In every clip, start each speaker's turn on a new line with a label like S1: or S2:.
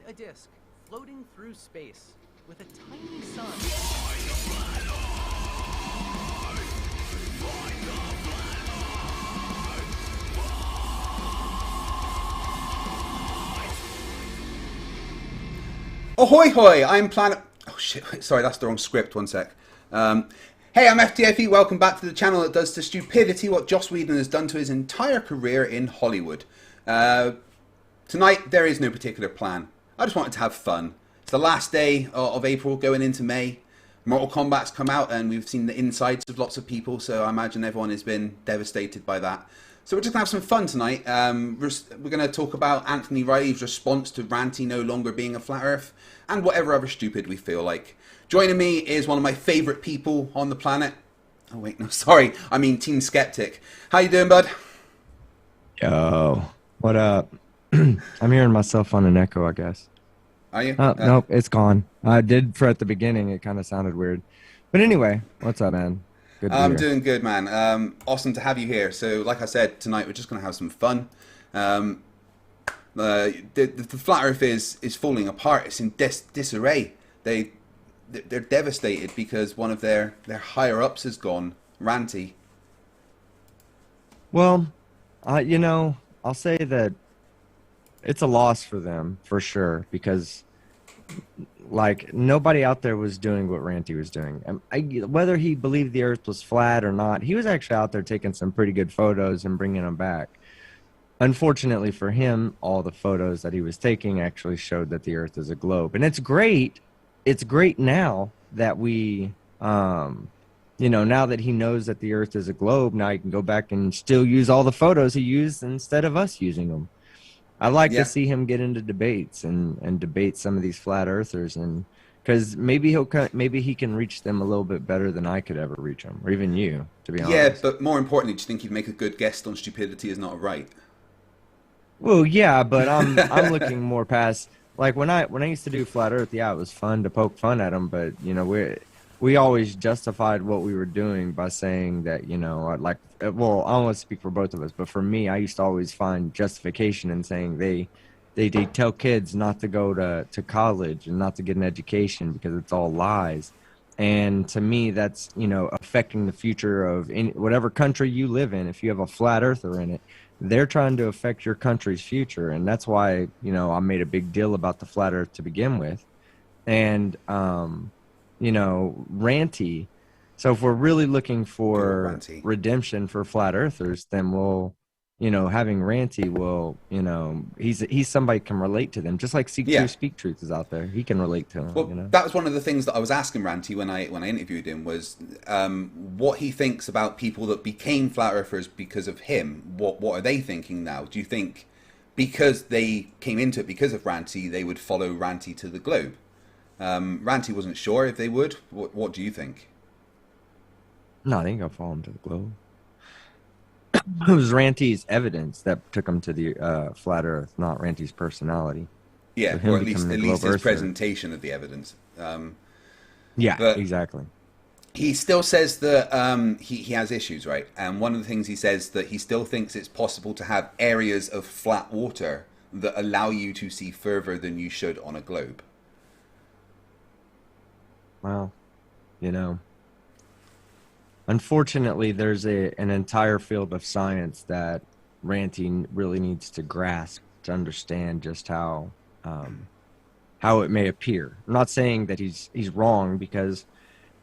S1: a disk floating through space with a tiny sun.
S2: Ahoy hoy, I'm Planet... Oh shit, sorry, that's the wrong script, one sec. Hey, I'm FTFE, welcome back to the channel that does to stupidity what Joss Whedon has done to his entire career in Hollywood. Tonight, there is no particular plan. I just wanted to have fun. It's the last day of April, going into May. Mortal Kombat's come out and we've seen the insides of lots of people, so I imagine everyone has been devastated by that. So we're just going to have some fun tonight. We're going to talk about Anthony Riley's response to Ranty no longer being a flat earth, and whatever other stupid we feel like. Joining me is one of my favourite people on the planet. Oh wait, no, sorry. I mean Team Skeptic. How you doing, bud?
S3: Yo, what up? I'm hearing myself on an echo, I guess.
S2: Are you?
S3: Nope, it's gone. I did for at the beginning. It kind of sounded weird. But anyway, what's up, man? Good to be
S2: I'm
S3: here.
S2: doing good, man. Awesome to have you here. So, like I said, tonight we're just going to have some fun. The flat Earth is falling apart. It's in disarray. They're devastated because one of their higher ups has gone. Ranty.
S3: Well, you know, I'll say that it's a loss for them for sure because, like, nobody out there was doing what Ranty was doing. Whether he believed the Earth was flat or not, he was actually out there taking some pretty good photos and bringing them back. Unfortunately for him, all the photos that he was taking actually showed that the Earth is a globe. And it's great. It's great now that we, you know, now that he knows that the Earth is a globe, now he can go back and still use all the photos he used instead of us using them. I'd like to see him get into debates and debate some of these flat earthers, and because maybe he can reach them a little bit better than I could ever reach them, or even you, to be honest.
S2: Yeah, but more importantly, do you think he'd make a good guest on Stupidity Is Not a Right?
S3: Well, yeah, but I'm looking more past, like when I used to do flat Earth. Yeah, it was fun to poke fun at them, but you know we always justified what we were doing by saying that, you know, like, well, I don't want to speak for both of us, but for me, I used to always find justification in saying they tell kids not to go to college and not to get an education because it's all lies. And to me, that's, you know, affecting the future of whatever country you live in. If you have a flat earther in it, they're trying to affect your country's future. And that's why, you know, I made a big deal about the flat earth to begin with. And, you know, Ranty. So if we're really looking for redemption for flat earthers, then we'll, you know, having Ranty will, you know, he's somebody can relate to them, just like Seek Truth, Speak Truth is out there. He can relate to them.
S2: Well,
S3: you know?
S2: that was one of the things that I was asking Ranty when I interviewed him was what he thinks about people that became flat earthers because of him. What are they thinking now? Do you think because they came into it because of Ranty, they would follow Ranty to the globe? Ranty wasn't sure if they would. What do you think?
S3: No, they ain't gonna fall into the globe. It was Ranty's evidence that took him to the flat Earth, not Ranty's personality.
S2: Yeah,
S3: So
S2: or at least his
S3: Earther.
S2: presentation of the evidence.
S3: Yeah,
S2: but
S3: exactly.
S2: He still says that he has issues, right? And one of the things he says that he still thinks it's possible to have areas of flat water that allow you to see further than you should on a globe.
S3: Well, you know, unfortunately, there's an entire field of science that Ranty really needs to grasp to understand just how it may appear. I'm not saying that he's wrong, because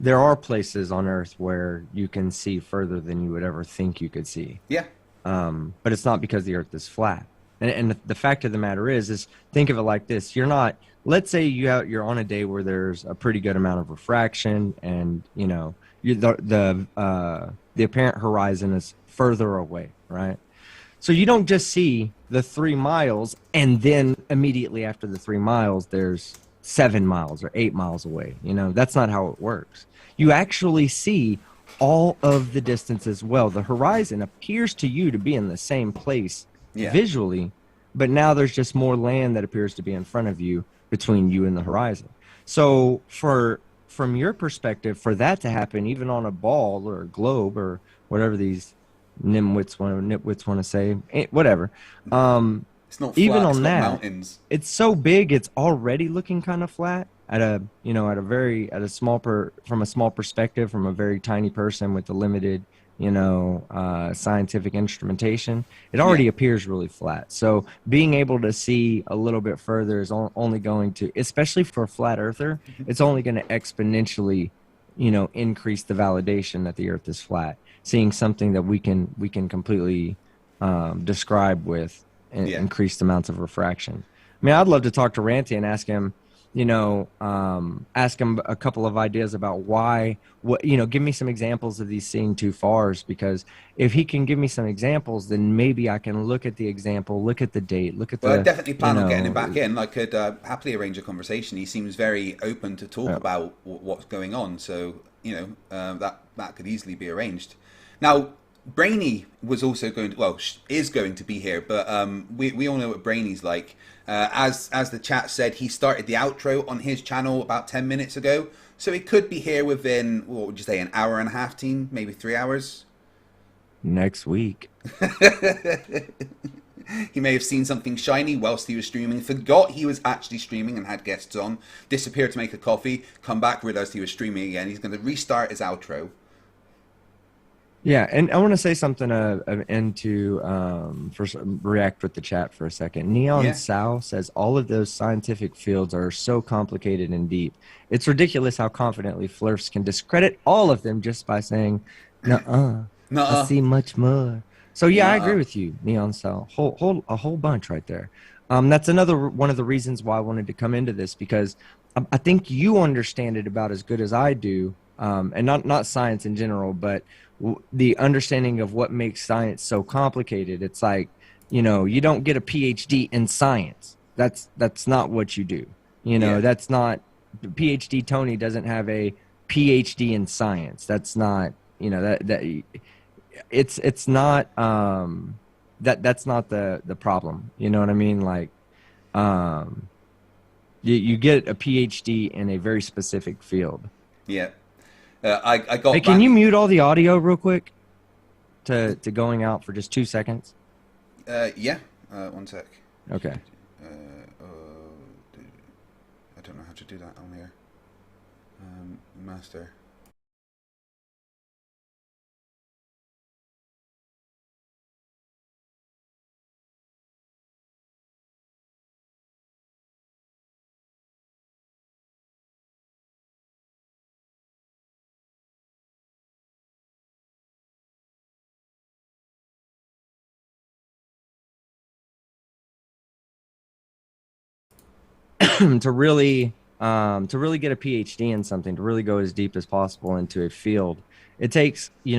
S3: there are places on Earth where you can see further than you would ever think you could see.
S2: Yeah.
S3: But it's not because the Earth is flat. And the fact of the matter is think of it like this. You're not, let's say you're on a day where there's a pretty good amount of refraction, and, you know, the apparent horizon is further away, right? So you don't just see the 3 miles, and then immediately after the 3 miles, there's 7 miles or 8 miles away. You know, that's not how it works. You actually see all of the distance as well. The horizon appears to you to be in the same place visually, but now there's just more land that appears to be in front of you between you and the horizon. So from your perspective, for that to happen, even on a ball or a globe or whatever these nitwits want to say, whatever.
S2: It's not flat.
S3: even
S2: It's
S3: on
S2: got
S3: that,
S2: mountains.
S3: it's so big, it's already looking kind of flat at a, from a small perspective, from a very tiny person with a limited, scientific instrumentation. It already
S2: Yeah.
S3: appears really flat. So being able to see a little bit further is only going to, especially for a flat earther, it's only going to exponentially, increase the validation that the earth is flat. Seeing something that we can completely describe with
S2: Yeah.
S3: increased amounts of refraction. I mean, I'd love to talk to Ranty and ask him, ask him a couple of ideas about give me some examples of these seeing too fars, because if he can give me some examples, then maybe I can look at the example, look at the date, look at
S2: Well, I
S3: the,
S2: definitely plan on getting him back in. I could happily arrange a conversation. He seems very open to talk about what's going on. So, that could easily be arranged. Now, Brainy was also is going to be here, but we all know what Brainy's like. As the chat said, he started the outro on his channel about 10 minutes ago, so he could be here within, what would you say, an hour and a half, team, maybe 3 hours.
S3: next week.
S2: He may have seen something shiny whilst he was streaming, forgot he was actually streaming and had guests on, disappeared to make a coffee, come back, realized he was streaming again. He's going to restart his outro.
S3: Yeah, and I want to say something react with the chat for a second. Neon Sao says all of those scientific fields are so complicated and deep. It's ridiculous how confidently Flerfs can discredit all of them just by saying, "Nuh-uh, I see much more." So yeah, I agree with you, Neon Sao. A whole bunch right there. That's another one of the reasons why I wanted to come into this, because I think you understand it about as good as I do, and not science in general, but the understanding of what makes science so complicated. It's like, you don't get a PhD in science. That's not what you do. That's not, PhD Tony doesn't have a PhD in science. That's not, it's not, that's not the problem. You know what I mean? Like, you get a PhD in a very specific field.
S2: Yeah. I got.
S3: Hey, can you mute all the audio real quick to going out for just 2 seconds?
S2: Yeah. 1 sec.
S3: Okay.
S2: I don't know how to do that on here. Master.
S3: to really get a PhD in something, to really go as deep as possible into a field, it takes, you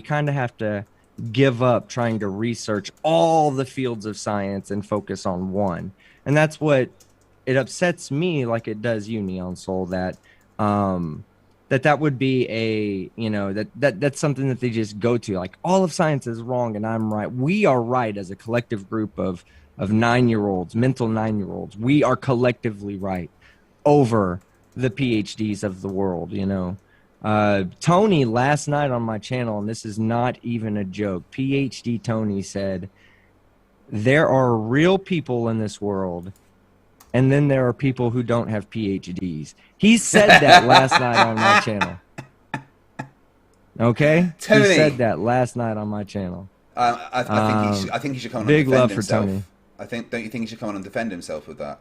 S3: kind of have to give up trying to research all the fields of science and focus on one. And that's what it upsets me, like it does you, Neon Soul, that that would be that's something that they just go to, like all of science is wrong and I'm right. We are right as a collective group of 9-year-olds, mental 9-year-olds. We are collectively right over the PhDs of the world. Tony last night on my channel, and this is not even a joke, PhD Tony said, there are real people in this world, and then there are people who don't have PhDs. He said that last night on my channel. Okay?
S2: Tony.
S3: He said that last night on my channel.
S2: I think he should come on
S3: big
S2: and defend
S3: love
S2: himself.
S3: for Tony.
S2: Don't you think he should come on and defend himself with that?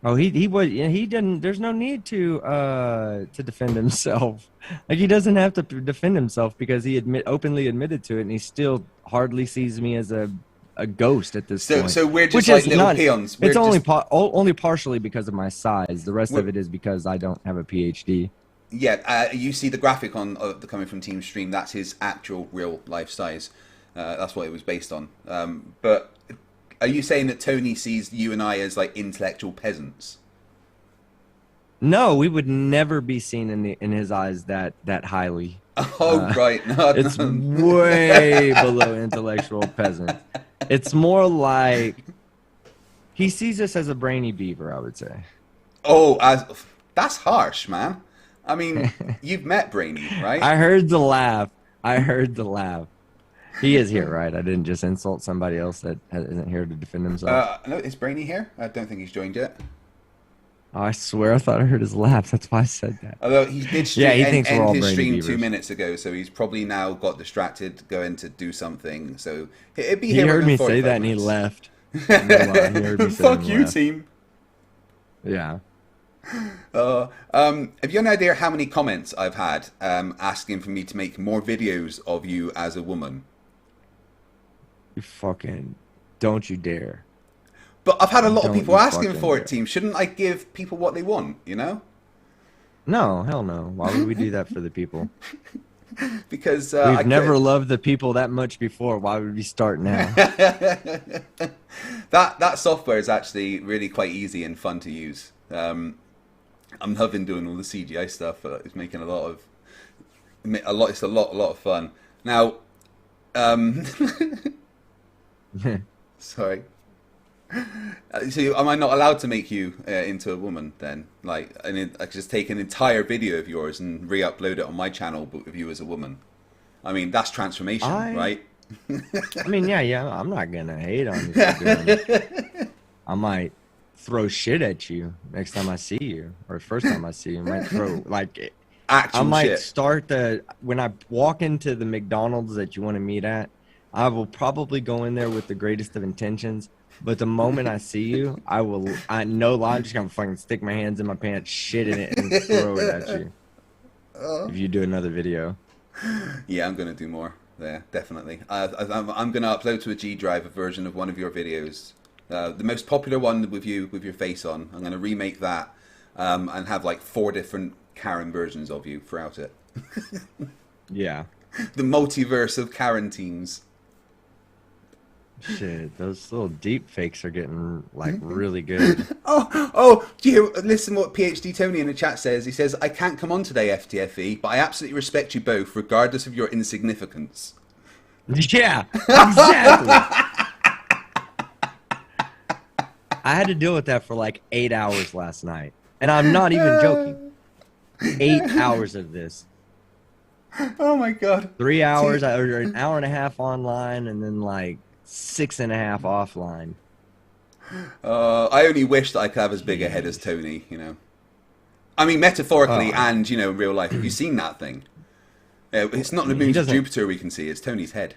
S3: Oh, he didn't. There's no need to defend himself. Like, he doesn't have to defend himself, because he openly admitted to it, and he still hardly sees me as a ghost at this point.
S2: So we're just like little peons.
S3: It's only partially because of my size. The rest of it is because I don't have a PhD.
S2: Yeah, you see the graphic on coming from Team Stream. That's his actual real life size. That's what it was based on. But are you saying that Tony sees you and I as like intellectual peasants?
S3: No, we would never be seen in his eyes that highly.
S2: Oh, right. No,
S3: it's way below intellectual peasant. It's more like he sees us as a brainy beaver, I would say.
S2: Oh, that's harsh, man. I mean, you've met Brainy, right?
S3: I heard the laugh. He is here, right? I didn't just insult somebody else that isn't here to defend himself.
S2: No, is Brainy here? I don't think he's joined yet.
S3: Oh, I swear I thought I heard his laugh. That's why I said that.
S2: Although he did
S3: Yeah, he thinks we're
S2: end
S3: all
S2: his
S3: Brainy
S2: stream
S3: Beavers.
S2: 2 minutes ago, so he's probably now got distracted going to do something. So it'd be
S3: He
S2: here
S3: heard
S2: within
S3: me
S2: 45
S3: say that and he
S2: minutes.
S3: left. No lie, he heard me say
S2: Fuck
S3: and
S2: you,
S3: left.
S2: team.
S3: Yeah.
S2: Have you any idea how many comments I've had asking for me to make more videos of you as a woman?
S3: You fucking don't you dare.
S2: But I've had a lot of
S3: Don't
S2: people
S3: you
S2: asking
S3: fucking
S2: for it,
S3: dare.
S2: team. Shouldn't I give people what they want, you know?
S3: No, hell no. Why would we do that for the people?
S2: Because
S3: We've
S2: I
S3: never loved the people that much before. Why would we start now?
S2: that software is actually really quite easy and fun to use. I'm loving doing all the CGI stuff. It's making it's a lot of fun. Now, sorry. So am I not allowed to make you into a woman then? Like, I could just take an entire video of yours and re-upload it on my channel, but with you as a woman. I mean, that's transformation, right?
S3: I mean, yeah. I'm not gonna hate on you for doing it. I might throw shit at you next time I see you, or first time I see you. I might throw like
S2: Actual
S3: I might
S2: shit.
S3: start when I walk into the McDonald's that you want to meet at. I will probably go in there with the greatest of intentions. But the moment I see you, no lie, I'm just gonna fucking stick my hands in my pants, shit in it, and throw it at you. If you do another video.
S2: Yeah, I'm gonna do more there, definitely. I'm gonna upload to a G Drive a version of one of your videos, the most popular one with you with your face on. I'm gonna remake that and have like 4 different Karen versions of you throughout it.
S3: Yeah.
S2: The multiverse of Karen teams.
S3: Shit, those little deep fakes are getting like really good.
S2: Do you listen what PhD Tony in the chat says? He says, I can't come on today, FTFE, but I absolutely respect you both, regardless of your insignificance.
S3: Yeah, exactly. I had to deal with that for like 8 hours last night. And I'm not even joking. 8 hours of this.
S2: Oh my god.
S3: 3 hours, or an hour and a half online, and then like 6.5 offline.
S2: I only wish that I could have as big a head as Tony, you know. I mean, metaphorically and, you know, in real life. Have you seen that thing? It's not the moons of Jupiter we can see, it's Tony's head.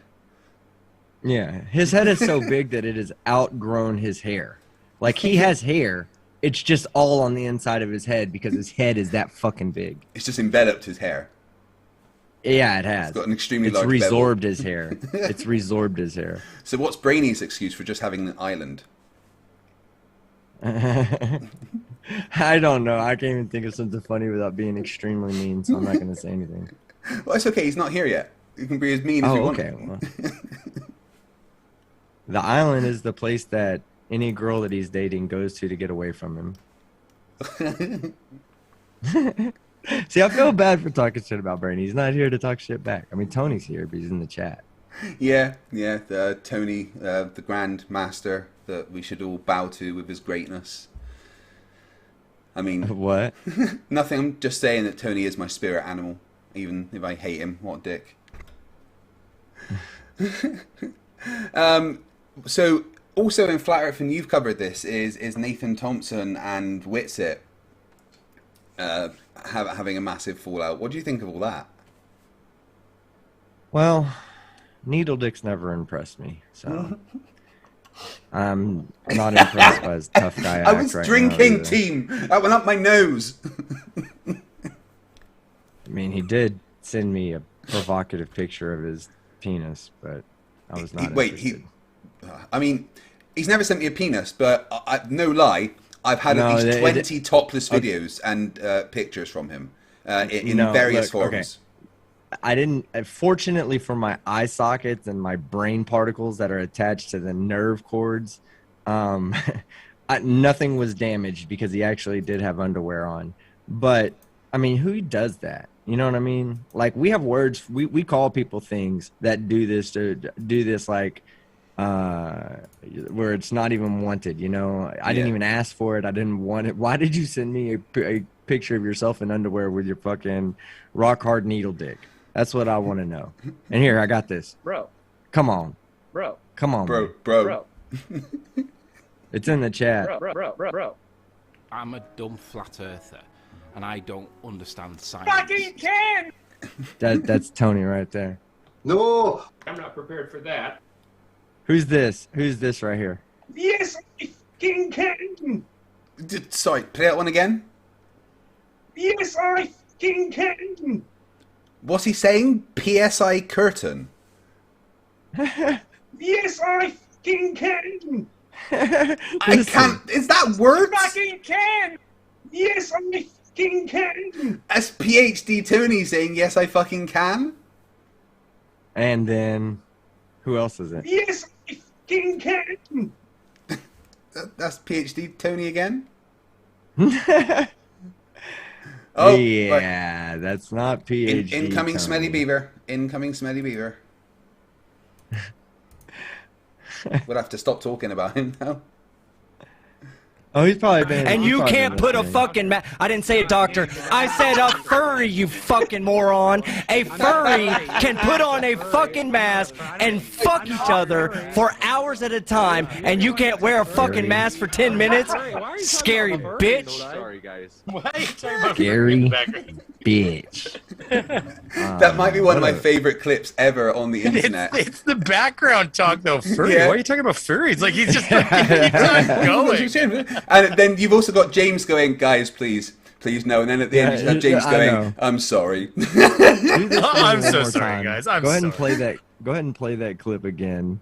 S3: Yeah, his head is so big that it has outgrown his hair. Like, he has hair, it's just all on the inside of his head because his head is that fucking big.
S2: It's just enveloped his hair.
S3: Yeah, it has.
S2: It's got an extremely
S3: It's
S2: large
S3: resorbed
S2: bevel.
S3: his hair. It's resorbed his hair.
S2: So what's Brainy's excuse for just having an island?
S3: I don't know. I can't even think of something funny without being extremely mean, so I'm not going to say anything.
S2: Well, it's okay. He's not here yet. You can be as mean as you want.
S3: Okay. Well, the island is the place that any girl that he's dating goes to get away from him. See, I feel bad for talking shit about Bernie. He's not here to talk shit back. I mean, Tony's here, but he's in the chat.
S2: Yeah. Tony, the Grand Master that we should all bow to with his greatness. I mean,
S3: What?
S2: nothing. I'm just saying that Tony is my spirit animal, even if I hate him. What a dick. So, also in Flat Earth, and you've covered this, is Nathan Thompson and Witsit having a massive fallout. What do you think of all that?
S3: Well, needle dicks never impressed me, so I'm not impressed by his tough guy act
S2: I was
S3: right
S2: drinking,
S3: now,
S2: team. That went up my nose.
S3: I mean, he did send me a provocative picture of his penis, but I was not interested.
S2: I mean, he's never sent me a penis, but no lie, I've had at least 20 topless videos and pictures from him in various forms.
S3: Okay. I didn't, fortunately for my eye sockets and my brain particles that are attached to the nerve cords, nothing was damaged because he actually did have underwear on. But, I mean, who does that? You know what I mean? Like, we have words, we call people things that do this like, where it's not even wanted, you know? I didn't even ask for it. I didn't want it. Why did you send me a picture of yourself in underwear with your fucking rock hard needle dick? That's what I want to know. And here, I got this.
S1: Bro,
S3: Come on.
S1: Bro.
S3: Come on.
S2: Bro,
S3: Man.
S2: bro.
S3: It's in the chat.
S1: Bro.
S4: I'm a dumb flat earther, and I don't understand science.
S5: Fucking can!
S3: That's Tony right there.
S6: No!
S5: I'm not prepared for that.
S3: Who's this? Who's this right here?
S5: Yes, I fucking can!
S2: Sorry, play that one again.
S5: Yes, I fucking can!
S2: What's he saying? PSI curtain.
S5: Yes, I fucking can!
S2: I can't. Is that words?
S5: Fucking can! Yes, I fucking can!
S2: That's PhD Tony saying yes, I fucking can.
S3: And then, who else is it?
S5: Yes, I fucking can!
S2: That's PhD Tony again. Oh
S3: yeah, that's not PhD.
S2: Incoming
S3: Tony.
S2: Smelly Beaver. Incoming Smelly Beaver. We'll have to stop talking about him now.
S3: Oh, he's probably been.
S7: And
S3: he's
S7: you
S3: probably
S7: can't
S3: been
S7: put a
S3: listening.
S7: fucking I didn't say a doctor. I said a furry, you fucking moron. A furry can put on a fucking mask and fuck each other for hours at a time, and you can't wear a fucking mask for 10 minutes? Scary bitch.
S8: Sorry, guys.
S5: Why are you talking about
S3: Scary
S5: in the background?
S3: bitch.
S2: That might be one of my favorite clips ever on the internet.
S5: It's the background talk, though. Furry.
S2: Yeah.
S5: Why are you talking about furries? Like, he's just keeps on going.
S2: And then you've also got James going, guys, please no. And then at the end, you have James
S3: I
S2: going,
S3: know.
S2: I'm sorry.
S3: Do this
S5: I'm
S3: one
S5: so
S3: more
S5: sorry,
S3: time.
S5: guys. I'm
S3: Go ahead and
S5: sorry.
S3: play that. Go ahead and play that clip again.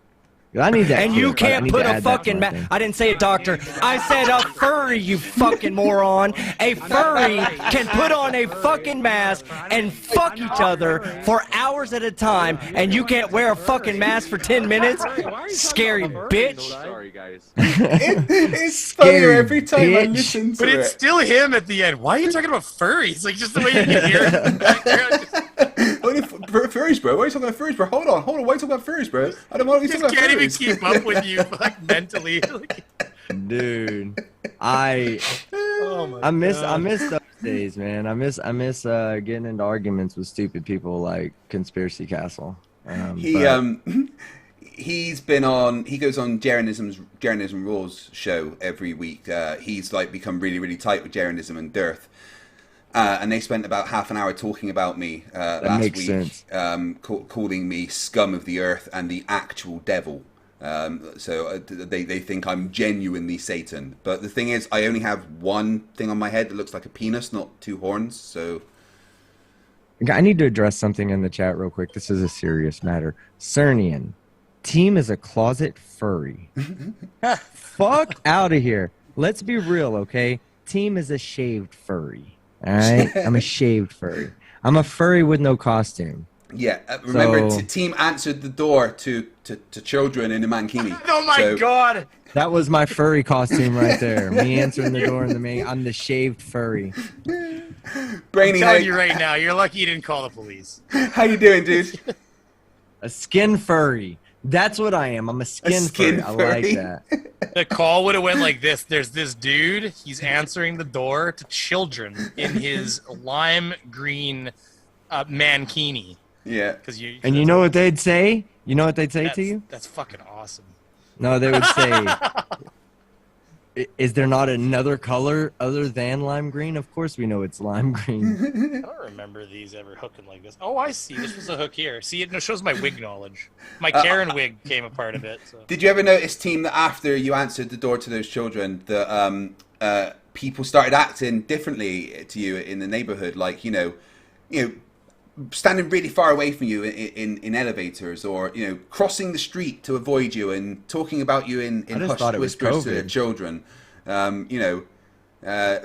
S3: I need that.
S7: And
S3: clip.
S7: you
S3: I
S7: can't
S3: need
S7: put
S3: to
S7: a
S3: add that to
S7: fucking
S3: my thing.
S7: I didn't say a doctor. I said a furry, you fucking moron. A furry can put on a fucking mask and fuck each other for hours at a time, and you can't wear a fucking mask for 10 minutes? Scary bitch.
S8: Sorry, guys.
S2: It's funnier
S3: Scary
S2: every time I
S3: bitch.
S2: listen to
S5: But it's
S2: it.
S5: still him at the end. Why are you talking about furries? Like, just the way you can hear it in the background.
S2: Only furries, bro. Why are you talking about furries, bro? Hold on. Why are you talking about furries, bro? I don't want to be
S5: Just
S2: talking about
S5: can't even
S2: furries.
S5: keep up with you, like, mentally. Like,
S3: Dude, I
S5: oh my
S3: miss
S5: God.
S3: those days, man. I miss getting into arguments with stupid people like Conspiracy Castle.
S2: He's been on. He goes on Jeranism Raw's show every week. He's like become really, really tight with Jeranism and Dearth. And they spent about half an hour talking about me last
S3: makes
S2: week,
S3: sense.
S2: calling me scum of the earth and the actual devil. So they think I'm genuinely Satan. But the thing is, I only have one thing on my head that looks like a penis, not two horns. So
S3: I need to address something in the chat real quick. This is a serious matter. Cernian, team is a closet furry. Fuck out of here. Let's be real, okay? Team is a shaved furry. All right, I'm a shaved furry. I'm a furry with no costume.
S2: yeah, remember,
S3: So-
S2: team answered the door to children in a mankini.
S5: Oh my
S2: So-
S5: God!
S3: That was my furry costume right there. Me answering the door in the main. I'm the shaved furry.
S2: Brainy,
S5: I'm telling you right now, you're lucky you didn't call the police.
S2: how you doing, dude?
S3: A skin furry. That's what I am. I'm a skin
S2: skin
S3: furry. I
S2: furry.
S3: like that.
S5: The call would have went like this. There's this dude. He's answering the door to children in his lime green mankini.
S2: Yeah.
S5: Because
S3: And you know what they'd say? You know what they'd say to you?
S5: That's fucking awesome.
S3: No, they would say, is there not another color other than lime green? Of course we know it's lime green.
S5: I don't remember these ever hooking like this. Oh, I see. This was a hook here. See, it shows my wig knowledge. My Karen wig came a part of it. So.
S2: Did you ever notice, team, that after you answered the door to those children, that people started acting differently to you in the neighborhood? Like, you know, standing really far away from you in elevators, or crossing the street to avoid you and talking about you in
S3: just
S2: hushed
S3: thought it was
S2: whispers to their
S3: COVID.
S2: children.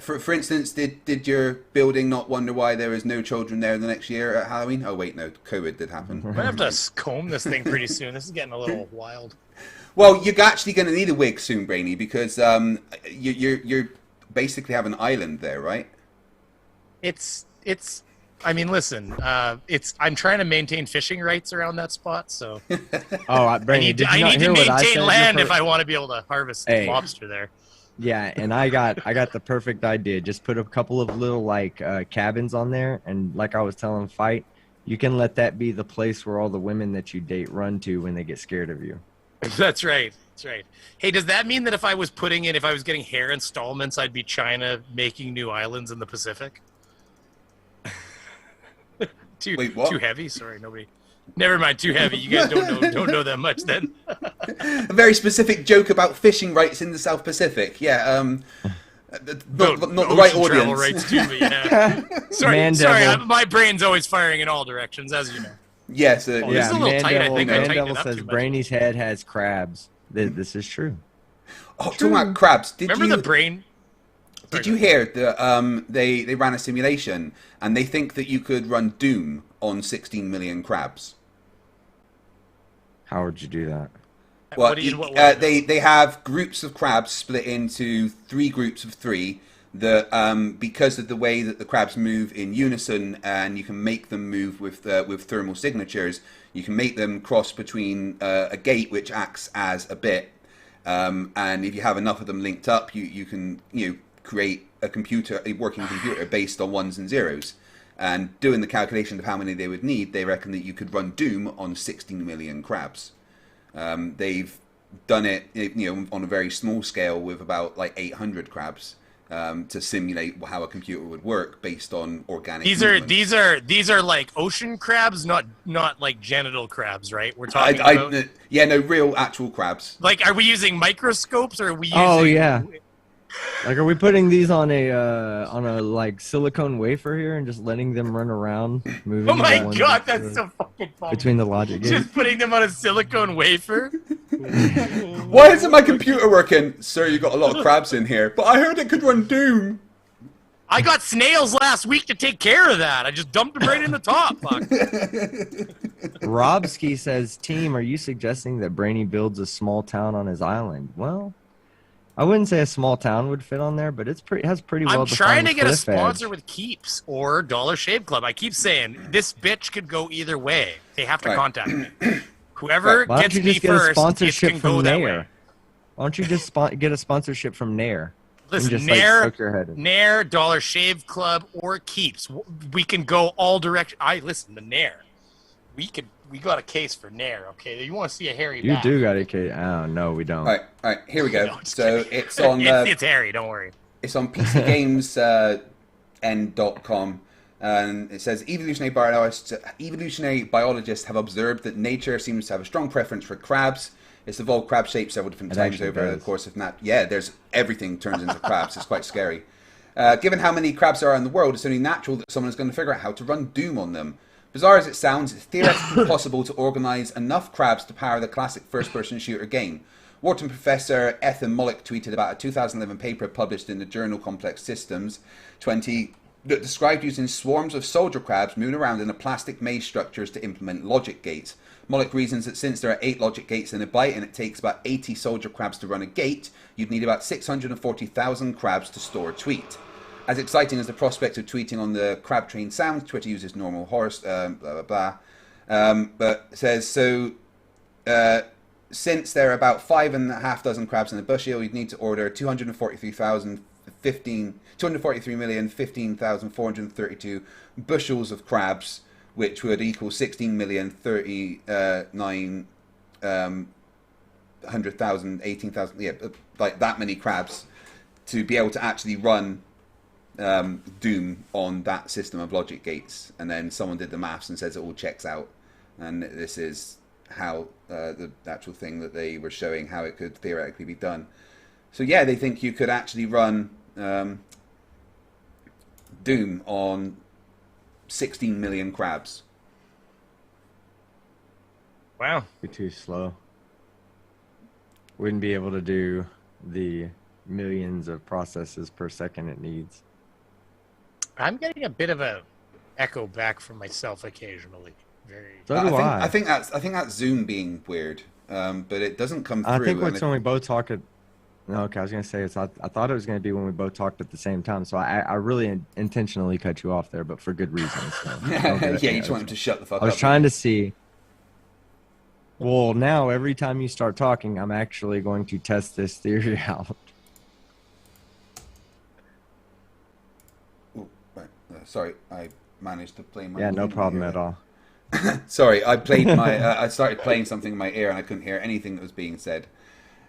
S2: For instance, did your building not wonder why there was no children there the next year at Halloween? Oh wait, no, COVID did happen.
S5: I'm going to have to comb this thing pretty soon. This is getting a little wild.
S2: Well, you're actually going to need a wig soon, Brainy, because you're basically have an island there, right?
S5: It's. I mean, listen. I'm trying to maintain fishing rights around that spot, so
S3: Oh, Brainy, did you
S5: I
S3: not
S5: need to
S3: hear what I said?
S5: maintain land
S3: Your
S5: if I want to be able to harvest
S3: Hey.
S5: lobster there.
S3: Yeah, and I got the perfect idea. Just put a couple of little cabins on there, and like I was telling Fight, You can let that be the place where all the women that you date run to when they get scared of you.
S5: That's right. That's right. Hey, does that mean that if I was getting hair installments, I'd be China making new islands in the Pacific?
S2: Wait, what?
S5: Too heavy? Sorry, nobody. Never mind. Too heavy. You guys don't know that much then.
S2: A very specific joke about fishing rights in the South Pacific. Yeah. Not the right
S5: Ocean travel
S2: audience.
S5: rights too, but yeah. Sorry. My brain's always firing in all directions, as you know.
S2: Yes.
S5: This is
S3: Yeah,
S5: a little tight. I think I tightened
S3: Mandevil
S5: it up
S3: says
S5: too much.
S3: Brainy's head has crabs. This is true.
S2: Oh, talking about crabs.
S5: Remember the brain?
S2: Did you hear that they ran a simulation and they think that you could run Doom on 16 million crabs?
S3: How would you do that?
S2: Well,
S5: What
S2: they have groups of crabs split into 3 groups of 3 that because of the way that the crabs move in unison, and you can make them move with thermal signatures, you can make them cross between a gate which acts as a bit, and if you have enough of them linked up, you can create a working computer based on ones and zeros. And doing the calculation of how many they would need, they reckon that you could run Doom on 16 million crabs. They've done it, on a very small scale with about like 800 crabs to simulate how a computer would work based on organic.
S5: These are like ocean crabs, not like genital crabs, right? We're talking about.
S2: Yeah, no, real actual crabs.
S5: Like, are we using microscopes or are we using?
S3: Oh yeah. Like, are we putting these on a like silicone wafer here and just letting them run around, moving?
S5: Oh my god, that's so fucking fun.
S3: Between the logic gates.
S5: Just putting them on a silicone wafer.
S2: Why isn't my computer working? Sir, you got a lot of crabs in here, but I heard it could run Doom.
S5: I got snails last week to take care of that. I just dumped them right in the top. Fuck.
S3: Robski says, "Team, are you suggesting that Brainy builds a small town on his island?" Well, I wouldn't say a small town would fit on there, but it has pretty well.
S5: I'm trying to get a
S3: cliff
S5: sponsor
S3: edge.
S5: with Keeps or Dollar Shave Club. I keep saying this bitch could go either way. They have to
S2: Right.
S5: contact me. Whoever
S3: Why don't
S5: gets
S3: you
S5: me
S3: just get a
S5: first, it
S3: sponsorship
S5: can go
S3: from
S5: that
S3: Nair?
S5: way.
S3: Why don't you just get a sponsorship from Nair?
S5: Listen,
S3: just,
S5: Nair,
S3: soak your head in.
S5: Nair, Dollar Shave Club, or Keeps. We can go all directions. Listen, the Nair. We got a case for Nair, okay? You want to see a hairy
S3: You
S5: back.
S3: do got a case. Oh no, we don't.
S2: All right, here we go.
S5: No, just
S2: So
S5: kidding.
S2: it's on
S5: it's hairy, don't worry.
S2: it's on PCGamesN.com, and it says evolutionary biologists have observed that nature seems to have a strong preference for crabs. It's evolved crab shapes several different
S3: It
S2: times
S3: actually
S2: over the
S3: does.
S2: course of there's everything turns into crabs. It's quite scary. Given how many crabs there are in the world, it's only natural that someone is going to figure out how to run Doom on them. Bizarre as it sounds, it's theoretically possible to organize enough crabs to power the classic first-person shooter game. Wharton professor Ethan Mollick tweeted about a 2011 paper published in the journal Complex Systems 20 that described using swarms of soldier crabs moving around in a plastic maze structures to implement logic gates. Mollick reasons that since there are 8 logic gates in a byte and it takes about 80 soldier crabs to run a gate, you'd need about 640,000 crabs to store a tweet. As exciting as the prospect of tweeting on the crab train sounds, Twitter uses normal horse, blah, blah, blah. But it says, since there are about 5.5 crabs in a bushel, you'd need to order 243,015,432 bushels of crabs, which would equal 16,039,100,000, 18,000, yeah, like that many crabs to be able to actually run Doom on that system of logic gates. And then someone did the maths and says it all checks out, and this is how the actual thing that they were showing how it could theoretically be done. So yeah, they think you could actually run Doom on 16 million crabs.
S5: Wow.
S3: Be too slow. Wouldn't be able to do the millions of processes per second it needs.
S5: I'm getting a bit of a echo back from myself occasionally. Very.
S3: So do I.
S2: I think that's Zoom being weird, but it doesn't come through.
S3: I think it's when we both talk at. No, okay, I was gonna say I thought it was gonna be when we both talked at the same time. So I really intentionally cut you off there, but for good reasons. So
S2: yeah, you just want him to shut the fuck up.
S3: I was trying to see. Well, now every time you start talking, I'm actually going to test this theory out.
S2: Ooh, right. Sorry, I managed to play my.
S3: Yeah, no
S2: movie
S3: problem
S2: here.
S3: at all.
S2: Sorry, I played my. I started playing something in my ear and I couldn't hear anything that was being said.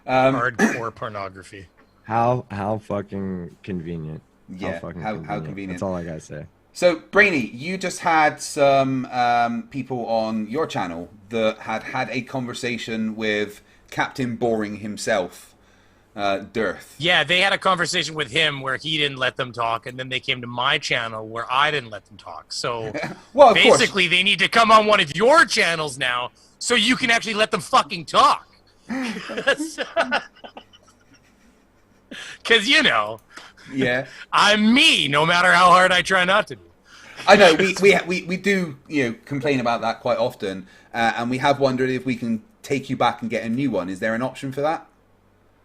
S5: Hardcore pornography.
S3: How fucking convenient.
S2: Yeah, how convenient.
S3: That's all I gotta say.
S2: So, Brainy, you just had some people on your channel that had a conversation with Captain Boring himself, Dearth.
S5: Yeah, they had a conversation with him where he didn't let them talk, and then they came to my channel where I didn't let them talk. So
S2: Well, of
S5: basically, they need to come on one of your channels now so you can actually let them fucking talk. Because, you know,
S2: Yeah,
S5: I'm me, no matter how hard I try not to be.
S2: I know we do complain about that quite often, and we have wondered if we can take you back and get a new one. Is there an option for that?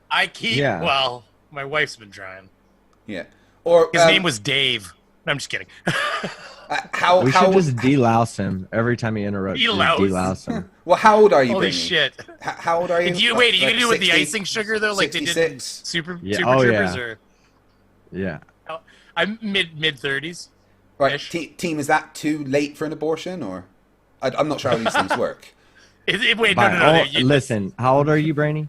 S5: I keep,
S3: Yeah.
S5: well, my wife's been trying.
S2: Yeah, or
S5: His name was Dave. I'm just kidding.
S2: how
S3: We
S2: how
S3: should just delouse him every time he interrupts. Just
S5: Delouse.
S3: delouse him.
S2: well how old are you?
S5: Holy
S2: Brainy?
S5: shit.
S2: How old are you?
S5: And you, wait, are you
S2: Like
S5: going to do it with the
S2: 60?
S5: icing sugar, though? Like they did in
S2: 66?
S5: Super,
S3: Yeah,
S5: Super
S3: oh,
S5: Troopers?
S3: yeah.
S5: Or,
S3: Yeah.
S5: I'm mid-30s.
S2: Right,
S5: Ish.
S2: team, is that too late for an abortion, or I'm not sure how these things work.
S5: Wait,
S3: By
S5: no.
S3: listen, how old are you, Brainy?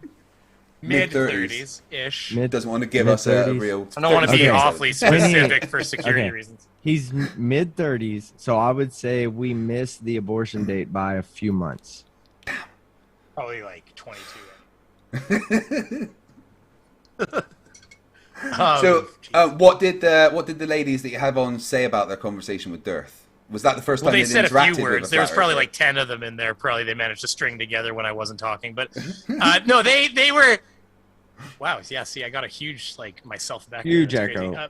S5: Mid-30s-ish.
S2: Doesn't want to give us a
S3: Mid-30s?
S2: real.
S5: I don't want to be
S3: Okay.
S5: awfully specific for security
S3: Okay.
S5: reasons.
S3: He's mid-30s, so I would say we missed the abortion date by a few months.
S5: Probably like 22.
S2: So, what did the ladies that you have on say about their conversation with Dearth? Was that the first
S5: Well,
S2: time
S5: they said a
S2: interacted
S5: few
S2: with
S5: words. There was
S2: flat
S5: probably
S2: earther?
S5: like 10 of them in there. Probably they managed to string together when I wasn't talking. But no, they were. Wow. Yeah. See, I got a huge like myself back. there.
S3: Huge
S5: That's crazy.
S3: echo.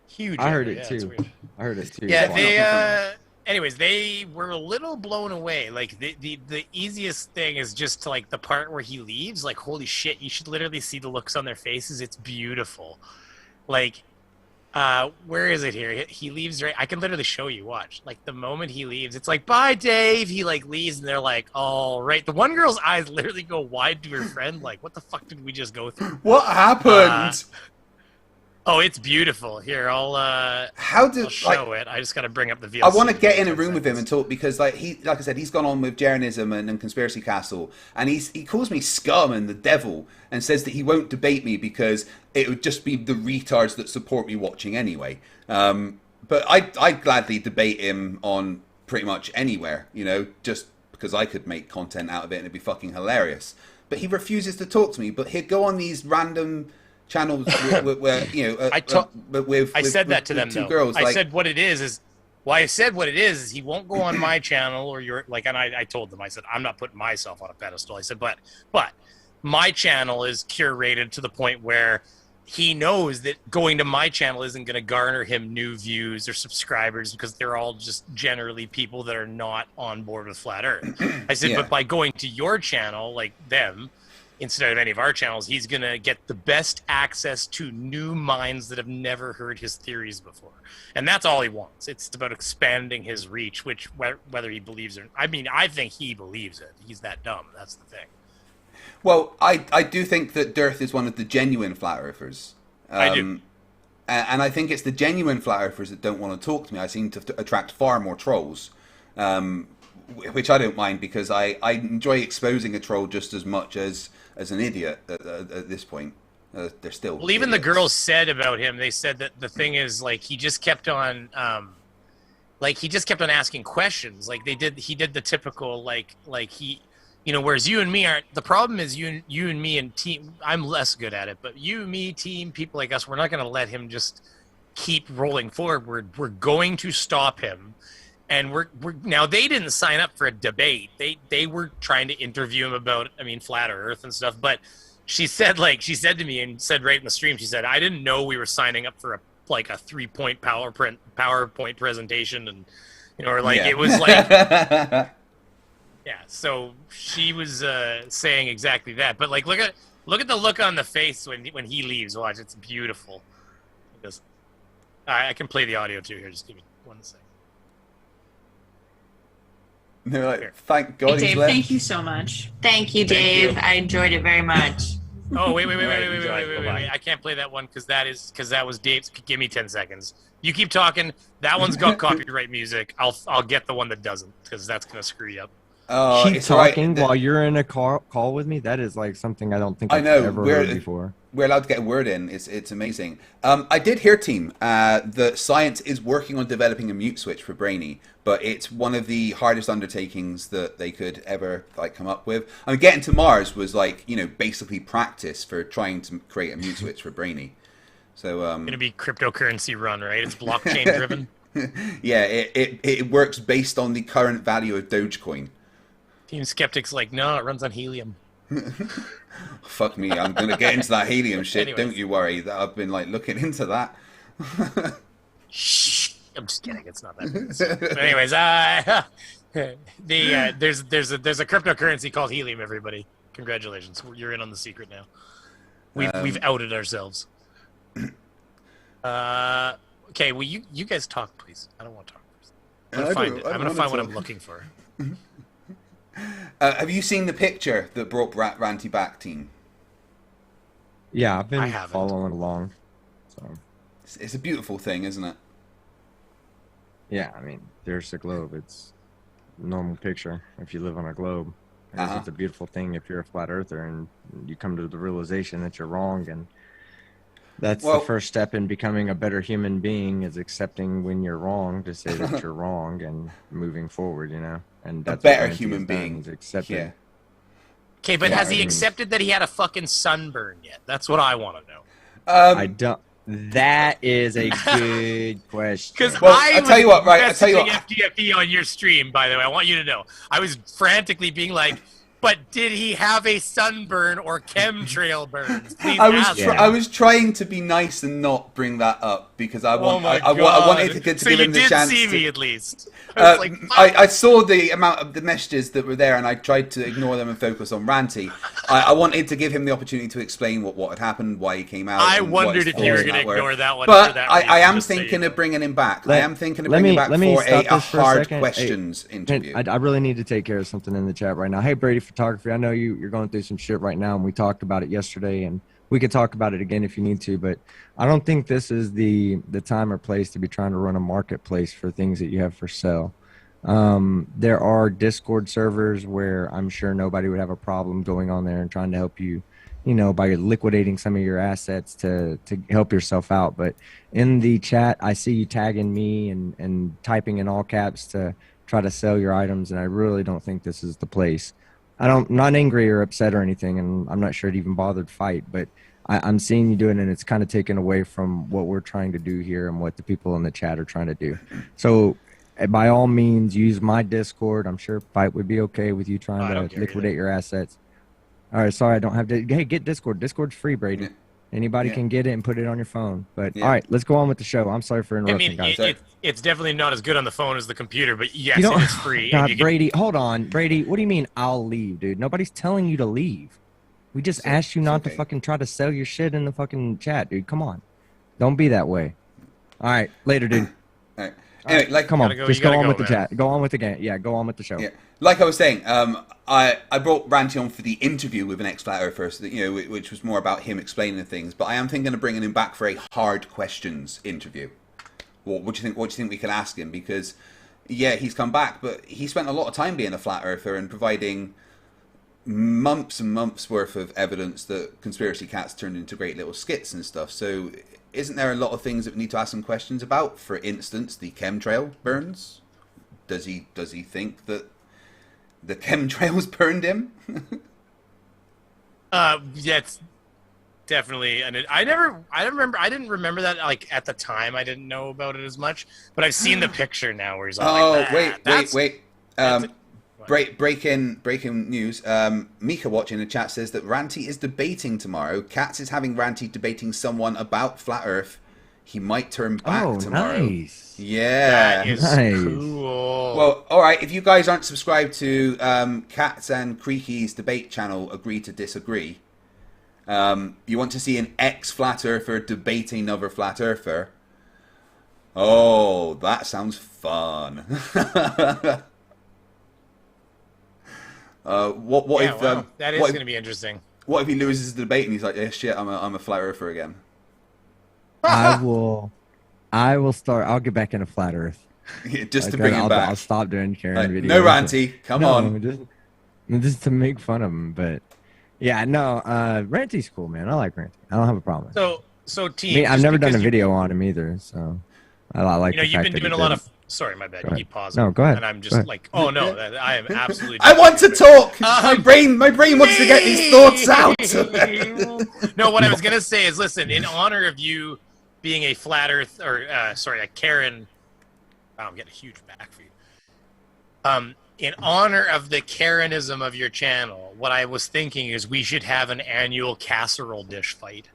S5: Huge.
S3: I heard
S5: echo.
S3: it
S5: Yeah, it's
S3: too.
S5: weird.
S3: I heard it too.
S5: Yeah.
S2: Why
S5: They.
S2: not?
S5: Anyways, they were a little blown away. Like the easiest thing is just to like the part where he leaves. Like holy shit, you should literally see the looks on their faces. It's beautiful. Like. Where is it here? He leaves right. I can literally show you. Watch. Like the moment he leaves, it's like, bye, Dave. He like leaves, and they're like, all right. The one girl's eyes literally go wide to her friend. Like, what the fuck did we just go through?
S2: What happened?
S5: Oh, it's beautiful. Here, I'll
S2: How did
S5: I'll show it. I just gotta bring up the VLC.
S2: I want to get in a room with him and talk because, like I said, he's gone on with Jeranism and Conspiracy Castle, and he calls me scum and the devil, and says that he won't debate me because it would just be the retards that support me watching anyway. But I'd gladly debate him on pretty much anywhere, just because I could make content out of it and it'd be fucking hilarious. But he refuses to talk to me. But he'd go on these random channels where
S5: I said that to them
S2: two
S5: though.
S2: girls.
S5: I said what it is well, I said what it is he won't go on my channel or your like, and I told them, I said, I'm not putting myself on a pedestal. I said, but my channel is curated to the point where he knows that going to my channel isn't going to garner him new views or subscribers because they're all just generally people that are not on board with Flat Earth. I said,
S2: Yeah.
S5: but by going to your channel, like them, instead of any of our channels, he's going to get the best access to new minds that have never heard his theories before. And that's all he wants. It's about expanding his reach, which whether he believes or I mean, I think he believes it. He's that dumb. That's the thing.
S2: Well, I do think that Dearth is one of the genuine flat earthers.
S5: I do.
S2: And I think it's the genuine flat earthers that don't want to talk to me. I seem to attract far more trolls, which I don't mind because I enjoy exposing a troll just as much as an idiot at this point. They're still.
S5: Well, even the
S2: idiots.
S5: girls said about him, they said that the thing is, like, he just kept on asking questions. Like he did the typical, like he, whereas you and me aren't, the problem is you and me and team, I'm less good at it, but you, me, team, people like us, we're not going to let him just keep rolling forward. We're going to stop him. And we're now, they didn't sign up for a debate. They were trying to interview him about, Flat Earth and stuff. But she said to me and said right in the stream, she said, I didn't know we were signing up for a 3-point PowerPoint presentation. And, or like,
S2: Yeah.
S5: it was like, yeah. So she was saying exactly that. But like, look at the look on the face when he leaves. Watch, it's beautiful. I can play the audio too here. Just give me 1 second.
S2: They're like, thank God
S6: Hey,
S2: he's
S6: Dave,
S2: left.
S6: thank you so much.
S8: Thank you,
S5: Thank
S8: Dave.
S5: you.
S8: I enjoyed it very much.
S5: Oh wait,
S7: Right, exactly.
S5: wait! I can't play that one because that was Dave's. Give me 10 seconds. You keep talking. That one's got copyright music. I'll get the one that doesn't because that's gonna screw you up.
S3: Keep
S2: it's all right.
S3: talking while you're in a call with me. That is like something I don't think
S2: I
S3: I've
S2: know,
S3: ever heard before.
S2: We're allowed to get a word in. It's amazing. I did hear, team, that Science is working on developing a mute switch for Brainy, but it's one of the hardest undertakings that they could ever like come up with. I mean, getting to Mars was like, you know, basically practice for trying to create a mute switch for Brainy. So
S5: Gonna be cryptocurrency run, right? It's blockchain driven.
S2: yeah, it works based on the current value of Dogecoin.
S5: Team Skeptic's like, no, it runs on helium.
S2: Fuck me, I'm gonna get into that helium shit.
S5: Anyways.
S2: Don't you worry. That I've been like looking into that.
S5: Shh. I'm just kidding. It's not that big. But anyways, there's a cryptocurrency called helium. Everybody, congratulations, you're in on the secret now. We've outed ourselves. Okay, well you guys talk, please. I don't want to talk. I'm gonna find what I'm looking for.
S2: Have you seen the picture that brought Ranty back, team?
S3: Yeah, I've been
S5: I haven't.
S3: following along. So
S2: It's a beautiful thing, isn't it?
S3: yeah, I mean, there's the globe. It's a normal picture if you live on a globe. And It's a beautiful thing if you're a flat earther and you come to the realization that you're wrong, and that's the first step in becoming a better human being, is accepting when you're wrong, to say that you're wrong and moving forward, you know. And that's
S2: A better
S3: what Ranty
S2: human
S3: has done,
S2: being.
S3: is accepting.
S2: Yeah.
S5: Okay, but
S3: Yeah,
S5: has
S3: I
S5: he
S3: mean-
S5: accepted that he had a fucking sunburn yet? That's what I want to know.
S3: I don't. That is a good question.
S5: Because
S2: Well,
S5: I
S2: I'll tell you what, right, I'll tell you
S5: messaging
S2: what.
S5: FTFE on your stream, by the way. I want you to know. I was frantically being like, but did he have a sunburn or chemtrail burns? Please ask.
S2: I was trying to be nice and not bring that up because I
S5: Oh my
S2: I
S5: God.
S2: wanted to
S5: So
S2: give
S5: you
S2: him the
S5: did
S2: chance.
S5: see
S2: to,
S5: me at least. I was like,
S2: I saw the amount of the messages that were there, and I tried to ignore them and focus on Ranty. I wanted to give him the opportunity to explain what had happened, why he came out.
S5: I
S2: and what
S5: wondered
S2: his
S5: if you were
S2: thoughts
S5: going to
S2: were.
S5: ignore that one.
S2: But
S5: for that
S2: I
S5: reason,
S2: am
S5: just so you
S2: thinking
S5: know.
S2: of bringing him back. I
S3: Let-
S2: am thinking of
S3: let
S2: bringing
S3: me-
S2: him back
S3: let me
S2: for
S3: stop
S2: a
S3: this for a
S2: hard
S3: second. Hey,
S2: questions interview.
S3: I really need to take care of something in the chat right now. Hey, Brady Photography, I know you're going through some shit right now, and we talked about it yesterday, and we could talk about it again if you need to, but I don't think this is the time or place to be trying to run a marketplace for things that you have for sale. There are Discord servers where I'm sure nobody would have a problem going on there and trying to help you, you know, by liquidating some of your assets to help yourself out. But in the chat, I see you tagging me and typing in all caps to try to sell your items, and I really don't think this is the place. I'm not angry or upset or anything, and I'm not sure it even bothered fight, but I'm seeing you do it, and it's kind of taken away from what we're trying to do here and what the people in the chat are trying to do. So by all means, use my Discord. I'm sure Fight would be okay with you trying to liquidate your assets. All right, sorry, I don't have to. Hey, get Discord. Discord's free, Brady.
S2: Yeah.
S3: Anybody can get it and put it on your phone. But all right, let's go on with the show. I'm sorry for
S5: I
S3: interrupting,
S5: mean,
S3: guys.
S5: it's definitely not as good on the phone as the computer, but yes,
S3: You don't-
S5: it is free.
S3: God,
S5: and you can-
S3: Brady, hold on. Brady, what do you mean I'll leave, dude? Nobody's telling you to leave. We just asked you not to fucking try to sell your shit in the fucking chat, dude. Come on. Don't be that way. All right, later, dude.
S2: All right. Anyway, like,
S3: Come on,
S5: Gotta go,
S3: just
S5: you
S3: go
S5: gotta
S3: on
S5: go,
S3: with the
S5: man.
S3: chat. Go on with the game. Yeah, go on with the show.
S2: Yeah, like I was saying, I brought Ranty on for the interview with an ex-flat earther, so that, you know, which was more about him explaining things. But I am thinking of bringing him back for a hard questions interview. What do you think? What do you think we can ask him? Because yeah, he's come back, but he spent a lot of time being a flat earther and providing months and months worth of evidence that conspiracy cats turned into great little skits and stuff. So isn't there a lot of things that we need to ask some questions about? For instance, the chemtrail burns. Does he think that the chemtrails burned him?
S5: Yeah, it's definitely. And I didn't remember that. Like at the time, I didn't know about it as much. But I've seen the picture now where he's all
S2: Oh,
S5: like,
S2: wait. Breaking news. Mika watching the chat says that Ranty is debating tomorrow. Katz is having Ranty debating someone about flat Earth. He might turn back tomorrow.
S3: Nice.
S2: Yeah.
S5: That is
S3: Nice.
S5: cool.
S2: Well, all right. If you guys aren't subscribed to Katz and Creaky's debate channel, Agree to Disagree. You want to see an ex-flat earther debating another flat earther? Oh, that sounds fun.
S5: That is going to be interesting.
S2: What if he loses the debate and he's like, "Yeah, shit, I'm a flat earther again."
S3: I will start. I'll get back into flat Earth.
S2: Just to bring him back.
S3: I'll stop doing Karen
S2: Like,
S3: videos.
S2: no, Ranty, come on.
S3: Just to make fun of him, but yeah, no. Ranty's cool, man. I like Ranty. I don't have a problem.
S5: So team.
S3: I've never done a video on him either, so I like.
S5: You know, you've been doing a lot of. Sorry, my bad. You keep pausing.
S3: No, go ahead.
S5: And I'm just like, oh no, I am absolutely.
S2: I want to talk. My brain wants to get these thoughts out.
S5: No, what I was gonna say is, listen, in honor of you being a flat Earth a Karen. Wow, I'm getting a huge back for you. In honor of the Karenism of your channel, what I was thinking is we should have an annual casserole dish fight.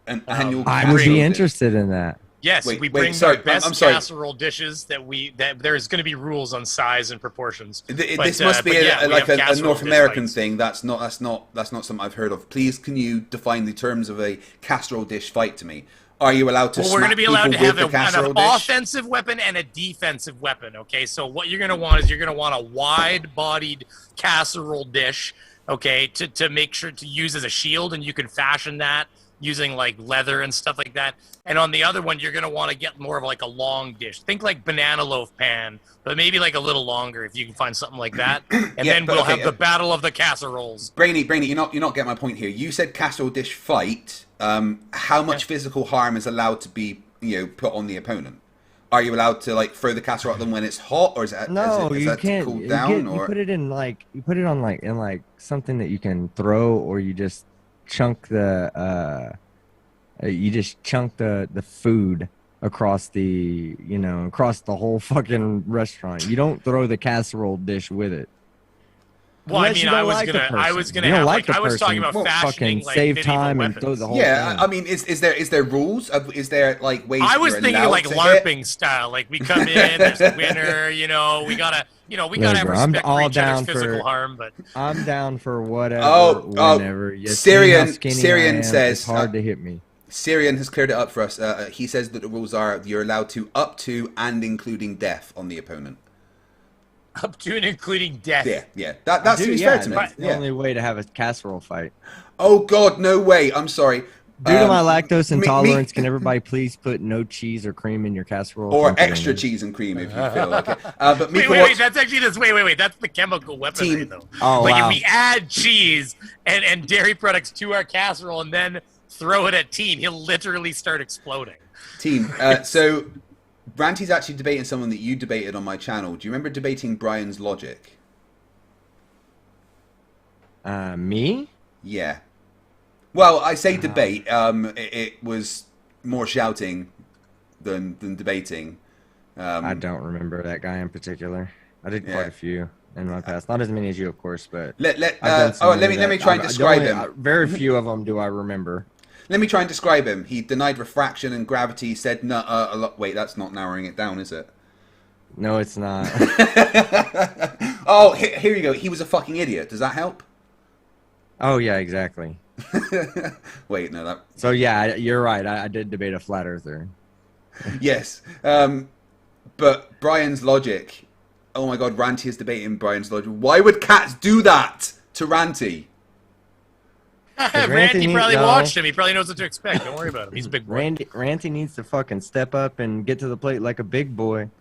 S2: An annual.
S3: I would be interested in that.
S5: Yes, we bring our best casserole dishes that there's going to be rules on size and proportions.
S2: This must be a North American thing. That's not something I've heard of. Please, can you define the terms of a casserole dish fight to me? Are you allowed to?
S5: Well, we're going to be allowed to have an offensive weapon and a defensive weapon. Okay, so what you're going to want is you're going to want a wide-bodied casserole dish. Okay, to make sure to use as a shield, and you can fashion that using like leather and stuff like that. And on the other one, you're going to want to get more of like a long dish. Think like banana loaf pan, but maybe like a little longer if you can find something like that. And then we'll have the battle of the casseroles.
S2: Brainy, you're not getting my point here. You said casserole dish fight. How much physical harm is allowed to be put on the opponent? Are you allowed to like throw the casserole at them when it's hot, or is that
S3: you can't
S2: cool down?
S3: You put it in in something that you can throw, or you just chunk the food across the whole fucking restaurant. You don't throw the casserole dish with it.
S5: Well, I mean, I was talking about fashioning, like,
S3: save time and throw the whole thing.
S2: I mean, is there rules? Is there like ways?
S5: I was thinking like LARPing style. Like we come in, there's a winner. We gotta have respect for each other's physical harm. But
S3: I'm down for whatever. Whenever.
S2: Syrian says
S3: it's hard to hit me.
S2: Syrian has cleared it up for us. He says that the rules are you're allowed to up to and including death on the opponent.
S5: Up to and including death.
S2: Yeah. That seems fair to me.
S3: That's the only way to have a casserole fight.
S2: Oh God, no way! I'm sorry.
S3: Due to my lactose intolerance, can everybody please put no cheese or cream in your casserole?
S2: Or extra cheese and cream if you feel like it. But
S5: wait, that's actually this. Wait, that's the chemical weaponry though.
S3: Oh,
S5: like
S3: wow.
S5: if we add cheese and dairy products to our casserole and then throw it at Teen, he'll literally start exploding.
S2: Teen, so Ranty's actually debating someone that you debated on my channel. Do you remember debating Brian's logic?
S3: Me?
S2: Yeah. Well, I say debate. It was more shouting than debating.
S3: I don't remember that guy in particular. I did quite a few in my past. Not as many as you, of course, but
S2: let me try and describe him.
S3: Very few of them do I remember.
S2: Let me try and describe him. He denied refraction and gravity. Said no. A lot. Wait, that's not narrowing it down, is it?
S3: No, it's not.
S2: Oh, here you go. He was a fucking idiot. Does that help?
S3: Oh yeah, exactly.
S2: Wait, no, that.
S3: So yeah, you're right. I did debate a flat earther.
S2: Yes, but Brian's logic. Oh my God, Ranty is debating Brian's logic. Why would cats do that to Ranty?
S5: Ranty probably watched him. He probably knows what to expect. Don't worry about him. He's a big boy.
S3: Ranty needs to fucking step up and get to the plate like a big boy.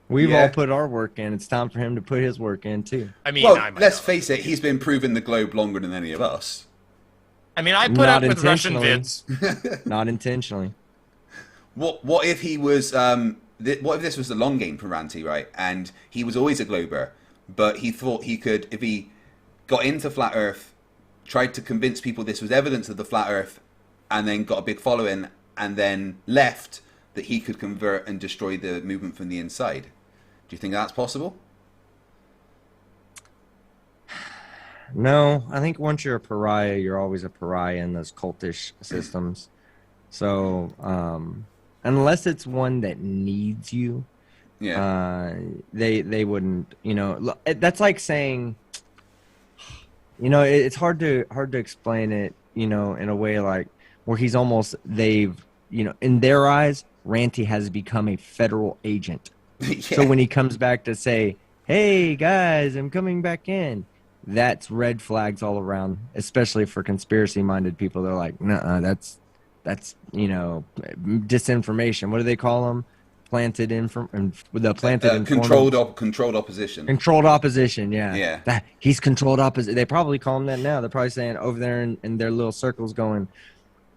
S3: We've all put our work in. It's time for him to put his work in too.
S5: I mean,
S2: let's face it. He's been proving the globe longer than any of us.
S5: I mean, I put up with Russian vids.
S3: Not intentionally.
S2: What if he was? What if this was the long game for Ranty, right? And he was always a glober, but he thought he could, if he got into flat Earth, tried to convince people this was evidence of the flat Earth, and then got a big following, and then left, that he could convert and destroy the movement from the inside. Do you think that's possible?
S3: No, I think once you're a pariah, you're always a pariah in those cultish systems. So, unless it's one that needs you, they wouldn't. That's like saying, it's hard to explain it. In a way like where he's almost in their eyes, Ranty has become a federal agent. So when he comes back to say, "Hey guys, I'm coming back in," that's red flags all around, especially for conspiracy-minded people. They're like, "Nuh-uh, that's disinformation." What do they call them? Planted
S2: controlled opposition.
S3: Controlled opposition, yeah.
S2: Yeah.
S3: He's controlled opposition. They probably call him that now. They're probably saying over there in their little circles going,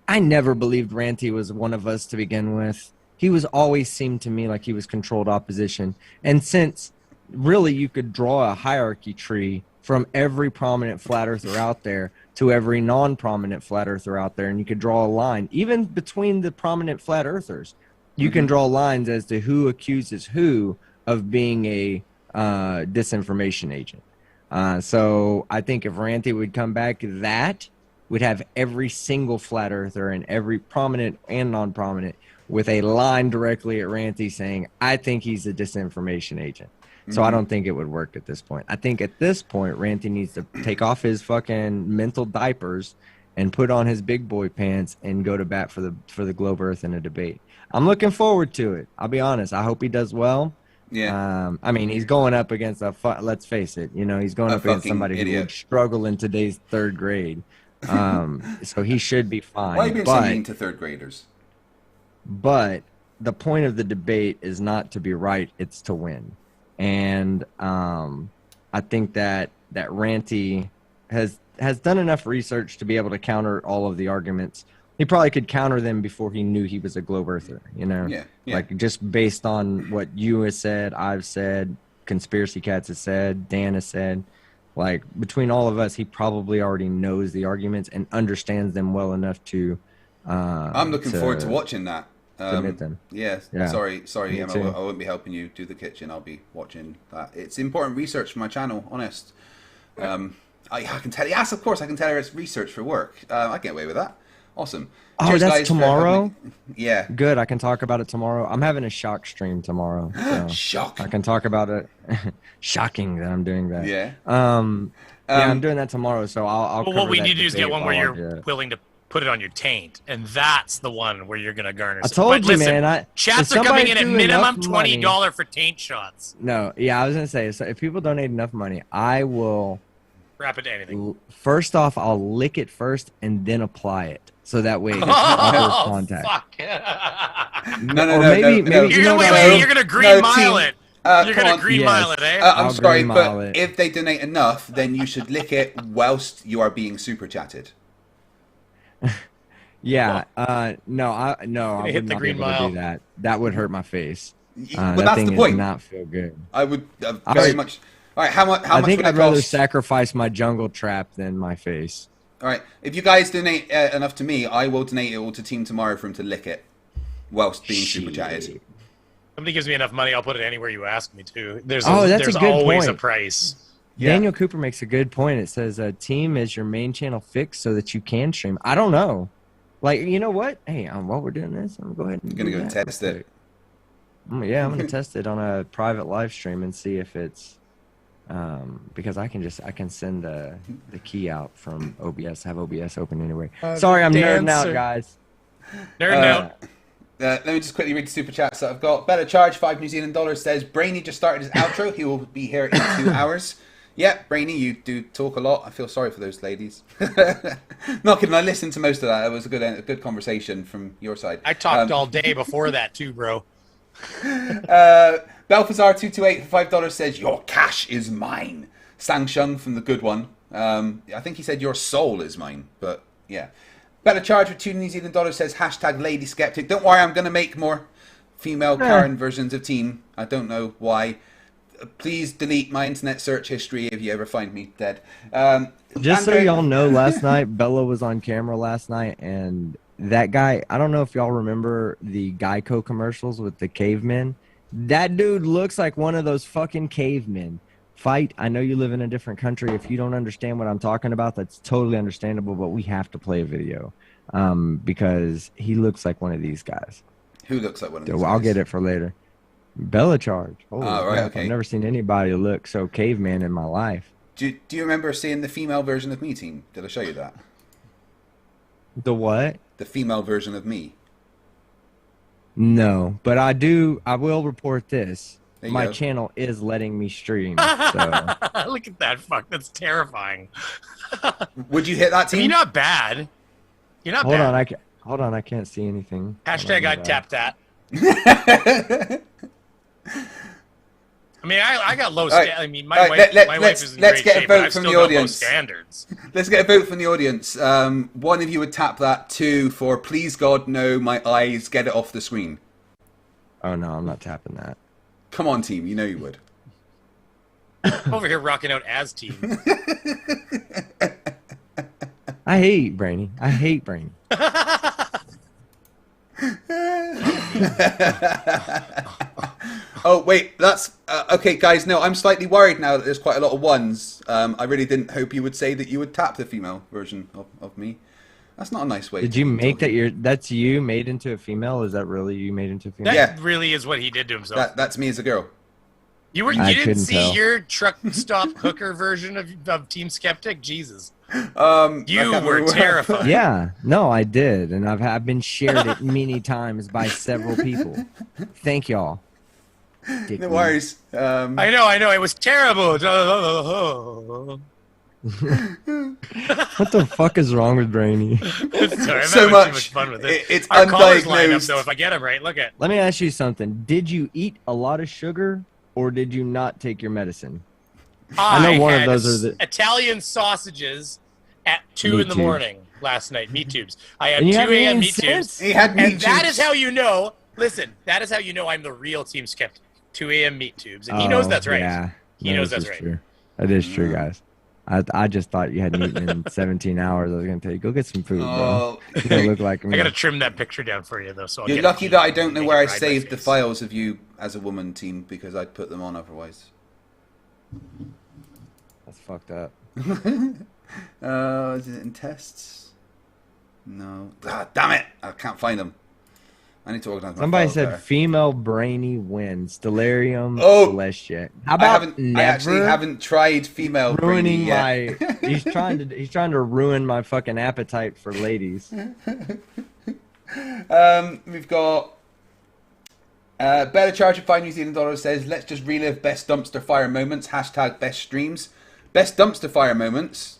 S3: I never believed Ranty was one of us to begin with. He was always seemed to me like he was controlled opposition. And since really you could draw a hierarchy tree from every prominent flat earther out there to every non-prominent flat earther out there, and you could draw a line, even between the prominent flat earthers, you can draw lines as to who accuses who of being a disinformation agent. So I think if Ranty would come back, that would have every single flat earther and every prominent and non-prominent with a line directly at Ranty saying, I think he's a disinformation agent. So I don't think it would work at this point. I think at this point, Ranty needs to take off his fucking mental diapers and put on his big boy pants and go to bat for the Globe Earth in a debate. I'm looking forward to it. I'll be honest. I hope he does well.
S2: Yeah.
S3: I mean, he's going up against let's face it, he's going up against somebody who would struggle in today's third grade. So he should be fine.
S2: Why are you being so mean to third graders?
S3: But the point of the debate is not to be right, it's to win. And I think that Ranty has done enough research to be able to counter all of the arguments. He probably could counter them before he knew he was a globe earther,
S2: Yeah.
S3: Like just based on what you have said, I've said, Conspiracy Cats has said, Dan has said. Like between all of us, he probably already knows the arguments and understands them well enough to.
S2: I'm looking forward to watching that.
S3: Submit them.
S2: Yeah. Sorry, Emma. I won't be helping you do the kitchen. I'll be watching that. It's important research for my channel. Honest. I can tell. Yes, of course, I can tell her it's research for work. I get away with that. Awesome.
S3: Oh,
S2: Cheers,
S3: that's
S2: guys,
S3: tomorrow?
S2: Yeah.
S3: Good. I can talk about it tomorrow. I'm having a shock stream tomorrow. So
S2: Shock.
S3: I can talk about it. Shocking that I'm doing that.
S2: Yeah.
S3: I'm doing that tomorrow, so I'll
S5: Well, what we need to do is get one where you're willing to put it on your taint, and that's the one where you're going to garner.
S3: I told you, man.
S5: Chats are coming in at minimum $20 for taint shots.
S3: No, yeah, I was going to say, so if people donate enough money, I will
S5: wrap it to anything.
S3: First off, I'll lick it first and then apply it. So that way it gets proper contact.
S5: Fuck.
S2: No.
S5: You're going to green mile it. You're going to green mile it, eh?
S2: I'm sorry, but if they donate enough, then you should lick it whilst you are being super chatted.
S3: Yeah. No, I would not be able to do that. That would hurt my face.
S2: But
S3: that
S2: that's
S3: thing
S2: the point.
S3: does not feel good.
S2: I would very much. All right, how much?
S3: I think
S2: would
S3: I'd
S2: it
S3: rather
S2: cost?
S3: sacrifice my jungle trap than my face.
S2: All right, if you guys donate enough to me, I will donate it all to Team Tomorrow for him to lick it whilst being super chatted.
S5: Somebody gives me enough money, I'll put it anywhere you ask me to. There's
S3: that's a good
S5: always
S3: point.
S5: a price.
S2: Yeah.
S3: Daniel Cooper makes a good point. It says, team is your main channel fixed so that you can stream. I don't know. Like, you know what? Hey, while we're doing this, I'm going to go ahead and
S2: You're going to go and test it.
S3: Yeah, I'm going to test it on a private live stream and see if it's... because I can send the key out from OBS, have OBS open anyway. Sorry, I'm nerding out, guys.
S5: Nerding out.
S2: Let me just quickly read the super chats that I've got. Better Charge, $5 New Zealand says, Brainy just started his outro. He will be here in 2 hours. Yeah, Brainy, you do talk a lot. I feel sorry for those ladies. Not kidding, I listened to most of that. It was a good conversation from your side.
S5: I talked all day before that too, bro.
S2: Belfazar228 for $5 says, your cash is mine. Sang Shung from the good one. I think he said your soul is mine, but yeah. Better Charge for $2 New Zealand says, hashtag Lady Skeptic. Don't worry, I'm going to make more female Karen versions of Team. I don't know why. Please delete my internet search history if you ever find me dead.
S3: Just so y'all know, last night, Bella was on camera last night, and that guy, I don't know if y'all remember the Geico commercials with the cavemen. That dude looks like one of those fucking cavemen. Fight, I know you live in a different country. If you don't understand what I'm talking about, that's totally understandable, but we have to play a video because he looks like one of these guys.
S2: Who looks like one of these guys?
S3: I'll get it for later. Bella Charge. Holy
S2: right,
S3: crap,
S2: okay.
S3: I've never seen anybody look so caveman in my life.
S2: Do you remember seeing the female version of me, Team? Did I show you that?
S3: The what?
S2: The female version of me.
S3: No, but I will report this.
S2: There you
S3: my
S2: go.
S3: channel is letting me stream. So
S5: Look at that. Fuck, that's terrifying.
S2: Would you hit that
S5: I
S2: team?
S5: mean, you're not bad. You're not
S3: hold
S5: bad.
S3: on, I can't see anything.
S5: Hashtag I'd tap that. I mean, I got low
S2: right.
S5: I mean, my
S2: All right,
S5: wife, my wife is in
S2: let's
S5: great
S2: get a
S5: shape,
S2: vote
S5: but I've
S2: from
S5: still
S2: the
S5: got low
S2: audience.
S5: standards.
S2: Let's get a vote from the audience. One of you would tap that. 2 for please God no, my eyes, get it off the screen.
S3: Oh no, I'm not tapping that.
S2: Come on, team. You know you would.
S5: Over here rocking out as team.
S3: I hate Brainy. I hate Brainy.
S2: Oh wait, that's okay, guys. No, I'm slightly worried now that there's quite a lot of ones. I really didn't hope you would say that you would tap the female version of me. That's not a nice way.
S3: Did you make that that's you made into a female? Is that really you made into a female?
S5: That really is what he did to himself.
S2: That's me as a girl.
S5: You
S3: I
S5: didn't
S3: couldn't
S5: see
S3: tell.
S5: your truck stop hooker version of Team Skeptic? Jesus.
S2: I
S5: You
S2: can't
S5: were
S2: remember.
S5: terrified.
S3: Yeah, no, I did, and I've been shared it many times by several people. Thank y'all. Dick
S2: No
S3: me.
S2: worries.
S5: I know. It was terrible.
S3: What the fuck is wrong with Brainy?
S5: Sorry, I'm
S2: So
S5: having
S2: much.
S5: too much fun with this.
S2: It's
S5: Our callers line up,
S2: undiagnosed.
S5: though, if I get them right. Look at.
S3: Let me ask you something. Did you eat a lot of sugar, or did you not take your medicine? I know one of
S5: had
S3: those are the-
S5: Italian sausages at 2
S3: Meat
S5: in the
S3: tubes.
S5: morning last night. Meat tubes. I had
S3: And you
S5: 2
S3: haven't
S5: a.m.
S3: eaten
S5: meat
S3: since?
S5: tubes.
S2: He had meat
S5: And that
S2: tubes.
S5: is how you know. Listen, that is how you know I'm the real Team Skeptic. 2 a.m. meat tubes, and he knows that's right.
S3: Yeah,
S5: He knows that's right.
S3: True. That is true, guys. I just thought you hadn't eaten in 17 hours. I was gonna tell you, go get some food, bro.
S2: Oh,
S3: You don't look like me.
S5: I gotta trim that picture down for you, though. So I'll
S2: you're
S5: get it
S2: lucky
S5: clean
S2: that I
S5: and
S2: don't know
S5: make
S2: where
S5: it
S2: I
S5: ride my
S2: saved the
S5: face.
S2: files of you as a woman, team, because I'd put them on otherwise.
S3: That's fucked up.
S2: Is it in tests? No. Ah, damn it! I can't find them. I need to organize my
S3: Somebody
S2: files
S3: said
S2: better.
S3: female Brainy wins. Stellarium
S2: Oh!
S3: Celestia. How about
S2: I actually
S3: never
S2: haven't tried female
S3: ruining
S2: Brainy yet.
S3: my? He's trying to ruin my fucking appetite for ladies.
S2: We've got Better Charge of $5 says, let's just relive best dumpster fire moments. Hashtag best streams. Best dumpster fire moments.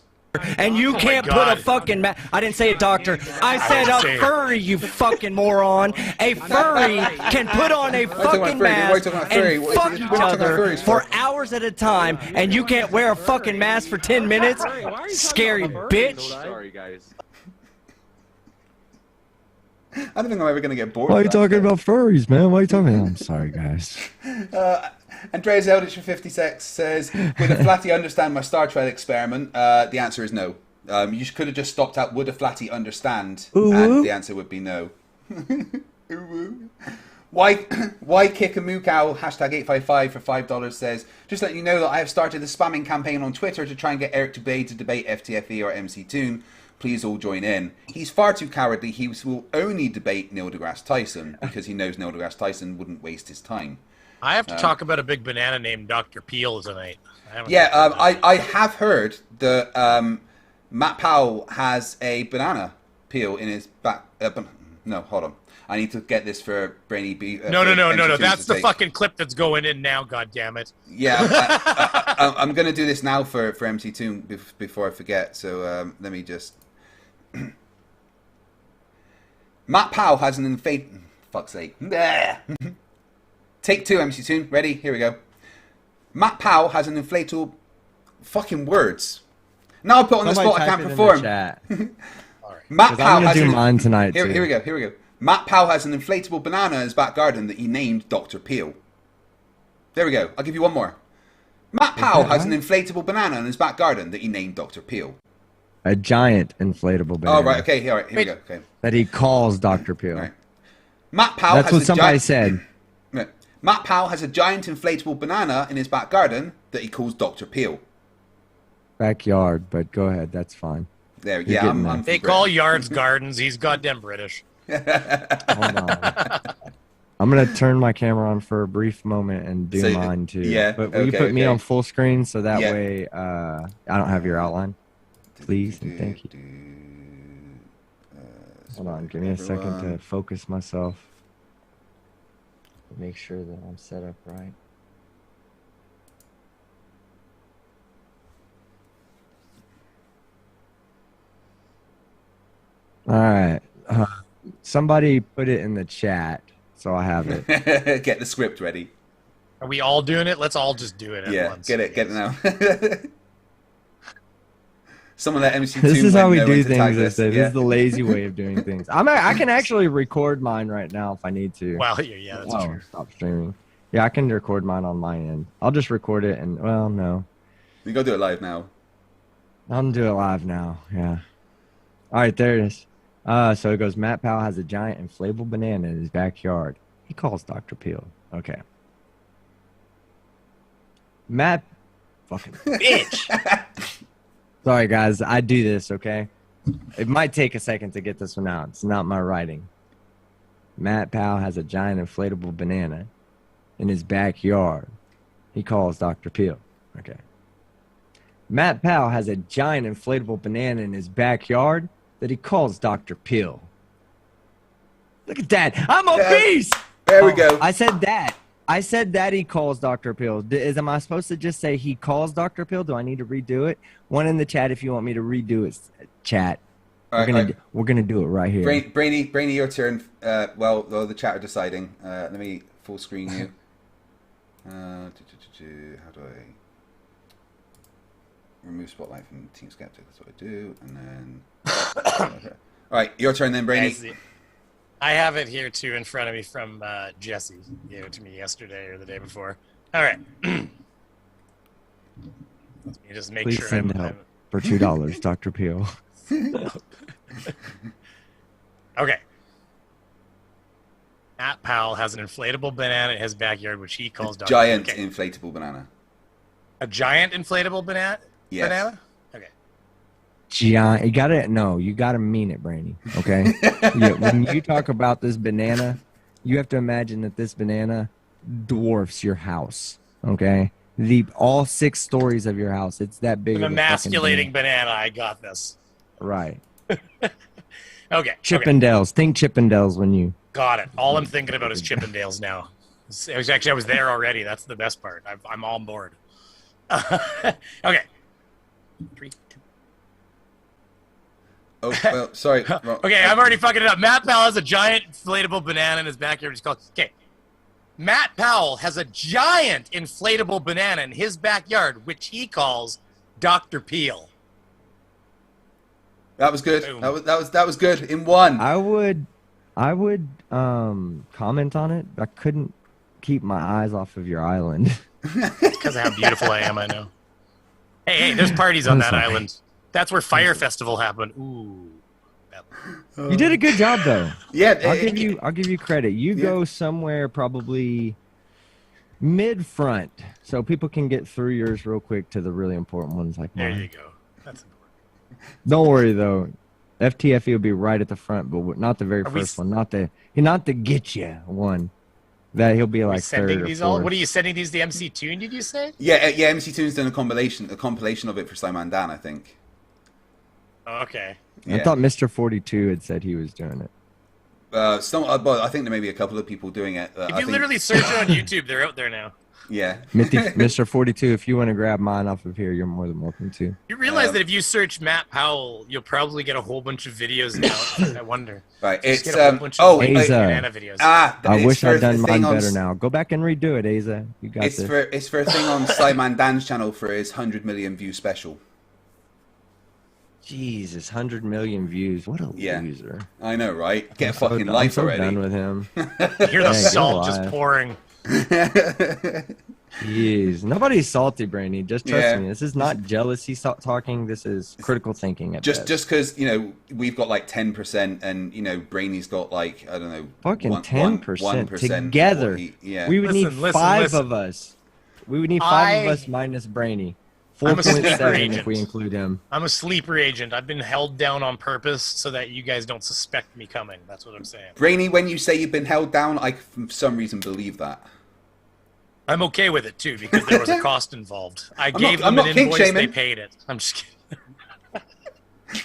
S7: And you can't put
S5: God.
S7: a fucking I didn't say it, doctor. I said
S5: didn't
S7: a
S5: say it.
S7: furry, you fucking moron. A furry can put on a
S2: talking about
S7: fucking
S2: furry? Why are you
S7: mask
S2: talking about furry?
S7: and
S2: What is
S7: fuck
S2: it-
S7: each
S2: what are you talking about
S7: other
S2: furries for?
S7: for hours at a time, and you can't wear a fucking mask for 10 minutes? Scary bitch.
S6: Sorry, guys.
S2: I don't think I'm ever going to get bored.
S3: Why are you
S2: of that
S3: talking
S2: shit.
S3: about furries, man? Why are you talking? I'm sorry, guys.
S2: Andreas Eldritch for 56 says, would a flatty understand my Star Trek experiment? The answer is no. You could have just stopped at would a flatty understand,
S3: Ooh.
S2: and the answer would be no. Ooh. Why kick a moo cow? Hashtag 855 for $5 says, just let you know that I have started a spamming campaign on Twitter to try and get Eric Dubay to debate FTFE or MC Toon. Please all join in. He's far too cowardly. He will only debate Neil deGrasse Tyson because he knows Neil deGrasse Tyson wouldn't waste his time.
S5: I have to talk about a big banana named Dr. Peel tonight.
S2: Yeah, I have heard that Matt Powell has a banana peel in his back. No, hold on. I need to get this for Brainy Beaver.
S5: No. That's the fucking clip that's going in now. God damn it.
S2: Yeah, I'm going to do this now for MC2 before I forget. So let me just. Matt Powell has an fuck's sake. Take 2, MC2. Ready? Here we go. Matt Powell has an inflatable. Fucking words. Now I put on the
S3: Somebody
S2: spot. I
S3: type
S2: can't
S3: it in the
S2: perform.
S3: chat.
S2: Matt
S3: 'Cause
S2: Powell
S3: I'm gonna
S2: has
S3: do
S2: an-
S3: mine tonight
S2: Here,
S3: too.
S2: here we go. Here we go. Matt Powell has an inflatable banana in his back garden that he named Dr. Peel. There we go. I'll give you one more. Matt Powell has an inflatable banana in his back garden that he named Dr. Peel.
S3: A giant inflatable banana.
S2: Oh, right. Okay. Here, all right, here we go. Okay.
S3: That he calls Dr. Peel.
S2: All right. Matt Powell
S3: That's
S2: has
S3: what
S2: a
S3: somebody
S2: giant...
S3: said.
S2: Right. Matt Powell has a giant inflatable banana in his back garden that he calls Dr. Peel.
S3: Backyard, but go ahead. That's fine.
S2: There.
S3: You're
S2: Yeah.
S3: getting there.
S2: I'm
S5: They
S2: from
S5: call
S2: Britain.
S5: yards gardens. He's goddamn British.
S3: Hold on. I'm gonna turn my camera on for a brief moment and do
S2: So,
S3: mine too.
S2: yeah,
S3: But will you
S2: okay,
S3: put me
S2: okay.
S3: on full screen so that
S2: Yeah.
S3: way I don't have your outline? Please and thank you. Hold on, give me a second to
S2: Everyone.
S3: focus myself. Make sure that I'm set up right. All right. Somebody put it in the chat, so I have it.
S2: Get the script ready.
S5: Are we all doing it? Let's all just do it at once.
S2: Get it now. Someone let MC2
S3: This is how we
S2: know
S3: do
S2: when to tag
S3: things.
S2: this.
S3: This is the lazy way of doing things. I can actually record mine right now if I need to.
S5: Well, yeah, that's true.
S3: Stop streaming. Yeah, I can record mine on my end. I'll just record it and, well, no.
S2: You go do it live now.
S3: I'm gonna do it live now. Yeah. All right, there it is. So it goes. Matt Powell has a giant inflatable banana in his backyard. He calls Dr. Peel. Okay. Matt, fucking bitch. Sorry, guys. I do this. Okay. It might take a second to get this one out. It's not my writing. Matt Powell has a giant inflatable banana in his backyard. He calls Dr. Peel. Okay. Matt Powell has a giant inflatable banana in his backyard that he calls Dr. Peel. Look at that. I'm obese.
S2: There we go.
S3: I said that. I said that he calls Dr. Peel. Am I supposed to just say he calls Dr. Peel? Do I need to redo it? One in the chat if you want me to redo it, chat. We're gonna do it right here.
S2: Brainy, your turn. Well, the chat are deciding. Let me full screen you. How do I remove spotlight from Team Skeptic? That's what I do, and then. Okay. All right, your turn then, Brainy.
S5: I have it here too in front of me from Jesse. He gave it to me yesterday or the day before. All right. Let me just make
S3: Please
S5: sure
S3: send help for $2, Dr. Peel.
S5: Okay. Matt Powell has an inflatable banana in his backyard, which he calls Dr.
S2: Giant inflatable banana.
S5: A giant inflatable banana?
S2: Yes.
S5: Banana? Okay.
S3: Giant. You gotta mean it, Brainy. Okay. Yeah, when you talk about this banana, you have to imagine that this banana dwarfs your house. Okay. All 6 stories of your house. It's that big.
S5: An emasculating banana. I got this.
S3: Right.
S5: Okay.
S3: Chippendales. Think Chippendales when you.
S5: Got it. All I'm thinking about is Chippendales now. I was there already. That's the best part. I'm on board. Okay. 3, 2.
S2: Oh, well, sorry.
S5: Okay, I'm already fucking it up. Matt Powell has a giant inflatable banana in his backyard. He's called. Okay. Matt Powell has a giant inflatable banana in his backyard, which he calls Dr. Peel.
S2: That was good.
S5: Boom.
S2: That was good in one.
S3: I would comment on it. I couldn't keep my eyes off of your island.
S5: Because of how beautiful I am, I know. Hey, there's parties on that island. That's where Fire Festival happened. Ooh.
S3: You did a good job, though.
S2: Yeah,
S3: I'll give you credit. You go somewhere probably mid-front, so people can get through yours real quick to the really important ones like mine.
S5: There you go. That's important.
S3: Don't worry though. FTFE will be right at the front, but not the very first one. Not the get you one. That he'll be like
S5: sending
S3: third
S5: these
S3: or
S5: all.
S3: fourth.
S5: What are you sending these to MC Toon? Did you say?
S2: Yeah. MC Toon's done a compilation of it for Simon Dan, I think.
S5: Oh, okay.
S3: I thought Mr. 42 had said he was doing it.
S2: But I think there may be a couple of people doing it.
S5: If you literally search it on YouTube, they're out there now.
S2: Yeah.
S3: Mr. 42, if you want to grab mine off of here, you're more than welcome to.
S5: You realize that if you search Matt Powell, you'll probably get a whole bunch of videos now. I wonder.
S2: Right.
S5: Just
S2: It's
S5: get a whole bunch of banana videos.
S3: I wish I'd done mine better now. Go back and redo it, Aza. You got this.
S2: It's for a thing on Simon Dan's channel for his 100 million view special.
S3: Jesus, 100 million views. What a loser.
S2: I know, right? Get a fucking life already.
S3: I'm done with him.
S5: Hear the salt just pouring.
S3: Jeez, nobody's salty, Brainy. Just trust me. This is not jealousy talking. This is critical thinking.
S2: Just because we've got like 10%, and Brainy's got like I don't know,
S3: fucking 10% together.
S2: We
S3: would need five of us. We would need 5 of us minus Brainy. 4.7 if we include him.
S5: I'm a sleeper agent. I've been held down on purpose so that you guys don't suspect me coming. That's what I'm saying.
S2: Brainy, when you say you've been held down, I for some reason believe that.
S5: I'm okay with it too because there was a cost involved. I gave them an invoice, they paid it. I'm just kidding.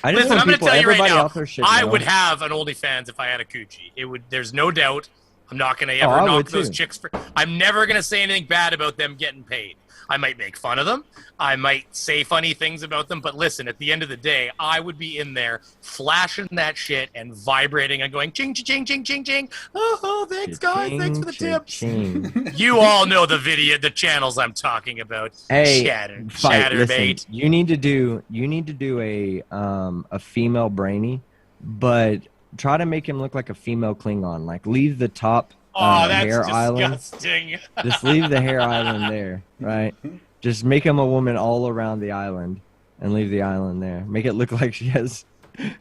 S5: Listen, I'm going to tell you right now, I would have an OnlyFans if I had a coochie. It would. There's no doubt. I'm not going to ever knock those chicks for. I'm never going to say anything bad about them getting paid. I might make fun of them. I might say funny things about them. But listen, at the end of the day, I would be in there flashing that shit and vibrating and going ching, ching, ching, ching, ching. Oh, thanks, guys. Thanks for the tips. You all know the channels I'm talking about.
S3: Hey,
S5: Chatterbait.
S3: Listen, you need to do a female Brainy, but try to make him look like a female Klingon. Like leave the top
S5: that's
S3: hair
S5: disgusting.
S3: island. Just leave the hair island there, right? Just make him a woman all around the island, and leave the island there. Make it look like she has.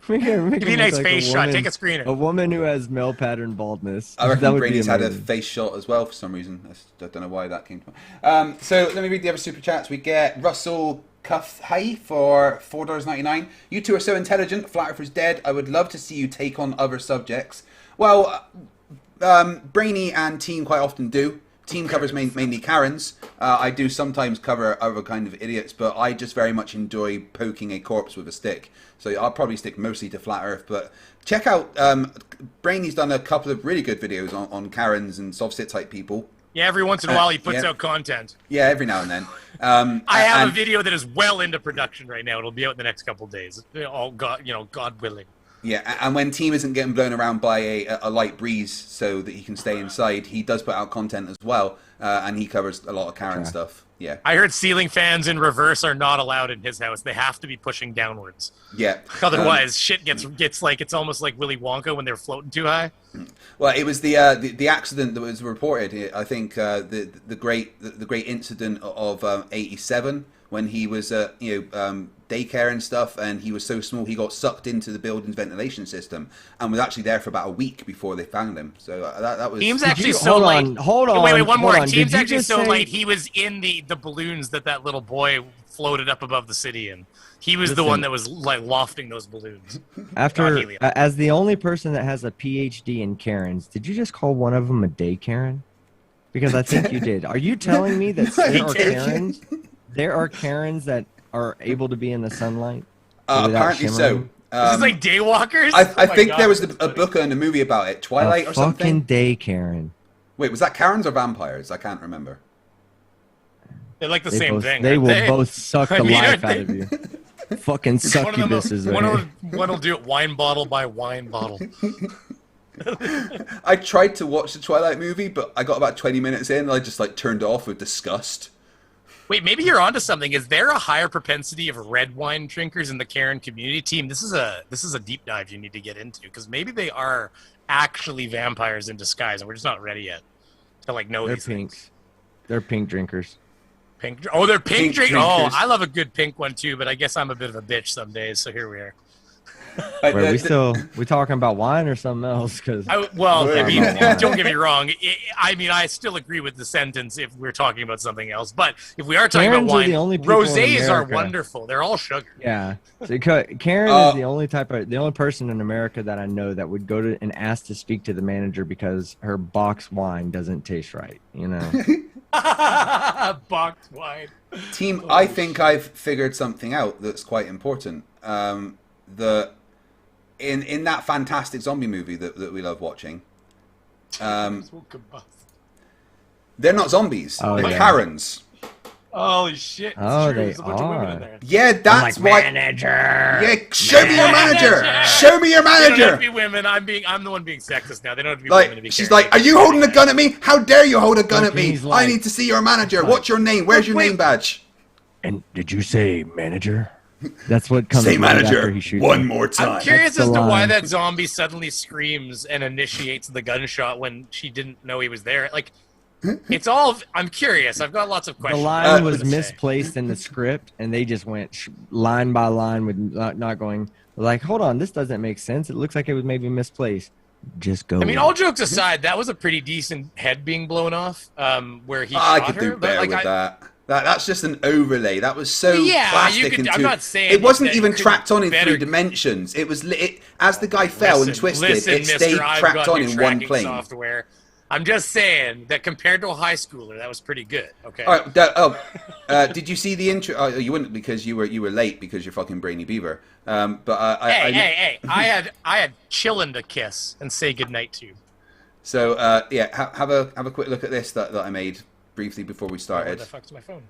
S3: Make
S5: Give me a nice
S3: like
S5: face shot. Take a screener.
S3: A woman who has male pattern baldness.
S2: I reckon
S3: That would
S2: Brainy's
S3: be
S2: had a
S3: amazing.
S2: face shot as well for some reason. I don't know why that came from. So let me read the other super chats. We get Russell Cuff for $4.99. You two are so intelligent. Flat Earth is dead. I would love to see you take on other subjects. Well, Brainy and Team quite often do. Team covers mainly Karens. I do sometimes cover other kind of idiots, but I just very much enjoy poking a corpse with a stick. So I'll probably stick mostly to Flat Earth. But check out, Brainy's done a couple of really good videos on Karens and soft sit type people.
S5: Yeah, every once in a while he puts out content.
S2: Yeah, every now and then.
S5: I have a video that is well into production right now. It'll be out in the next couple of days. All God, God willing.
S2: Yeah, and when Team isn't getting blown around by a light breeze so that he can stay inside, he does put out content as well, and he covers a lot of Karen stuff. Yeah.
S5: I heard ceiling fans in reverse are not allowed in his house. They have to be pushing downwards.
S2: Yeah.
S5: Otherwise, shit gets like, it's almost like Willy Wonka when they're floating too high.
S2: Well, it was the accident that was reported. I think the great incident of '87 when he was daycare and stuff, and he was so small he got sucked into the building's ventilation system and was actually there for about a week before they found him. So that was.
S5: Team's actually so light.
S3: Hold on.
S5: Wait, one more.
S3: Hold on.
S5: Team's
S3: Did you
S5: actually
S3: just
S5: so
S3: say-
S5: light. He was in the balloons that little boy floated up above the city in. He was the
S3: Listen.
S5: one that was like lofting those balloons.
S3: After,
S5: helium.
S3: as the only person that has a PhD in Karens, did you just call one of them a day Karen? Because I think you did. Are you telling me that there are Karens? There are Karens that are able to be in the sunlight? without
S2: Apparently so.
S3: shimmering?
S5: This is like daywalkers.
S2: I
S5: Oh my
S2: think
S5: God,
S2: there was
S5: that's
S2: a book and a movie about it, Twilight
S3: A
S2: or
S3: fucking
S2: something.
S3: day Karen.
S2: Wait, was that Karens or vampires? I can't remember.
S5: They're like the
S3: They
S5: same
S3: both,
S5: thing.
S3: They
S5: aren't
S3: will both suck
S5: I
S3: the
S5: mean,
S3: life
S5: aren't
S3: out of you. Fucking
S5: One of them,
S3: succubuses.
S5: one will do it wine bottle by wine bottle.
S2: I tried to watch the Twilight movie, but I got about 20 minutes in and I just like turned it off with disgust.
S5: Wait, maybe you're onto something. Is there a higher propensity of red wine drinkers in the Karen community team? This is a deep dive you need to get into, because maybe they are actually vampires in disguise, and we're just not ready yet to like know
S3: They're
S5: these
S3: pinks.
S5: things.
S3: They're pink drinkers.
S5: Pink. Oh, they're pink,
S2: Pink
S5: drink. Oh,
S2: drinkers.
S5: I love a good pink one too, but I guess I'm a bit of a bitch some days. So here we are.
S3: Wait, we talking about wine or something else? Because
S5: I mean, don't get me wrong. I still agree with the sentence if we're talking about something else. But if we are talking
S3: Karens
S5: about
S3: are
S5: wine,
S3: the only people in
S5: rosés are
S3: America.
S5: wonderful. They're all sugar.
S3: yeah, so Karen is the only person in America that I know that would go to and ask to speak to the manager because her box wine doesn't taste right. You know.
S5: Boxed wine.
S2: Team, I think I've figured something out that's quite important. In that fantastic zombie movie that we love watching, they're not zombies.
S3: Oh,
S2: they're
S3: yeah.
S2: Karens.
S5: Holy shit!
S3: Oh,
S5: True.
S3: they
S5: There's a bunch of women in
S3: are.
S5: there.
S2: Yeah, that's
S3: I'm
S2: why.
S3: like, manager.
S2: Yeah, show me your manager. Show me your
S5: They don't have to
S2: manager.
S5: be women. I'm the one being sexist now. They don't have to be women to
S2: Like,
S5: be
S2: she's
S5: Karen.
S2: like, "Are you holding a gun at me? How dare you hold a gun
S3: Like,
S2: at me?
S3: he's like-
S2: I need to see your manager. What's your name? Where's your name badge?
S3: And did you say manager? That's what comes.
S2: Say
S3: right
S2: manager
S3: after he shoots
S2: one
S3: me.
S2: more time."
S5: I'm curious
S3: That's
S5: as
S3: the
S5: to why
S3: line.
S5: that zombie suddenly screams and initiates the gunshot when she didn't know he was there. Like, it's all. I'm curious. I've got lots of
S3: The
S5: questions.
S3: line was
S5: to say.
S3: misplaced in the script, and they just went line by line with not going. Like, hold on, this doesn't make sense. It looks like it was maybe misplaced. Just go.
S5: I mean,
S3: with
S5: all
S3: it.
S5: jokes aside, that was a pretty decent head being blown off. Where he
S2: I
S5: shot
S2: could
S5: her.
S2: do
S5: but,
S2: better
S5: like,
S2: with that. That's just an overlay. That was so
S5: Yeah,
S2: plastic
S5: you could-
S2: and
S5: I'm
S2: too.
S5: not saying
S2: It wasn't
S5: that
S2: even
S5: you couldn't
S2: tracked on in
S5: better-
S2: 3 dimensions. It was as the guy fell and twisted.
S5: Listen,
S2: It stayed
S5: mister, I've
S2: tracked
S5: got
S2: on
S5: new
S2: in one
S5: tracking
S2: plane.
S5: software. I'm just saying that compared to a high schooler, that was pretty good. Okay.
S2: All right, did you see the intro? Oh, you wouldn't because you were late because you're fucking Brainy Beaver. But
S5: Hey! I had chillin' to kiss and say goodnight to.
S2: So yeah, have a quick look at this that I made briefly before we
S5: Where
S2: started.
S5: the fuck's my phone?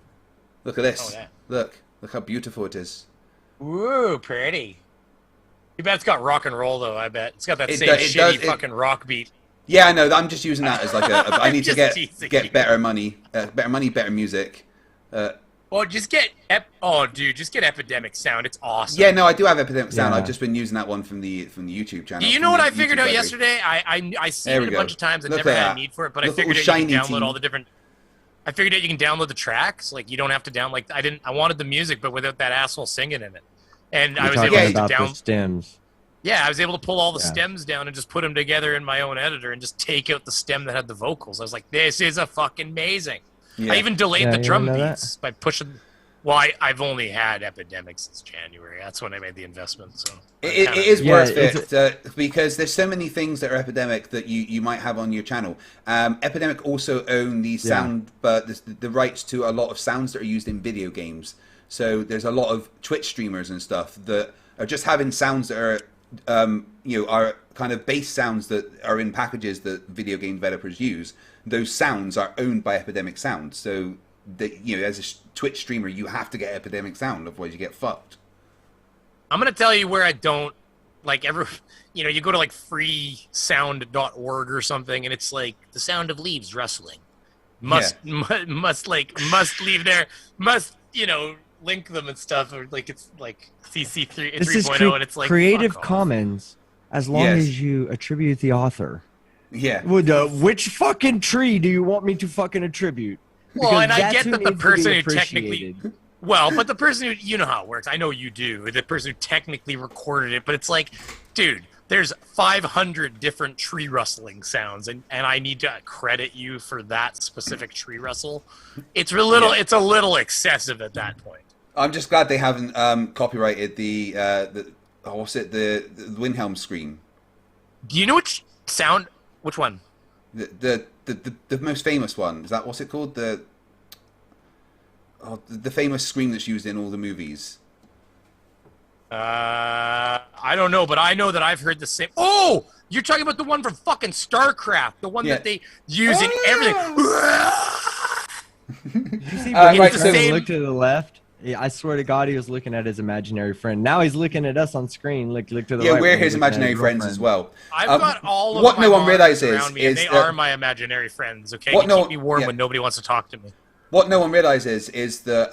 S2: Look at this.
S5: Oh, yeah.
S2: Look how beautiful it is.
S5: Ooh, pretty. You bet it's got rock and roll though. I bet it's got that
S2: It
S5: same shitty fucking rock beat.
S2: Yeah, I know. I'm just using that as like I need to
S5: Just teasing
S2: get
S5: you.
S2: better money, better music.
S5: Well, just get just get Epidemic Sound. It's awesome.
S2: Yeah, no, I do have Epidemic Sound.
S3: Yeah.
S2: I've just been using that one from the YouTube channel.
S5: Do you
S2: from
S5: know what
S2: the
S5: I figured
S2: YouTube
S5: out
S2: library.
S5: yesterday? I seen
S2: There
S5: it
S2: we
S5: a bunch
S2: go.
S5: of times and
S2: Look
S5: never
S2: at
S5: had
S2: that.
S5: a need for it, but
S2: Look
S5: I
S2: at
S5: figured
S2: all
S5: out you
S2: shiny
S5: can download
S2: team.
S5: all the different. I figured out you can download the tracks. Like you don't have to download. I wanted the music, but without that asshole singing in it. And I
S3: You're
S5: was
S3: talking
S5: able to
S3: about
S5: down.
S3: the stems.
S5: Yeah, I was able to pull all the
S3: Yeah.
S5: stems down and just put them together in my own editor and just take out the stem that had the vocals. I was like, this is a fucking amazing.
S2: Yeah.
S5: I even delayed
S3: Yeah,
S5: the
S3: you
S5: drum
S3: didn't know that?
S5: beats by pushing. Well, I've only had Epidemic since January. That's when I made the investment. So
S2: It is
S3: Yeah,
S2: worth
S3: it's-
S2: it because there's so many things that are Epidemic that you might have on your channel. Epidemic also own the sound, but the rights to a lot of sounds that are used in video games. So there's a lot of Twitch streamers and stuff that are just having sounds that are are kind of bass sounds that are in packages that video game developers use. Those sounds are owned by Epidemic Sound. So that as a Twitch streamer, you have to get Epidemic Sound, otherwise you get fucked.
S5: I'm gonna tell you where I don't like ever. You go to like freesound.org or something, and it's like the sound of leaves rustling. Must leave there. Must link them and stuff, or like it's like CC 3.0, and it's like
S3: Creative
S5: fuck off.
S3: Commons, as long
S2: Yes.
S3: as you attribute the author.
S2: Yeah.
S3: Which fucking tree do you want me to fucking attribute?
S5: Well,
S3: Because
S5: and I
S3: that's
S5: get
S3: who
S5: that the
S3: needs to be
S5: person who technically,
S3: appreciated.
S5: well, but the person who, you know how it works. I know you do. The person who technically recorded it, but it's like, dude, there's 500 different tree rustling sounds, and I need to credit you for that specific tree rustle. It's a little excessive at that point.
S2: I'm just glad they haven't copyrighted the Windhelm scream.
S5: Do you know which sound? Which one?
S2: The most famous one. Is that what's it called? The famous scream that's used in all the movies.
S5: I don't know, but I know that I've heard the same. Oh, you're talking about the one from fucking StarCraft, the one that they use in everything.
S3: You see,
S2: Right,
S3: Brady
S2: so-
S3: Trevor look to the left. Yeah, I swear to God, he was looking at his imaginary friend. Now he's looking at us on screen. Look to the right.
S2: Yeah,
S3: when
S2: we're
S3: he's
S2: his
S3: looking at
S2: imaginary friends
S3: girlfriend.
S2: as well.
S5: I've got all of
S2: what
S5: my
S2: no one
S5: monitors
S2: realizes
S5: around me, and
S2: is
S5: they
S2: that-
S5: are my imaginary friends. Okay,
S2: What
S5: you
S2: no-
S5: keep me warm
S2: yeah.
S5: when nobody wants to talk to me.
S2: What no one realizes is that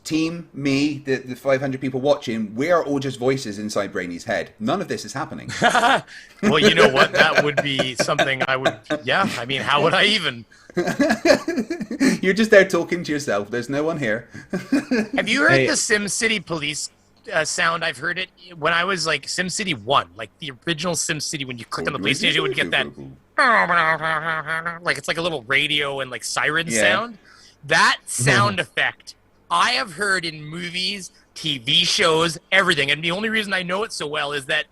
S2: team, me, the 500 people watching, we are all just voices inside Brainy's head. None of this is happening.
S5: Well, you know what? That would be something I would. Yeah, I mean, how would I even?
S2: You're just there talking to yourself. There's no one here.
S5: Have you heard
S3: Hey.
S5: the SimCity police sound? I've heard it when I was like SimCity 1, like the original SimCity. When you click on the police station, it would get that. Like it's like a little radio and like siren
S2: Yeah.
S5: sound. That sound effect I have heard in movies, TV shows, everything. And the only reason I know it so well is that,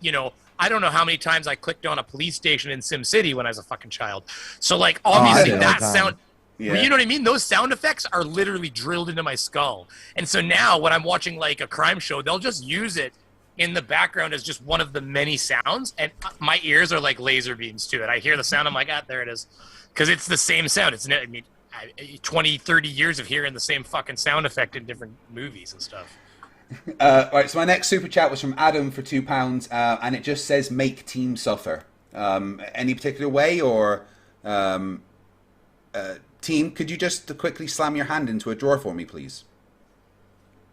S5: I don't know how many times I clicked on a police station in SimCity when I was a fucking child. So like obviously
S3: did all
S5: that
S3: the time.
S5: sound.
S2: Yeah.
S5: Well, you know what I mean? Those sound effects are literally drilled into my skull. And so now when I'm watching like a crime show, they'll just use it in the background as just one of the many sounds. And my ears are like laser beams to it. I hear the sound. I'm like, there it is. Because it's the same sound. 20, 30 years of hearing the same fucking sound effect in different movies and stuff.
S2: Right, so my next super chat was from Adam for £2, and it just says "make team suffer." Any particular way, or team? Could you just quickly slam your hand into a drawer for me, please?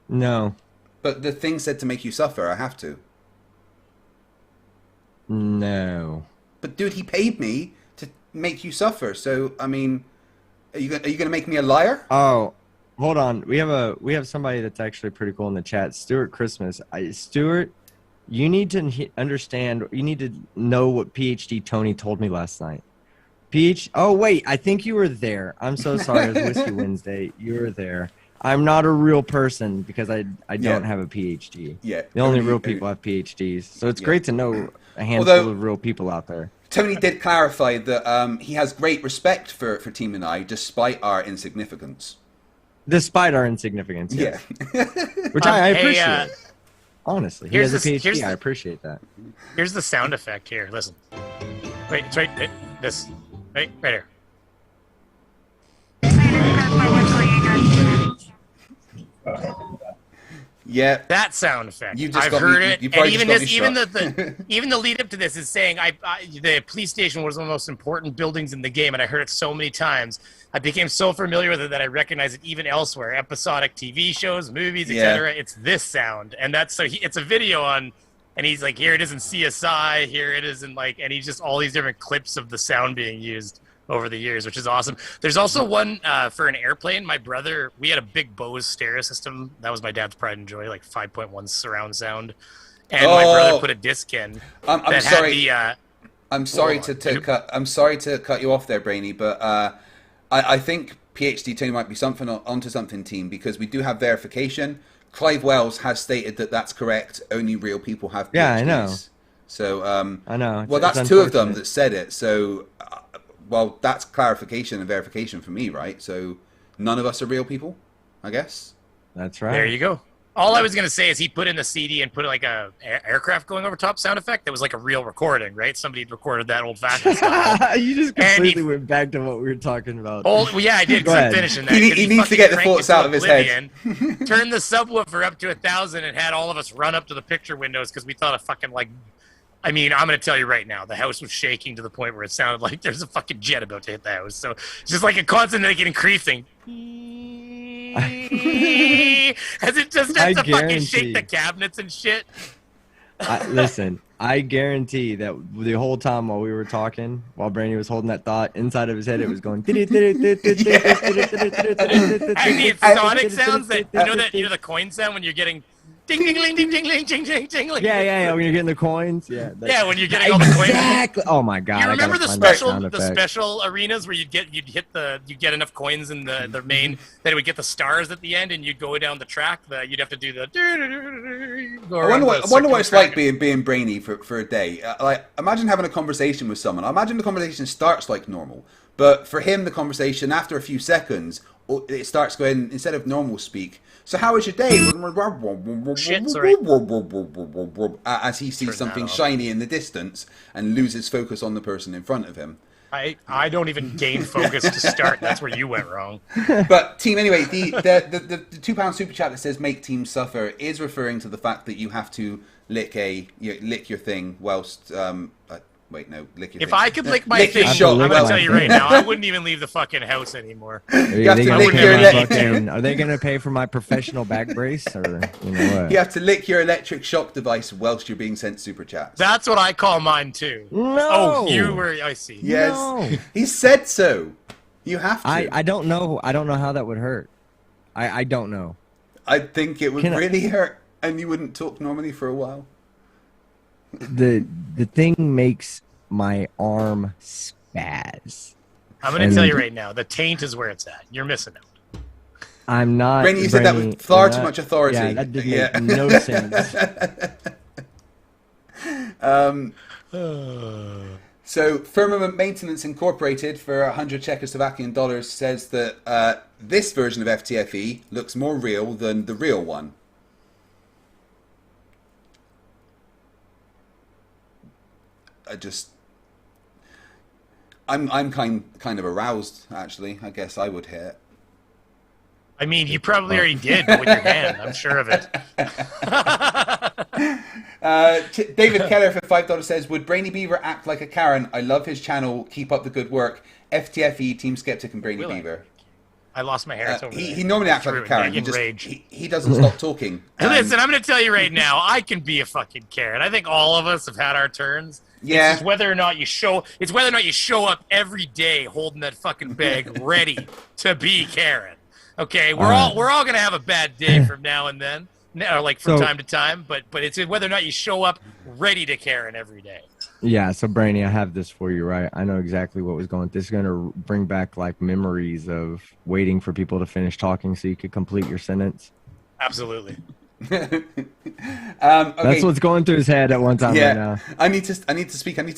S3: No.
S2: But the thing said to make you suffer. I have to.
S3: No.
S2: But dude, he paid me to make you suffer. So I mean, are you gonna make me a liar?
S3: Oh, hold on. We have somebody that's actually pretty cool in the chat. Stuart Christmas. Stuart, you need to understand. You need to know what PhD Tony told me last night. Oh wait, I think you were there. I'm so sorry. It was Whiskey Wednesday. You were there. I'm not a real person because I don't have a PhD.
S2: Yeah.
S3: The only real people have PhDs. So it's great to know a handful
S2: Although-
S3: of real people out there.
S2: Tony did clarify that he has great respect for Team and I, despite our insignificance.
S3: Despite our insignificance, yes.
S2: Yeah.
S3: Which I
S5: Hey,
S3: appreciate. Honestly, he
S5: here's
S3: has a
S5: the- here's
S3: PhD. I
S5: the-
S3: appreciate that.
S5: Here's the sound effect here. Listen. Wait, it's right. This. Right here.
S2: Yeah.
S5: That sound effect.
S2: You just
S5: I've
S2: got
S5: heard
S2: me-
S5: it.
S2: you
S5: And
S2: probably
S5: even
S2: just
S5: this,
S2: got me
S5: even the even the lead up to this is saying the police station was one of the most important buildings in the game, and I heard it so many times. I became so familiar with it that I recognize it even elsewhere, episodic TV shows, movies, etc. It's this sound, and that's it's a video on, and he's like, here it is in CSI, here it is in and he's just all these different clips of the sound being used over the years, which is awesome. There's also one for an airplane. My brother, we had a big Bose stereo system. That was my dad's pride and joy, like 5.1 surround sound. And my brother put a disc in.
S2: I'm sorry.
S5: Had the,
S2: I'm sorry to cut you off there, Brainy, but I think PhD Tony might be onto something, team, because we do have verification. Clive Wells has stated that that's correct. Only real people have PhDs.
S3: Yeah, I know.
S2: So
S3: I know.
S2: Well, that's two of them that said it. So, well, that's clarification and verification for me, right? So, none of us are real people, I guess.
S3: That's right.
S5: there you go. All I was going to say is he put in the CD and put like a aircraft going over top sound effect that was like a real recording, right? Somebody recorded that old-fashioned style.
S3: You just completely went back to what we were talking about.
S5: Well, yeah, I did,
S3: Go
S5: because I'm
S3: ahead.
S5: finishing that.
S2: He needs to get the thoughts out of his head.
S5: Turned the subwoofer up to 1,000 and had all of us run up to the picture windows because we thought of fucking I mean, I'm going to tell you right now, the house was shaking to the point where it sounded like there's a fucking jet about to hit the house. So it's just like a constant increasing. As it just starts to fucking shake the cabinets and shit.
S3: Listen, I guarantee that the whole time while we were talking, while Brainy was holding that thought, inside of his head it was going.
S5: And the sonic sounds that you know the coin sound when you're getting ding ding ding ding ding ding ding ding ding.
S3: Yeah. When you're getting the coins,
S5: yeah, when you're getting all the coins.
S3: Exactly. Oh my god.
S5: You remember the
S3: the
S5: special arenas where you'd get enough coins in the main that it would get the stars at the end, and you'd go down the track. You'd have to do the.
S2: I wonder what it's like being Brainy for a day. Imagine having a conversation with someone. I imagine the conversation starts like normal, but for him, the conversation after a few seconds, it starts going instead of normal speak. So how was your day? As he sees something shiny in the distance and loses focus on the person in front of him.
S5: I don't even gain focus to start. That's where you went wrong.
S2: But team, anyway, the £2 super chat that says "make teams suffer" is referring to the fact that you have to lick your thing whilst wait, no, lick your thing.
S5: If I could lick my thing, I'm going to tell you right now, I wouldn't even leave the fucking house anymore.
S2: You have to lick your electric.
S3: Are they going to pay for my professional back brace, or you know what?
S2: You have to lick your electric shock device whilst you're being sent super chats.
S5: That's what I call mine too.
S3: No.
S5: Oh, you were. I see.
S2: Yes,
S3: No.
S2: He said so. You have to.
S3: I don't know. I don't know how that would hurt. I don't know.
S2: I think it would really hurt, and you wouldn't talk normally for a while.
S3: The thing makes my arm spaz.
S5: I'm going to tell you right now, the taint is where it's at. You're missing out.
S3: I'm not.
S2: Brainy, you said that with far too much authority.
S3: Yeah, that did make no sense.
S2: So, Firmament Maintenance Incorporated for 100 Czechoslovakian dollars says that this version of FTFE looks more real than the real one. I'm kind of aroused, actually. I guess I would hit.
S5: I mean, you probably already did with your hand. I'm sure of it.
S2: David Keller for $5 says, would Brainy Beaver act like a Karen? I love his channel. Keep up the good work. FTFE, Team Skeptic and Brainy Beaver.
S5: I lost my hair.
S2: He normally acts like a Karen. He doesn't stop talking.
S5: Listen, I'm going to tell you right now, I can be a fucking Karen. I think all of us have had our turns.
S2: Yeah.
S5: It's whether or not you show up every day holding that fucking bag ready to be Karen. Okay, we're all gonna have a bad day from now and then, or like from time to time. But it's whether or not you show up ready to Karen every day.
S3: Yeah. So Brainy, I have this for you, right? I know exactly what was going. This is gonna bring back like memories of waiting for people to finish talking so you could complete your sentence.
S5: Absolutely.
S2: Okay.
S3: That's what's going through his head at one time right now.
S2: I need to speak.
S5: I mean,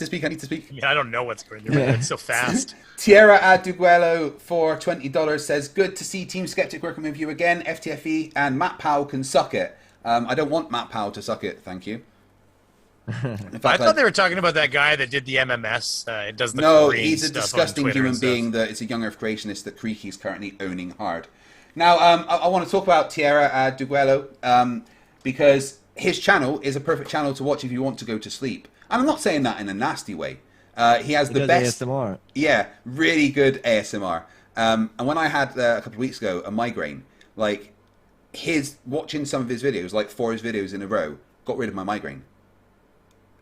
S5: I don't know what's going through my head so fast.
S2: Tierra Aduguelo for $20 says, good to see Team Skeptic working with you again, FTFE, and Matt Powell can suck it. I don't want Matt Powell to suck it, thank you. In fact,
S5: I thought they were talking about that guy that did the MMS. It does the
S2: no,
S5: Korean
S2: he's a
S5: stuff
S2: disgusting
S5: on Twitter
S2: human being that it's a young Earth creationist that Creaky is currently owning hard. Now, I want to talk about Tierra Aduguelo. because his channel is a perfect channel to watch if you want to go to sleep. And I'm not saying that in a nasty way. He has the best
S3: ASMR.
S2: Yeah, really good ASMR. And when I had a couple of weeks ago a migraine, like watching some of his videos, like 4 of his videos in a row, got rid of my migraine.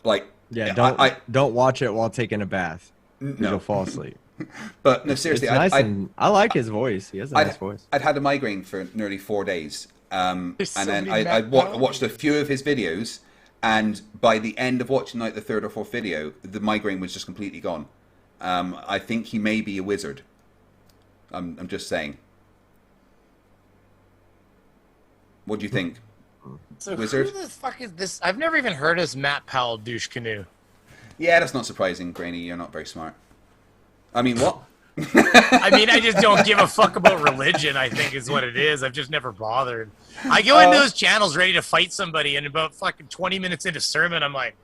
S2: Like,
S3: Yeah,
S2: I
S3: don't watch it while taking a bath.
S2: No.
S3: You'll fall asleep.
S2: But no, seriously,
S3: It's nice and I like his voice. He has a nice voice.
S2: I'd had a migraine for nearly 4 days, and
S5: so
S2: then
S5: many
S2: I
S5: Matt
S2: watched a few of his videos, and by the end of watching like the 3rd or 4th video, the migraine was just completely gone. I think he may be a wizard. I'm just saying. What do you think?
S5: So
S2: Wizard?
S5: who the fuck is this? I've never even heard of Matt Powell douche canoe.
S2: Yeah, that's not surprising, Brainy. You're not very smart. I mean, what?
S5: I mean, I just don't give a fuck about religion, I think is what it is. I've just never bothered. I go into those channels ready to fight somebody, and about fucking 20 minutes into sermon, I'm like...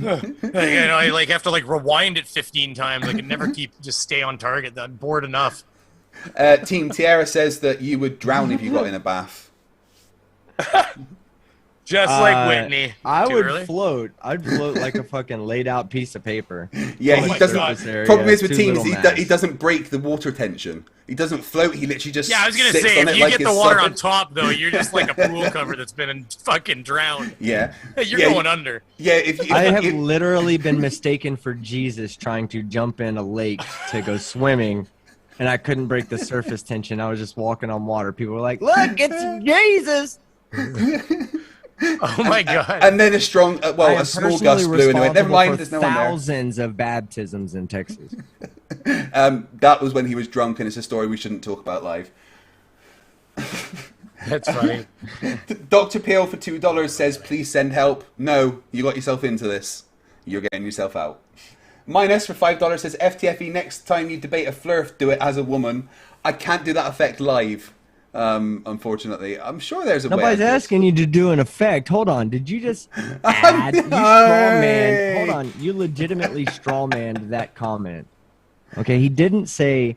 S5: I like have to like rewind it 15 times. I can never just stay on target. I'm bored enough.
S2: Team Tierra says that you would drown if you got in a bath.
S5: Just like Whitney.
S3: I
S5: Too
S3: would
S5: early?
S3: float. I'd float like a fucking laid out piece of paper.
S2: Yeah,
S5: Oh
S2: he
S5: my
S2: doesn't.
S5: God.
S2: Problem is with
S3: Two
S2: teams,
S3: little
S2: he doesn't break the water tension. He doesn't float. He literally just
S5: Yeah, I was gonna
S2: sits
S5: say
S2: on
S5: if
S2: it
S5: you
S2: like
S5: get the
S2: it's
S5: water
S2: solid.
S5: on top though, you're just like a pool cover that's been fucking drowned.
S2: Yeah,
S5: You're
S2: yeah,
S5: going under.
S2: Yeah, if
S3: I have
S2: you,
S3: literally been mistaken for Jesus trying to jump in a lake to go swimming, and I couldn't break the surface tension. I was just walking on water. People were like, "Look, it's Jesus!"
S5: Oh my god.
S2: and then a strong,
S3: I
S2: a
S3: am
S2: small
S3: personally
S2: gust blew into it. Never
S3: responsible
S2: mind,
S3: for
S2: there's no one there.
S3: thousands of baptisms in Texas.
S2: That was when he was drunk, and it's a story we shouldn't talk about live.
S5: That's funny.
S2: Dr. Peel for $2 says, please send help. No, you got yourself into this. You're getting yourself out. Minus for $5 says, FTFE, next time you debate a Flerf, do it as a woman. I can't do that effect live, unfortunately. I'm sure there's a way.
S3: Nobody's asking you to do an effect. Hold on. Did you just add? You straw man. Hold on. You legitimately straw manned that comment. Okay, he didn't say,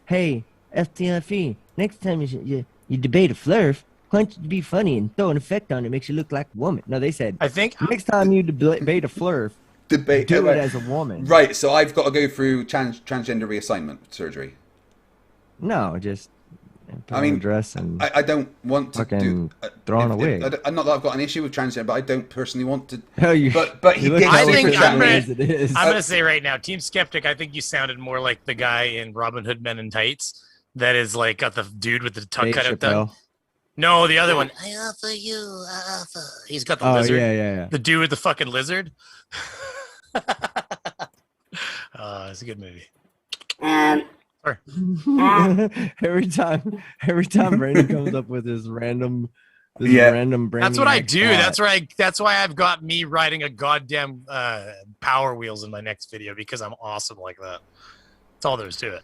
S3: "Hey, FTFE, next time you debate a Flerf, why don't you be funny and throw an effect on it, makes you look like a woman." No, they said,
S5: I think
S3: next time you debate a Flerf, do it as a woman.
S2: Right, so I've got to go through transgender reassignment surgery.
S3: No, just put
S2: I
S3: on
S2: mean,
S3: a dress and
S2: I don't want to
S3: fucking throw on a wig.
S2: Not that I've got an issue with transgender, but I don't personally want to.
S3: Oh, you,
S2: But he
S3: you look
S2: did.
S5: I
S3: so
S5: think
S3: different
S5: I'm gonna-
S3: as it is.
S5: I'm gonna say right now, Team Skeptic, I think you sounded more like the guy in Robin Hood Men in Tights that is like got the dude with the tongue
S3: Dave
S5: cut out tongue.
S3: Chappelle.
S5: No, the other one. I offer you, I offer. He's got the
S3: Oh,
S5: lizard.
S3: yeah.
S5: The dude with the fucking lizard. It's a good movie. Sorry.
S3: every time Brandon comes up with his random
S2: Yeah.
S5: That's what I
S3: Brainiac
S5: do.
S3: thought.
S5: That's why I've got me riding a goddamn Power Wheels in my next video because I'm awesome like that. That's all there is to it.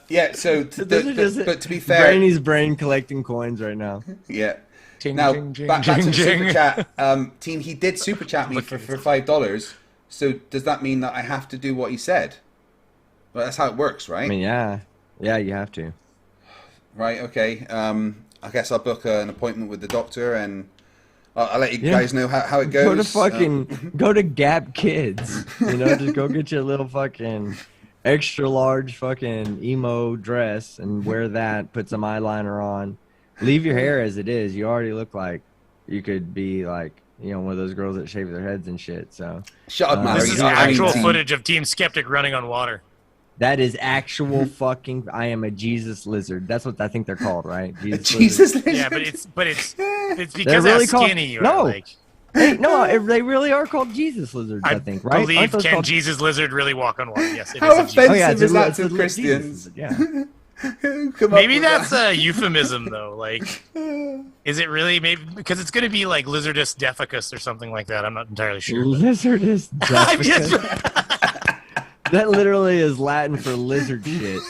S2: Yeah. So,
S3: Those are just
S2: but to be fair,
S3: Brainy's brain collecting coins right now.
S2: yeah.
S5: Ching,
S2: Now
S5: ching, ching,
S2: back to
S5: ching,
S2: the super
S5: ching.
S2: chat. Team, he did super chat me for $5. So does that mean that I have to do what he said? Well, that's how it works, right?
S3: I mean, yeah, you have to.
S2: Right. Okay. I guess I'll book an appointment with the doctor, and I'll let you
S3: Yeah.
S2: guys know how it goes.
S3: Go to fucking go to Gap Kids. You know, just go get your little fucking extra large fucking emo dress and wear that. Put some eyeliner on. Leave your hair as it is. You already look like you could be like, you know, one of those girls that shave their heads and shit. So
S2: Shut up, Mallory.
S5: This is
S2: I mean,
S5: actual
S2: Team.
S5: footage of Team Skeptic running on water.
S3: that is actual fucking. I am a Jesus lizard. That's what I think they're called, right?
S2: Jesus.
S3: lizard.
S5: Yeah, but it's because
S3: really
S5: how
S3: called-
S5: skinny you
S3: No.
S5: are. Like,
S3: Hey, no, they really are called Jesus lizards. I think, right? Aren't
S5: believe
S3: those
S5: can
S3: called-
S5: Jesus lizard really walk on water? Yes, it
S2: How
S5: is. a Jesus.
S2: offensive
S3: Oh yeah,
S2: is
S3: it's
S2: that
S3: it's
S2: to
S3: Jesus
S2: Christians?
S3: lizard, yeah.
S2: Who come up
S5: Maybe
S2: with
S5: that's
S2: that?
S5: a euphemism though. Like, is it really? Maybe because it's going to be like Lizardus deficus or something like that. I'm not entirely sure.
S3: Lizardus
S5: I'm
S3: deficus.
S5: just-
S3: That literally is Latin for lizard shit.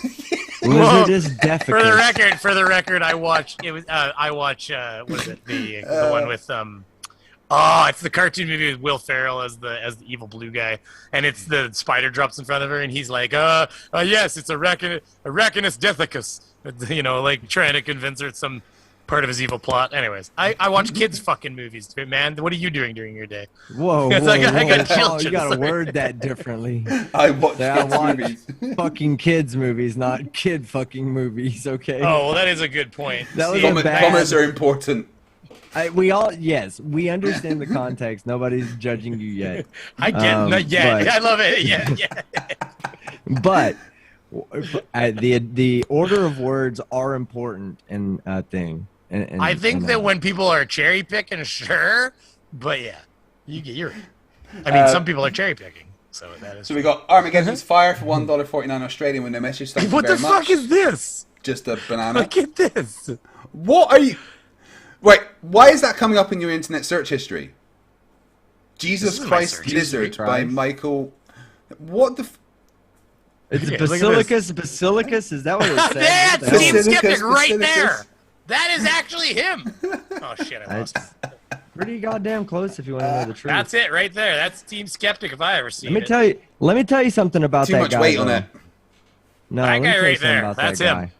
S5: Well,
S3: Lizardus deficus.
S5: for the record, I watch it was. I watch what is it? The one with Oh, it's the cartoon movie with Will Ferrell as the evil blue guy, and it's the spider drops in front of her, and he's like, yes, it's a Rachinus deficus, you know, like trying to convince her it's some part of his evil plot. Anyways, I watch kids fucking movies, man. What are you doing during your day?
S3: Whoa,
S5: It's
S3: whoa,
S5: like, I got
S3: whoa.
S5: children,
S3: You gotta
S5: sorry.
S3: word that differently.
S2: I watch
S3: I
S2: kids
S3: watch
S2: movies.
S3: fucking kids movies, not kid fucking movies. Okay.
S5: Oh, well, that is a good point.
S3: That was
S5: See,
S3: a bad-
S2: Commas are important.
S3: We all, yes, we understand the context. Nobody's judging you yet.
S5: I get not yet.
S3: but-
S5: I love it. Yeah.
S3: But the order of words are important in a thing.
S5: I think that when people are cherry picking, sure, but yeah, you're right. I mean, some people are cherry picking, so that is.
S2: So we got Armageddon's Fire for $1.49 Australian with no message. Thank you
S5: What
S2: very
S5: the
S2: much.
S5: fuck is this?
S2: Just a banana.
S5: Look at this.
S2: What are you? Wait, why is that coming up in your internet search history? Jesus
S5: This is my
S2: Christ
S5: search
S2: Lizard
S3: history.
S2: by Michael. What the?
S3: it's
S5: Yeah, look at
S3: Basilicus. Is that what it says?
S5: That's
S3: What the hell?
S5: Team
S2: Basilicus,
S5: Skeptic right
S2: Basilicus.
S5: there. That is actually him. Oh shit, I lost.
S3: It's pretty goddamn close if you want to know the truth.
S5: That's it right there. That's Team Skeptic if I ever see
S3: Let me
S5: it.
S3: tell you. Let me tell you something about
S2: Too
S3: that
S2: much
S3: guy.
S2: weight on
S3: though.
S2: it.
S3: No,
S5: That
S3: let me
S5: guy
S3: tell you
S5: right
S3: something
S5: there.
S3: about
S5: That's
S3: that
S5: him.
S3: guy.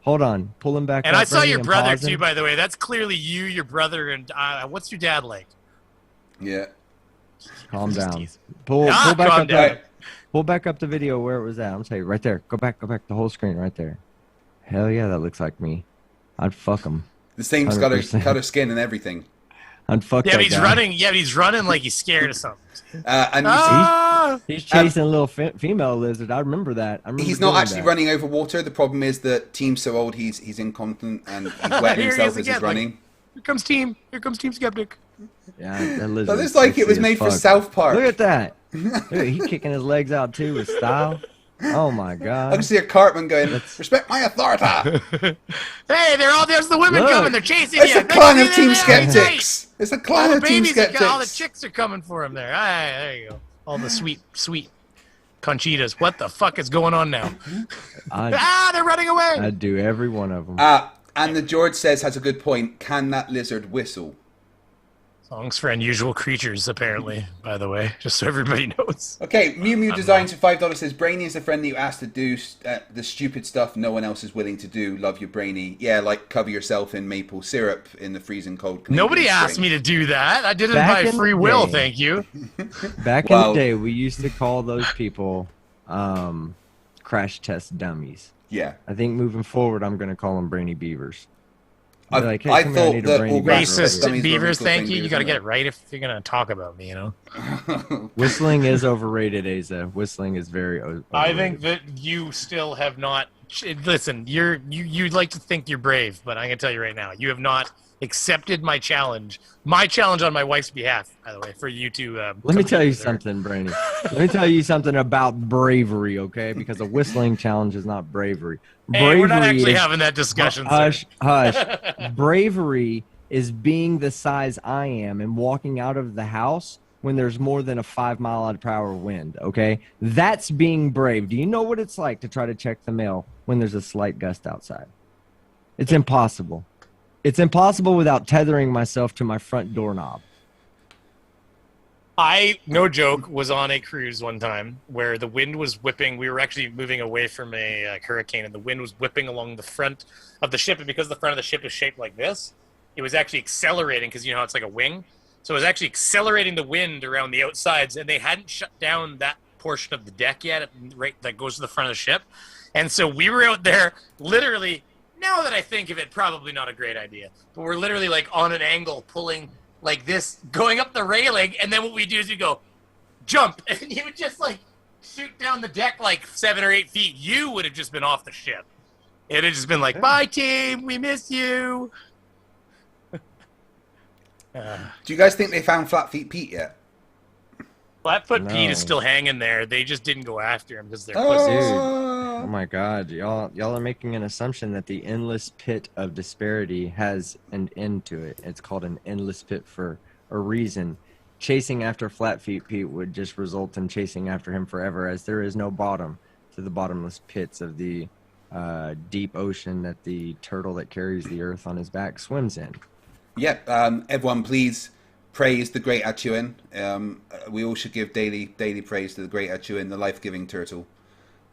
S3: Hold on, pull him back
S5: And
S3: up.
S5: I saw
S3: Bernie,
S5: your
S3: and
S5: brother
S3: pause him.
S5: too, by the way. That's clearly you, your brother, and what's your dad like?
S2: Yeah.
S3: Calm
S5: Just
S3: down.
S5: tease.
S3: Pull
S5: Ah,
S3: back
S5: calm
S3: up.
S5: down.
S3: Pull back up the video where it was at. I'm saying right there. Go back. The whole screen right there. Hell yeah, that looks like me. I'd fuck him.
S2: The same color
S3: 100%.
S2: skin and everything.
S3: I'd fuck
S5: Yeah,
S3: that
S5: but he's
S3: guy.
S5: running. Yeah, but he's running like he's scared of something.
S2: And you
S5: Ah!
S3: He's chasing a little female lizard. I remember that. I remember
S2: see, he's not
S3: doing
S2: actually
S3: that.
S2: running over water. The problem is that Team's so old, he's incontinent and he's wetting
S5: Here he
S2: himself
S5: is
S2: as
S5: again,
S2: he's running.
S5: Here comes Team. Here comes Team Skeptic.
S3: Yeah, that lizard.
S2: But it's like it was made for South Park.
S3: Look at that. Look, he kicking his legs out too with style. Oh my
S2: I
S3: god.
S2: can see a Cartman going, "Respect my authority."
S5: Hey, there's the women
S3: Look.
S5: coming. They're chasing
S2: It's
S5: you.
S2: a clan of Team
S5: Nice.
S2: Skeptics. It's a
S5: All
S2: clan
S5: the
S2: of Team
S5: babies, all the
S2: Skeptics.
S5: chicks are coming for him there. Ah, there you go. All the sweet conchitas. What the fuck is going on now? They're running away.
S3: I'd do every one of them.
S2: And the George says has a good point. Can that lizard whistle?
S5: Songs for unusual creatures, apparently, by the way, just so everybody knows.
S2: Okay, Mew Mew Designs for $5 says, Brainy is the friend that you asked to do the stupid stuff no one else is willing to do. Love you, Brainy. Yeah, like cover yourself in maple syrup in the freezing cold. Canadian
S5: Nobody asked
S2: spring.
S5: me to do that. I did it
S3: Back
S5: by
S3: in
S5: free
S3: the
S5: will,
S3: day.
S5: thank you.
S3: Back in
S2: Well-
S3: the day, we used to call those people crash test dummies.
S2: Yeah.
S3: I think moving forward, I'm going to call them brainy beavers.
S2: I
S3: Be like, hey,
S2: thought
S3: come here, I need a
S2: that
S3: brainy
S2: all
S3: beaver.
S2: racist
S5: Racist
S2: dummies were
S5: beavers,
S2: wrinkle
S5: thank you. You
S2: fingers,
S5: got to
S2: isn't
S5: get
S2: it?
S5: it right if you're going to talk about me, you know?
S3: Whistling is overrated, Asa. Whistling is very overrated.
S5: I think that you still have not. Listen, you'd like to think you're brave, but I'm gonna tell you right now, you have not accepted my challenge. My challenge on my wife's behalf, by the way, for you to.
S3: Let me tell you
S5: compete with her.
S3: something, Brainy. Let me tell you something about bravery, okay? Because a whistling challenge is not bravery.
S5: Hey, we're not
S3: Bravery
S5: actually
S3: is-
S5: having that discussion.
S3: Hush,
S5: sir.
S3: hush. Bravery is being the size I am and walking out of the house when there's more than a 5 mile per hour wind, okay? That's being brave. Do you know what it's like to try to check the mail when there's a slight gust outside? It's impossible. It's impossible without tethering myself to my front doorknob.
S5: I, no joke, was on a cruise one time where the wind was whipping. We were actually moving away from a hurricane, and the wind was whipping along the front of the ship. And because the front of the ship is shaped like this, it was actually accelerating because you know how it's like a wing. So it was actually accelerating the wind around the outsides, and they hadn't shut down that portion of the deck yet, right, that goes to the front of the ship. And so we were out there literally, now that I think of it, probably not a great idea, but we're literally like on an angle pulling like this, going up the railing, and then what we do is we go, jump, and you would just like shoot down the deck like 7 or 8 feet. You would have just been off the ship. It had just been like, bye team, we miss you.
S2: Do you guys think they found Flat Feet Pete yet?
S5: Flatfoot Pete
S3: No.
S5: is still hanging there. They just didn't go after him because they're pussies.
S3: Oh my God, y'all are making an assumption that the endless pit of disparity has an end to it. It's called an endless pit for a reason. Chasing after Flat Feet Pete would just result in chasing after him forever, as there is no bottom to the bottomless pits of the deep ocean that the turtle that carries the earth on his back swims in.
S2: Yep. Everyone, please praise the great Achuin. We all should give daily praise to the great Achuin, the life-giving turtle.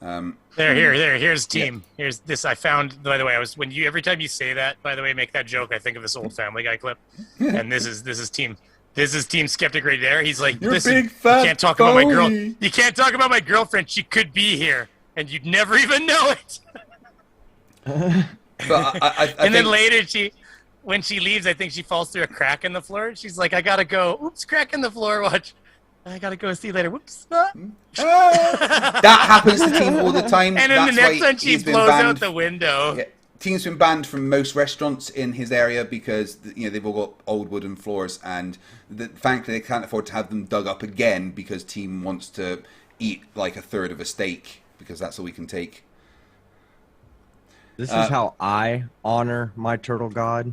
S5: Here's team. Here's this I found. By the way, every time you say that, by the way, make that joke. I think of this old Family Guy clip, and this is team. This is Team Skeptic right there. He's like, listen, you can't talk about my girl. You can't talk about my girlfriend. She could be here, and you'd never even know it.
S2: But
S5: and then later, when she leaves, I think she falls through a crack in the floor. She's like, I gotta go. Oops, crack in the floor. Watch. I gotta go. See you later. Whoops.
S2: that happens to Team all the time.
S5: And then
S2: That's
S5: the next
S2: why
S5: one, she
S2: he's been
S5: blows
S2: banned.
S5: out the window.
S2: Yeah. Team's been banned from most restaurants in his area because they've all got old wooden floors, and frankly they can't afford to have them dug up again because Team wants to eat like a third of a steak because that's all we can take.
S3: This is how I honor my turtle god.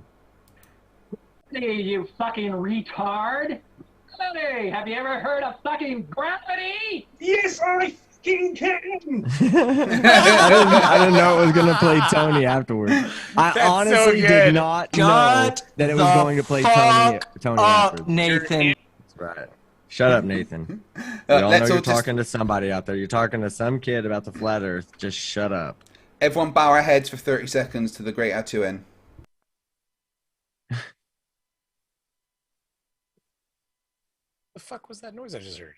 S6: Hey, you fucking retard! Hey, have you ever heard of fucking gravity?
S8: Yes, I fucking can!
S3: I didn't know it was going to play Tony afterwards. I honestly did not know that it was going to play Tony afterwards.
S7: Nathan.
S3: That's right. Shut up, Nathan. We all know you're talking to somebody out there. You're talking to some kid about the flat earth. Just shut up.
S2: Everyone bow our heads for 30 seconds to the great Atuin.
S5: The fuck was that noise I just heard?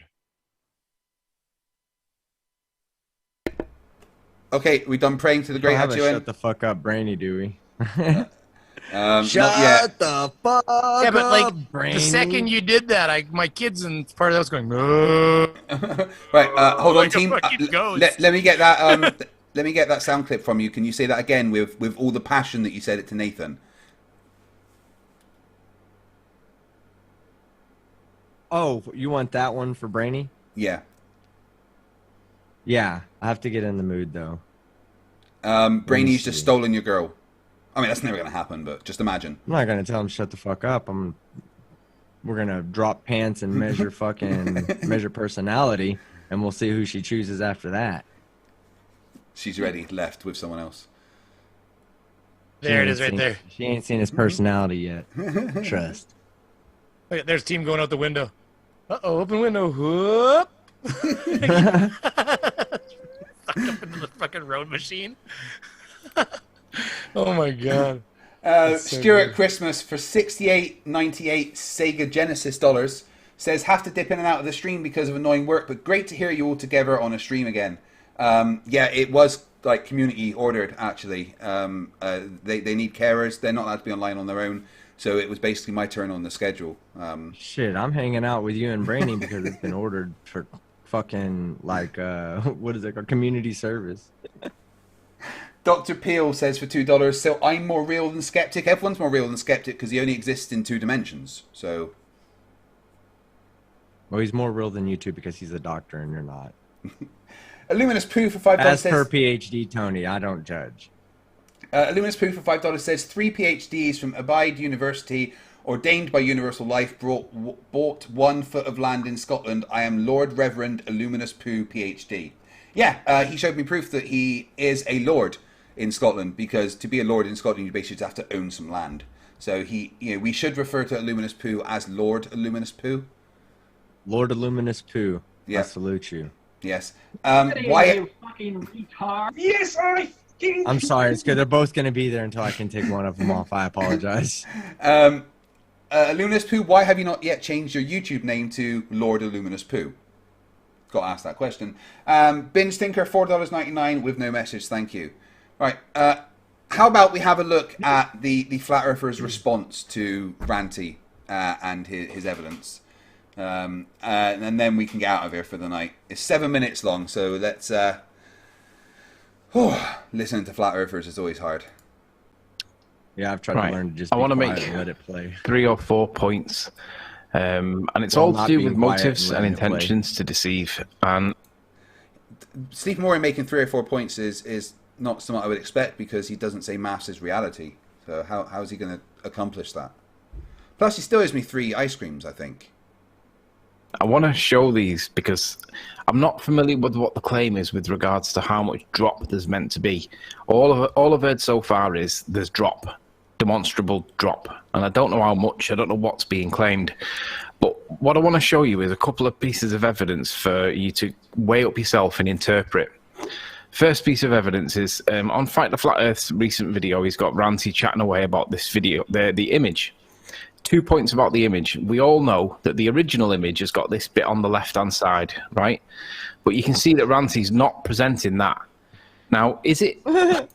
S2: Okay, we done praying to the great Atuin.
S3: Shut the fuck up, Brainy, do we?
S7: Shut the fuck up.
S5: Yeah, but like
S7: Brainy.
S5: the second you did that, my kids and part of that was going.
S2: Right, hold on,
S5: like a
S2: team.
S5: fucking ghost.
S2: Let me get that. Let me get that sound clip from you. Can you say that again with all the passion that you said it to Nathan?
S3: Oh, you want that one for Brainy?
S2: Yeah.
S3: Yeah, I have to get in the mood though.
S2: Brainy's just stolen your girl. I mean, that's never gonna happen, but just imagine.
S3: I'm not gonna tell him shut the fuck up. We're gonna drop pants and measure measure personality, and we'll see who she chooses after that.
S2: She's already left with someone else.
S5: There it is, right there.
S3: She ain't seen his personality yet. Trust.
S5: Look, there's team going out the window. Uh-oh, open window. Whoop. Sucked up into the fucking road machine. Oh my god.
S2: Stuart Christmas for $68.98 Sega Genesis dollars says, have to dip in and out of the stream because of annoying work, but great to hear you all together on a stream again. Yeah, it was like community ordered actually. They need carers. They're not allowed to be online on their own. So it was basically my turn on the schedule.
S3: Shit, I'm hanging out with you and Brainy because it's been ordered for fucking like what is it called? Community service.
S2: Dr. Peel says for $2, so I'm more real than Skeptic. Everyone's more real than Skeptic because he only exists in 2 dimensions. So,
S3: well, he's more real than you two because he's a doctor and you're not.
S2: Illuminous Poo for $5
S3: As
S2: says,
S3: per PhD Tony, I don't judge.
S2: Illuminous Poo for $5 says 3 PhDs from Abide University, ordained by Universal Life, bought 1 foot of land in Scotland. I am Lord Reverend Illuminous Poo PhD. Yeah, he showed me proof that he is a lord in Scotland, because to be a lord in Scotland, you basically have to own some land. So we should refer to Illuminous Poo as Lord Illuminous Poo.
S3: Lord Illuminous Poo.
S2: Yeah.
S3: I salute you.
S2: Yes.
S6: Hey,
S2: Why?
S6: you fucking retard!
S8: Yes, I fucking
S3: I'm sorry, it's good. They're both going to be there until I can take one of them off. I apologize.
S2: Illuminous Poo, why have you not yet changed your YouTube name to Lord Illuminous Poo? Got to ask that question. Bin Stinker, $4.99 with no message. Thank you. Right. How about we have a look at the Flat Earthers' response to Ranty and his evidence. And then we can get out of here for the night. It's 7 minutes long, so let's... listening to Flat Earthers is always hard.
S3: Yeah, I've tried to learn to just
S4: I want to make
S3: and let it play.
S4: 3 or 4 points. And it's
S3: Well,
S4: all to
S3: not
S4: do
S3: being
S4: with
S3: quiet
S4: motives
S3: and
S4: and
S3: letting it play.
S4: intentions to deceive. And
S2: Stephen Moore making 3 or 4 points is not something I would expect, because he doesn't say maths is reality. So how is he going to accomplish that? Plus, he still owes me 3 ice creams, I think.
S4: I want to show these because I'm not familiar with what the claim is with regards to how much drop there's meant to be. All I've heard so far is there's drop, demonstrable drop, and I don't know how much. I don't know what's being claimed. But what I want to show you is a couple of pieces of evidence for you to weigh up yourself and interpret. First piece of evidence is on Fight the Flat Earth's recent video, he's got Ranty chatting away about this video, the image. 2 points about the image. We all know that the original image has got this bit on the left-hand side, right? But you can see that Ranty's not presenting that. Now, is it...
S2: Oh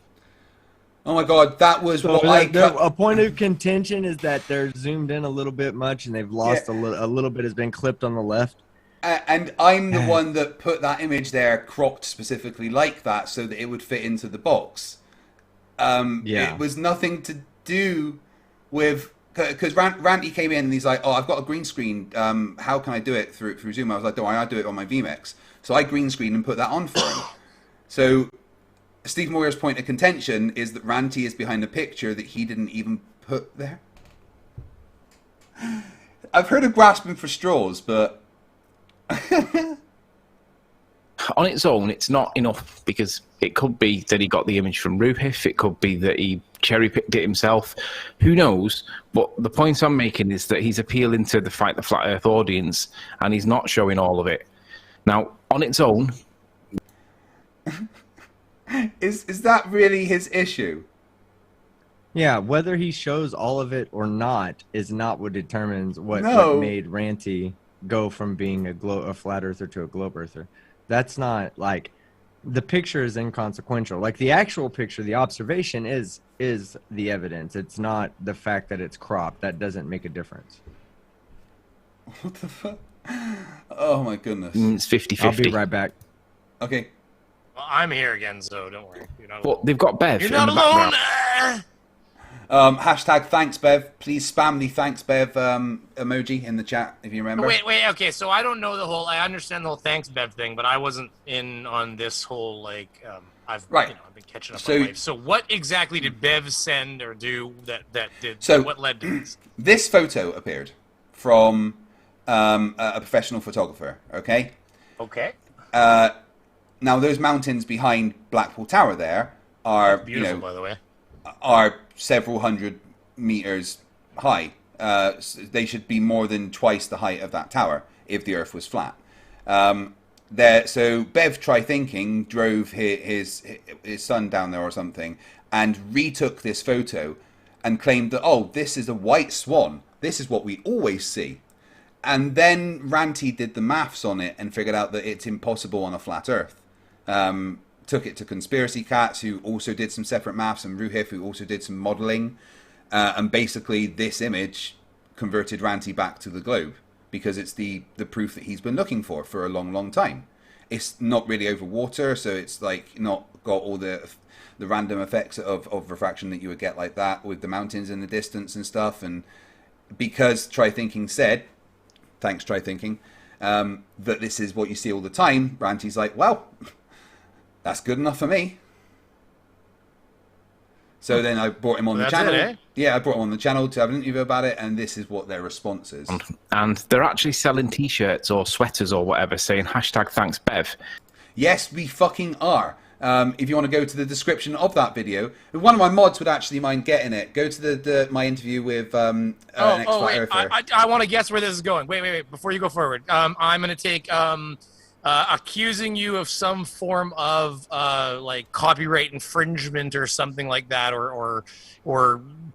S2: my god, that was
S3: So
S2: what I...
S3: a point of contention is that they're zoomed in a little bit much, and they've lost a little bit has been clipped on the left.
S2: And I'm the one that put that image there, cropped specifically like that, so that it would fit into the box. It was nothing to do with... Because Ranty came in and he's like, oh, I've got a green screen. How can I do it through Zoom? I was like, don't worry, I'll do it on my VMix. So I green screen and put that on for him. So Steve Moyer's point of contention is that Ranty is behind a picture that he didn't even put there. I've heard of grasping for straws, but...
S4: On its own, it's not enough, because it could be that he got the image from Ruhif, it could be that he cherry-picked it himself, who knows, but the point I'm making is that he's appealing to the Fight the Flat Earth audience, and he's not showing all of it. Now, on its own...
S2: Is that really his issue?
S3: Yeah, whether he shows all of it or not is not what determines what made Ranty go from being a flat earther to a globe earther. That's not like the picture is inconsequential. Like the actual picture, the observation is the evidence. It's not the fact that it's cropped. That doesn't make a difference.
S2: What the fuck? Oh my goodness.
S4: It's 50-50.
S3: I'll be right back.
S2: Okay.
S5: Well, I'm here again, so don't worry. You're not
S4: Well, they've got Bev.
S5: You're
S4: in
S5: not
S4: the
S5: alone.
S4: background.
S2: Hashtag thanks Bev. Please spam the thanks Bev emoji in the chat if you remember.
S5: Wait, okay. So I don't know the whole. I understand the whole thanks Bev thing, but I wasn't in on this whole like. I've been catching up on life. So what exactly did Bev send or do that did?
S2: So
S5: what led to this?
S2: This photo appeared from a professional photographer. Okay.
S5: Okay.
S2: Now those mountains behind Blackpool Tower there are
S5: Beautiful, by the way.
S2: Are several hundred meters high. They should be more than twice the height of that tower if the Earth was flat. So Bev Try Thinking drove his son down there or something and retook this photo and claimed that, oh, this is a white swan. This is what we always see. And then Ranty did the maths on it and figured out that it's impossible on a flat Earth. Took it to Conspiracy Cats, who also did some separate maths, and Ruhif, who also did some modelling. And basically, this image converted Ranty back to the globe, because it's the proof that he's been looking for a long, long time. It's not really over water, so it's like not got all the random effects of refraction that you would get like that with the mountains in the distance and stuff. And because Try Thinking said, thanks Try Thinking, that this is what you see all the time, Ranty's like, well... That's good enough for me. So then I brought him on the channel. Yeah, I brought him on the channel to have an interview about it, and this is what their response is.
S4: And they're actually selling T-shirts or sweaters or whatever, saying hashtag thanks Bev.
S2: Yes, we fucking are. If you want to go to the description of that video, one of my mods would actually mind getting it. Go to my interview with Next Flat Earther.
S5: I want to guess where this is going. Wait. Before you go forward, I'm going to take... accusing you of some form of like copyright infringement or something like that, or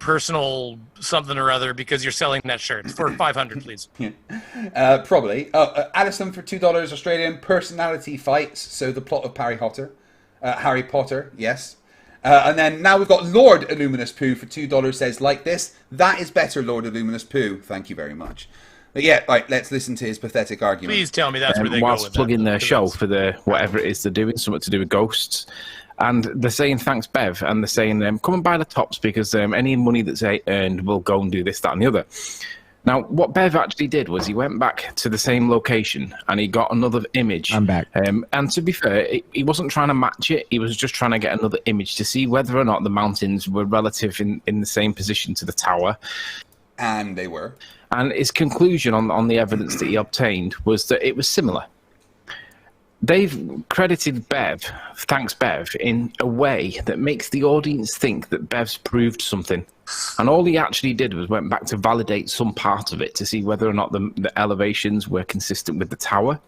S5: personal something or other, because you're selling that shirt for $500, please.
S2: Yeah. Probably. Addison for $2 Australian. Personality fights. So the plot of Harry Potter. Yes. And then now we've got Lord Illuminous Poo for $2 says, like this. That is better, Lord Illuminous Poo. Thank you very much. But yeah, right, let's listen to his pathetic argument.
S5: Please tell me that's where they go with
S4: plugging
S5: that.
S4: their show for the whatever it is they're doing, something to do with ghosts. And they're saying thanks, Bev, and they're saying come and buy the tops because any money that's earned will go and do this, that, and the other. Now, what Bev actually did was he went back to the same location and he got another image.
S3: I'm back.
S4: And to be fair, he wasn't trying to match it. He was just trying to get another image to see whether or not the mountains were relative in the same position to the tower.
S2: And they were.
S4: And his conclusion on the evidence that he obtained was that it was similar. They've credited Bev, thanks Bev, in a way that makes the audience think that Bev's proved something. And all he actually did was went back to validate some part of it to see whether or not the elevations were consistent with the tower.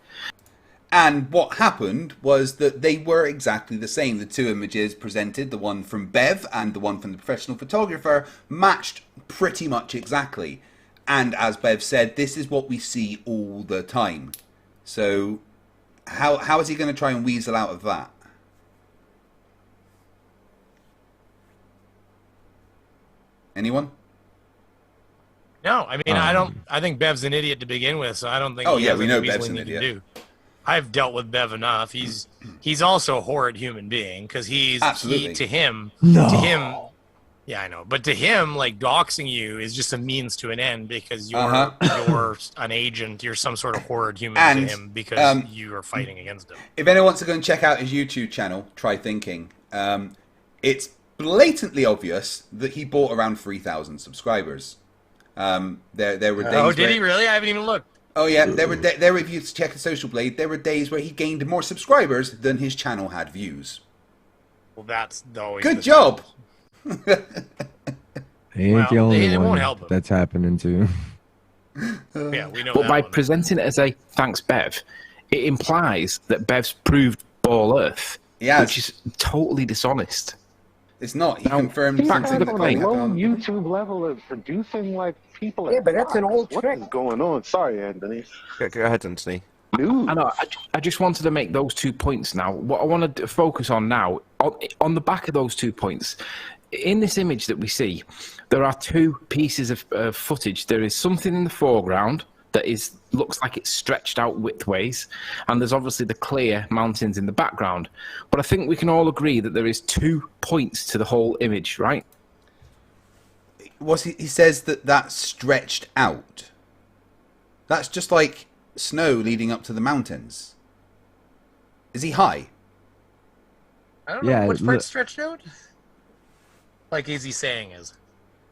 S2: And what happened was that they were exactly the same. The two images presented, the one from Bev and the one from the professional photographer, matched pretty much exactly. And as Bev said, this is what we see all the time. So how is he going to try and weasel out of that? Anyone?
S5: No, I mean, I think Bev's an idiot to begin with, so I don't think.
S2: Oh,
S5: he
S2: yeah,
S5: has
S2: we
S5: any
S2: know
S5: weaseling
S2: Bev's an
S5: he can
S2: idiot.
S5: do. I've dealt with Bev enough. He's also a horrid human being because
S2: Absolutely.
S5: to him, yeah, I know, but to him, like doxing you is just a means to an end because you're an agent. You're some sort of horrid human to him because you are fighting against him.
S2: If anyone wants to go and check out his YouTube channel, Try Thinking, it's blatantly obvious that he bought around 3,000 subscribers. There were days.
S5: Oh, did he really? I haven't even looked.
S2: Oh yeah, if you check the Social Blade, there were days where he gained more subscribers than his channel had views.
S5: Well, that's always
S2: good job.
S3: He ain't the only
S5: it won't
S3: one
S5: help him.
S3: that's happening to.
S5: Yeah, we know.
S4: But
S5: that
S4: by
S5: one.
S4: presenting it as a thanks Bev, it implies that Bev's proved Ball Earth, which is totally dishonest.
S2: It's not. He confirmed
S9: He's
S2: something
S9: on
S2: that
S9: a
S2: Connie had
S9: low
S2: done.
S9: YouTube level of producing like people.
S10: Yeah, but that's an old
S9: What
S10: trick.
S9: is going on? Sorry, Anthony.
S11: Go ahead, Anthony.
S9: News.
S4: I know. I just wanted to make those 2 points now. What I want to focus on now, on the back of those 2 points, in this image that we see, there are 2 pieces of footage. There is something in the foreground that looks like it's stretched out widthways, and there's obviously the clear mountains in the background. But I think we can all agree that there is 2 points to the whole image, right?
S2: He says that that's stretched out. That's just like snow leading up to the mountains. Is he high?
S5: I don't know which part's stretched out. Like, is he saying is?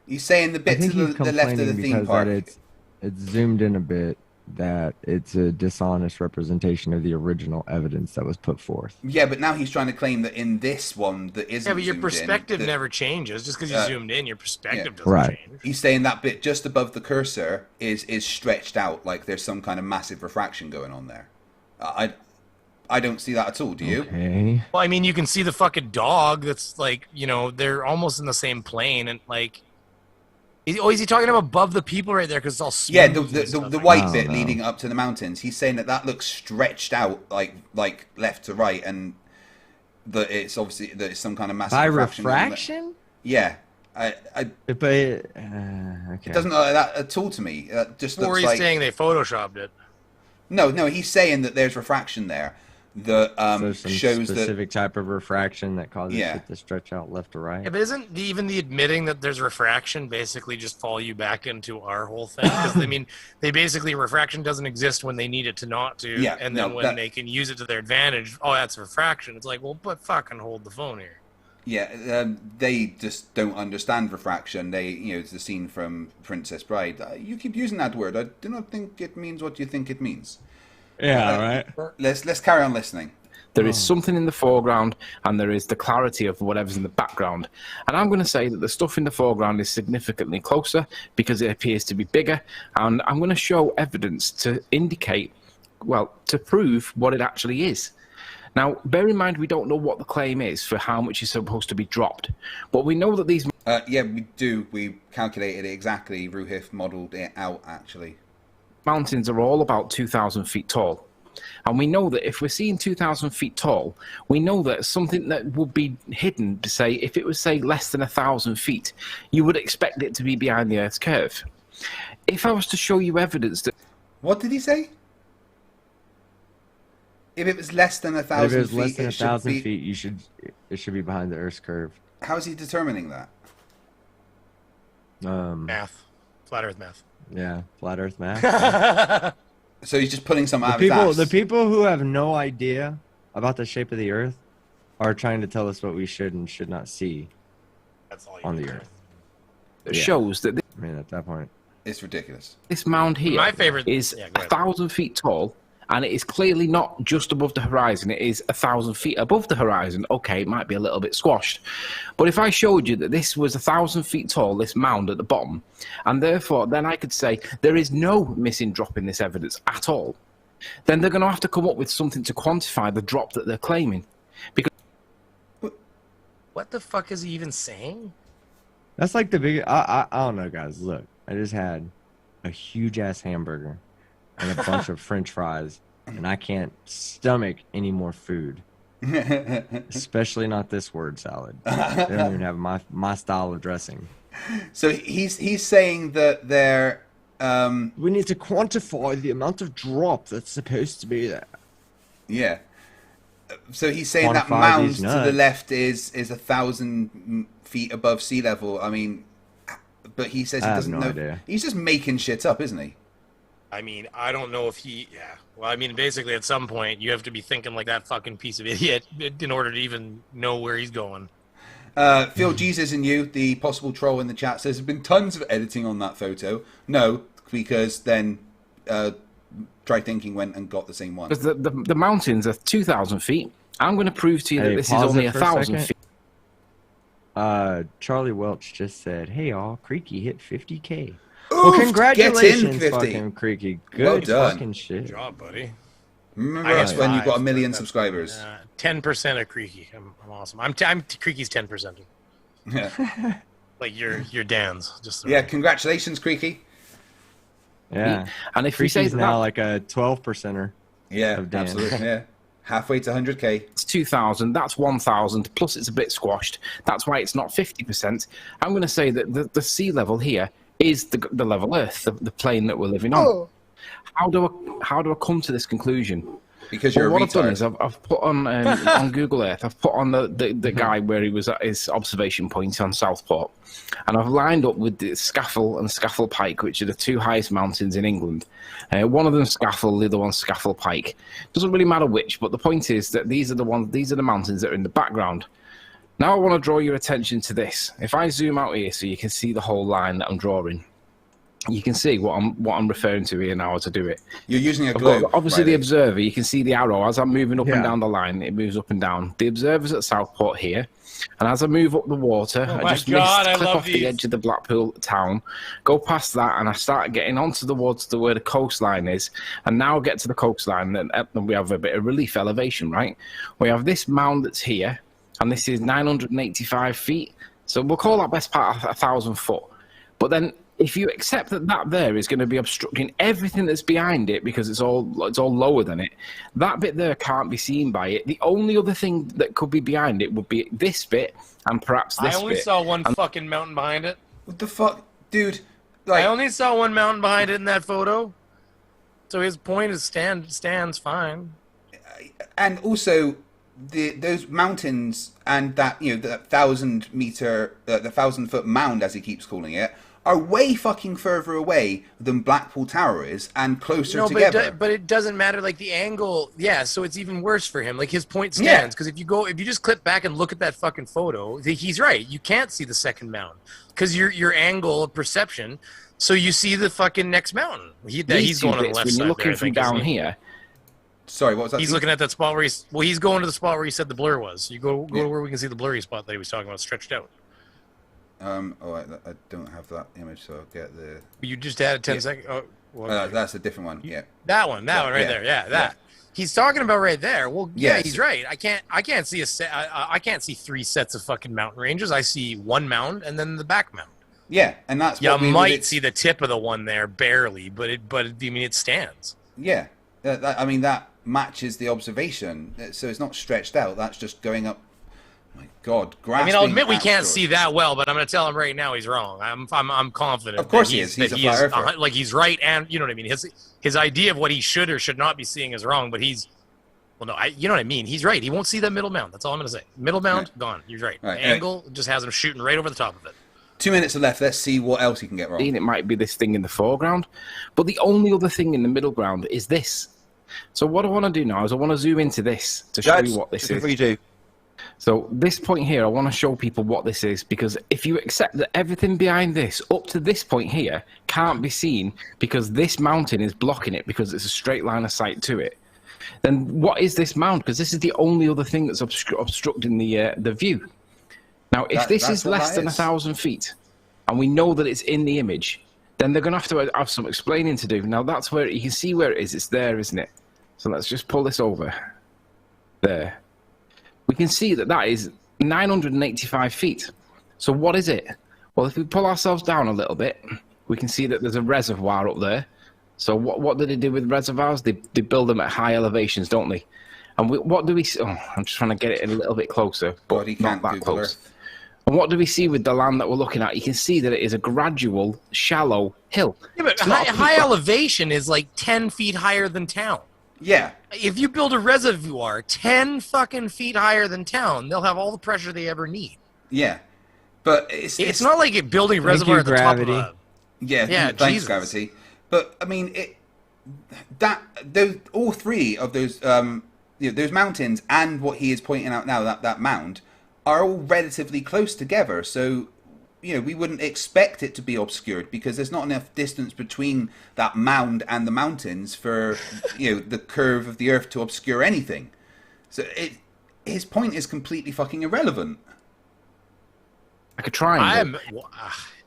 S2: He's saying the
S3: I
S2: bit
S3: think
S2: to
S3: he's
S2: the left of the
S3: complaining
S2: theme
S3: because
S2: park.
S3: that it's zoomed in a bit, that it's a dishonest representation of the original evidence that was put forth.
S2: Yeah, but now he's trying to claim that in this one that isn't.
S5: Yeah, but your
S2: zoomed
S5: perspective
S2: in,
S5: never changes just because you zoomed in. Your perspective doesn't
S3: Right.
S5: change.
S2: He's saying that bit just above the cursor is stretched out, like there's some kind of massive refraction going on there. I don't see that at all. Do you?
S3: Okay.
S5: Well, I mean, you can see the fucking dog. That's like, they're almost in the same plane, and like, is he talking about above the people right there? Because it's all smooth.
S2: Yeah,
S5: and
S2: the
S5: stuff.
S2: white bit leading up to the mountains. He's saying that looks stretched out, like left to right, and that it's obviously that it's some kind of massive
S3: By
S2: refraction.
S3: refraction?
S2: Yeah,
S3: But okay.
S2: it doesn't look like that at all to me. Just
S5: Or
S2: looks
S5: he's
S2: like
S5: saying they photoshopped it.
S2: no. He's saying that there's refraction there that
S3: So some
S2: shows that.
S3: specific type of refraction that causes
S2: Yeah.
S3: it to stretch out left to right.
S5: Yeah, but isn't even the admitting that there's refraction basically just fall you back into our whole thing? Because I mean, they basically refraction doesn't exist when they need it to not to,
S2: Yeah,
S5: and then
S2: no,
S5: when
S2: that-
S5: they can use it to their advantage, oh, that's refraction. It's like, well, but fucking hold the phone here.
S2: Yeah, they just don't understand refraction. It's the scene from Princess Bride. You keep using that word. I do not think it means what you think it means.
S3: Yeah, right.
S2: Let's carry on listening.
S4: There is something in the foreground, and there is the clarity of whatever's in the background. And I'm going to say that the stuff in the foreground is significantly closer because it appears to be bigger. And I'm going to show evidence to indicate, well, to prove what it actually is. Now, bear in mind, we don't know what the claim is for how much is supposed to be dropped. But we know that these...
S2: Yeah, we do. We calculated it exactly. Ruhif modelled it out, actually.
S4: Mountains are all about 2,000 feet tall. And we know that if we're seeing 2,000 feet tall, we know that something that would be hidden, say, if it was, say, less than 1,000 feet, you would expect it to be behind the Earth's curve. If I was to show you evidence that...
S2: What did he say? If it was less than 1,000 feet,
S3: If it was less than
S2: it should
S3: 1,000
S2: be...
S3: feet, it should be behind the Earth's curve.
S2: How is he determining that?
S5: Math. Flat Earth math.
S3: Yeah, flat Earth math.
S2: So he's just pulling some out of his ass.
S3: The people who have no idea about the shape of the Earth are trying to tell us what we should and should not see
S5: That's all
S3: on the Earth.
S4: It shows that
S3: I mean, at that point,
S2: it's ridiculous.
S4: this mound here
S5: My favorite
S4: is
S5: yeah, go ahead.
S4: 1,000 feet tall, and it is clearly not just above the horizon. It is 1,000 feet above the horizon. Okay, it might be a little bit squashed. But if I showed you that this was 1,000 feet tall, this mound at the bottom, and therefore then I could say there is no missing drop in this evidence at all. then they're going to have to come up with something to quantify the drop that they're claiming. Because
S5: What the fuck is he even saying?
S3: That's like the big. I don't know, guys. Look, I just had a huge ass hamburger and a bunch of French fries, and I can't stomach any more food. Especially not this word salad. They don't even have my style of dressing.
S2: So he's saying that they're
S3: We need to quantify the amount of drop that's supposed to be there.
S2: yeah. So he's saying that
S3: Quantify
S2: mound
S3: these
S2: to the
S3: nuts.
S2: left is 1,000 feet above sea level. I mean, but he says he
S3: I have
S2: doesn't
S3: no
S2: know.
S3: idea.
S2: He's just making shit up, isn't he?
S5: I mean, I don't know if he. Yeah. Well, I mean, basically, at some point, you have to be thinking like that fucking piece of idiot in order to even know where he's going.
S2: Phil Jesus and you, the possible troll in the chat, says there's been tons of editing on that photo. No, because then Try Thinking went and got the same one.
S4: because the mountains are 2,000 feet. I'm going to prove to you that
S3: Hey,
S4: this is
S3: pause
S4: only
S3: it for a
S4: 1,000
S3: second.
S4: feet.
S3: Charlie Welch just said, "Hey y'all, Creaky hit 50K."
S2: Oof,
S3: Well, congratulations,
S2: get in 50.
S3: fucking Creaky. Good
S2: Well done.
S3: fucking shit.
S5: Good job, buddy.
S2: Remember
S5: I
S2: us
S5: got
S2: when you
S5: five,
S2: got 1 million
S5: but
S2: subscribers?
S5: 10% of Creaky. I'm awesome. I'm Creaky's 10%.
S2: Yeah.
S5: Like you're Dan's. Just
S2: Yeah, congratulations, Creaky.
S3: Yeah.
S4: And if we say
S3: Creaky's
S4: that
S3: now like a 12%er.
S2: Yeah,
S3: Of Dan.
S2: absolutely. Yeah. Halfway to 100K.
S4: it's 2,000, that's 1,000, plus it's a bit squashed. That's why it's not 50%. I'm going to say that the sea level here is the level Earth, the plane that we're living on. How do I come to this conclusion?
S2: Because you're
S4: Well,
S2: a
S4: what I've done
S2: retard.
S4: is I've put on Google Earth, I've put on the guy where he was at his observation point on Southport, and I've lined up with the Scafell and Scafell Pike, which are the two highest mountains in England. One of them Scafell, the other one Scafell Pike. Doesn't really matter which, but the point is that these are the mountains that are in the background. Now I want to draw your attention to this. If I zoom out here so you can see the whole line that I'm drawing, you can see what I'm referring to here now as I do it.
S2: You're using a
S4: I've
S2: globe.
S4: got, obviously, the
S2: Riley.
S4: observer, you can see the arrow as I'm moving up and
S3: Yeah.
S4: down the line. It moves up and down. The observer's at Southport here, and as I move up the water,
S5: Oh
S4: I
S5: my
S4: just
S5: God, I
S4: clip
S5: love
S4: off the
S5: these.
S4: edge of the Blackpool town, go past that, and I start getting onto towards where the coastline is. And now I get to the coastline, and we have a bit of relief elevation, right? We have this mound that's here, and this is 985 feet. So we'll call that best part 1,000 foot. But then, if you accept that there is going to be obstructing everything that's behind it because it's all lower than it, that bit there can't be seen by it. The only other thing that could be behind it would be this bit and perhaps this
S5: I only
S4: bit.
S5: saw one fucking mountain behind it.
S2: What the fuck? Dude. Like,
S5: I only saw one mountain behind it in that photo. So his point is stands fine.
S2: and also those mountains and that, you know, that 1,000-meter, the 1,000-foot mound, as he keeps calling it, are way fucking further away than Blackpool Tower is and closer
S5: No,
S2: together.
S5: but it doesn't matter. Like the angle, yeah. So it's even worse for him. Like his point
S2: Yeah.
S5: stands because if you just clip back and look at that fucking photo, he's right. You can't see the second mound because your angle of perception. So you see the fucking next mountain. He's
S4: These two
S5: going on the
S4: bits,
S5: left
S4: when
S5: side.
S4: you're looking
S5: there, I
S4: from
S5: think, isn't
S4: down
S5: he?
S4: here,
S2: Sorry, what was that?
S5: He's
S2: Steve?
S5: looking at that spot where he's going to the spot where he said the blur was. You go
S2: Yeah.
S5: to where we can see the blurry spot that he was talking about stretched out.
S2: I don't have that image, so I'll get the...
S5: You just added 10
S2: Yeah.
S5: seconds. Oh, well,
S2: that's a different one, yeah.
S5: that one right
S2: yeah,
S5: there. Yeah, that. He's talking about right there. Well, yeah,
S2: Yes.
S5: he's right. I can't see I can't see three sets of fucking mountain ranges. I see one mound and then the back mound.
S2: Yeah, and that's
S5: You
S2: what we would
S5: might see the tip of the one there barely, but I mean it stands.
S2: Yeah, I mean, that matches the observation, so it's not stretched out. That's just going up. My God,
S5: I mean, I'll
S2: grasping
S5: admit we
S2: at
S5: can't
S2: straws.
S5: see that well, but I'm going to tell him right now he's wrong. I'm confident.
S2: Of course
S5: that
S2: he is. He's
S5: that
S2: a flat earther.
S5: like he's right, and you know what I mean. His idea of what he should or should not be seeing is wrong, but he's well, no, you know what I mean. He's right. He won't see that middle mound. That's all I'm going to say. Middle mound
S2: Right.
S5: gone. He's right.
S2: Right,
S5: The angle just has him shooting right over the top of it.
S2: 2 minutes left. Let's see what else he can get wrong.
S4: it might be this thing in the foreground, but the only other thing in the middle ground is this. So what I want to do now is I want to zoom into this to show you what this
S10: just before
S4: is.
S10: you do,
S4: So this point here, I want to show people what this is, because if you accept that everything behind this up to this point here can't be seen because this mountain is blocking it because it's a straight line of sight to it, then what is this mound? Because this is the only other thing that's obstructing the view. Now, if this
S2: that's
S4: is
S2: what
S4: less
S2: that
S4: than
S2: is.
S4: 1,000 feet, and we know that it's in the image, then they're going to have some explaining to do. Now, that's where you can see where it is. It's there, isn't it? So let's just pull this over. There. We can see that that is 985 feet. So what is it? Well, if we pull ourselves down a little bit, we can see that there's a reservoir up there. So what do they do with reservoirs? They build them at high elevations, don't they? And what do we see? Oh, I'm just trying to get it a little bit closer, but not that close. And what do we see with the land that we're looking at? You can see that it is a gradual, shallow hill.
S5: Yeah, but high elevation is like 10 feet higher than town.
S2: Yeah.
S5: If you build a reservoir 10 fucking feet higher than town, they'll have all the pressure they ever need.
S2: Yeah. But it's
S5: not like building a reservoir at the
S3: gravity.
S5: top of a...
S2: Yeah, thanks, gravity. But, I mean, all three of those those mountains and what he is pointing out now, that mound, are all relatively close together. So, we wouldn't expect it to be obscured because there's not enough distance between that mound and the mountains for, the curve of the Earth to obscure anything. So his point is completely fucking irrelevant.
S4: Like a triangle.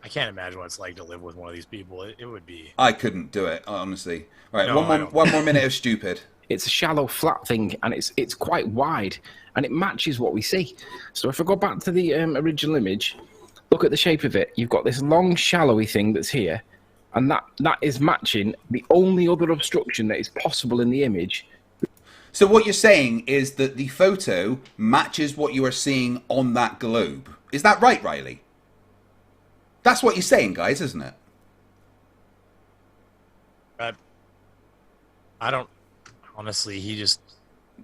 S5: I can't imagine what it's like to live with one of these people. It would be...
S2: I couldn't do it, honestly. Right,
S5: No,
S2: one more minute of stupid.
S4: It's a shallow, flat thing, and it's quite wide, and it matches what we see. So if I go back to the original image, look at the shape of it. You've got this long, shallowy thing that's here, and that is matching the only other obstruction that is possible in the image.
S2: So what you're saying is that the photo matches what you are seeing on that globe. Is that right, Riley? That's what you're saying, guys, isn't it?
S5: I don't... Honestly, he just...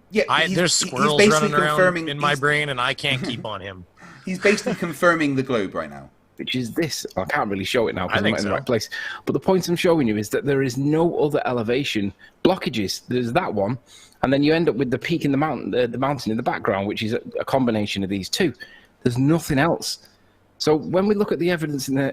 S2: Yeah,
S5: there's squirrels running around in my brain, and I can't keep on him.
S2: He's basically confirming the globe right now.
S4: Which is this. I can't really show it now because I'm not in the
S5: so.
S4: right place. But the point I'm showing you is that there is no other elevation blockages. There's that one, and then you end up with the peak in the mountain in the background, which is a combination of these two. There's nothing else. So when we look at the evidence in the